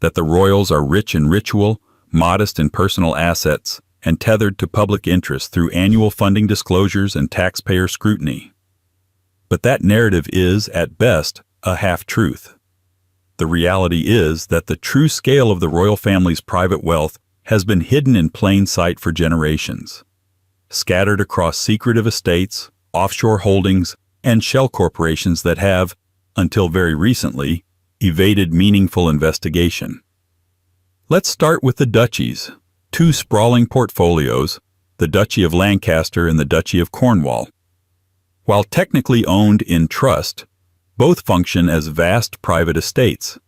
That the royals are rich in ritual, modest in personal assets, and tethered to public interest through annual funding disclosures and taxpayer scrutiny. But that narrative is, at best, a half-truth. The reality is that the true scale of the royal family's private wealth has been hidden in plain sight for generations. Scattered across secretive estates, offshore holdings, and shell corporations that have, until very recently, evaded meaningful investigation. Let's start with the duchies, two sprawling portfolios, the Duchy of Lancaster and the Duchy of Cornwall. While technically owned in trust, both function as vast private estates.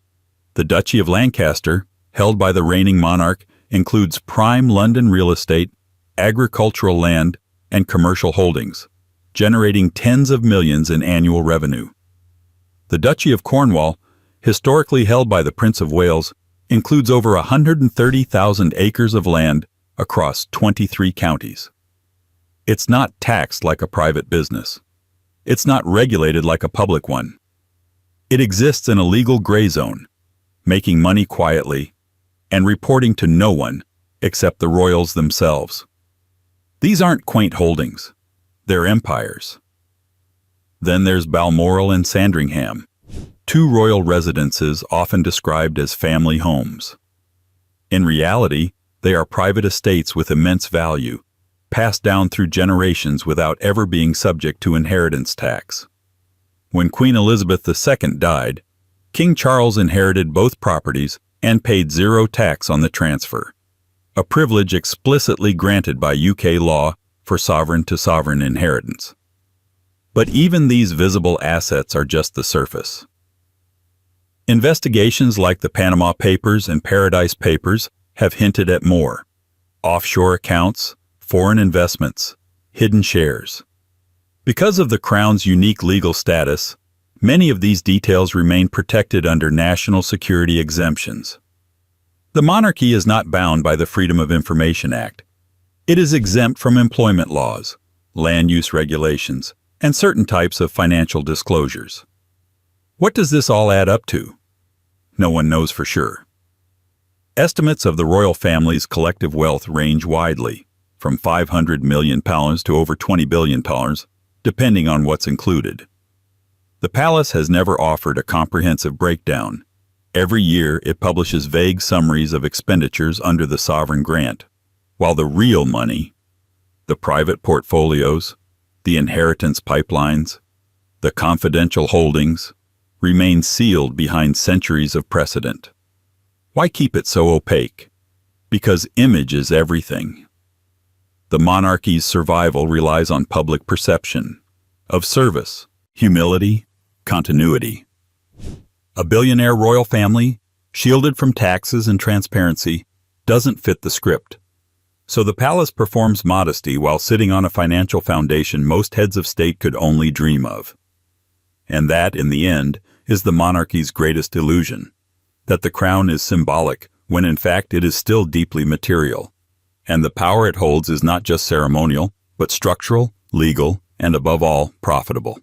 The Duchy of Lancaster, held by the reigning monarch, includes prime London real estate, agricultural land, and commercial holdings, generating tens of millions in annual revenue. The Duchy of Cornwall, historically held by the Prince of Wales, includes over 130,000 acres of land across 23 counties. It's not taxed like a private business. It's not regulated like a public one. It exists in a legal gray zone, making money quietly and reporting to no one except the royals themselves. These aren't quaint holdings. They're empires. Then there's Balmoral and Sandringham, two royal residences often described as family homes. In reality, they are private estates with immense value, passed down through generations without ever being subject to inheritance tax. When Queen Elizabeth II died, King Charles inherited both properties and paid zero tax on the transfer, a privilege explicitly granted by UK law for sovereign-to-sovereign inheritance. But even these visible assets are just the surface. Investigations like the Panama Papers and Paradise Papers have hinted at more: offshore accounts, foreign investments, hidden shares. Because of the Crown's unique legal status, many of these details remain protected under national security exemptions. The monarchy is not bound by the Freedom of Information Act. It is exempt from employment laws, land use regulations, and certain types of financial disclosures. What does this all add up to? No one knows for sure. Estimates of the royal family's collective wealth range widely, from £500 million to over $20 billion, depending on what's included. The palace has never offered a comprehensive breakdown. Every year it publishes vague summaries of expenditures under the sovereign grant, while the real money, the private portfolios, the inheritance pipelines, the confidential holdings, remain sealed behind centuries of precedent. Why keep it so opaque? Because image is everything. The monarchy's survival relies on public perception of service, humility, continuity. A billionaire royal family, shielded from taxes and transparency, doesn't fit the script. So the palace performs modesty while sitting on a financial foundation most heads of state could only dream of. And that, in the end, is the monarchy's greatest illusion, that the crown is symbolic when in fact it is still deeply material. And the power it holds is not just ceremonial, but structural, legal, and above all, profitable.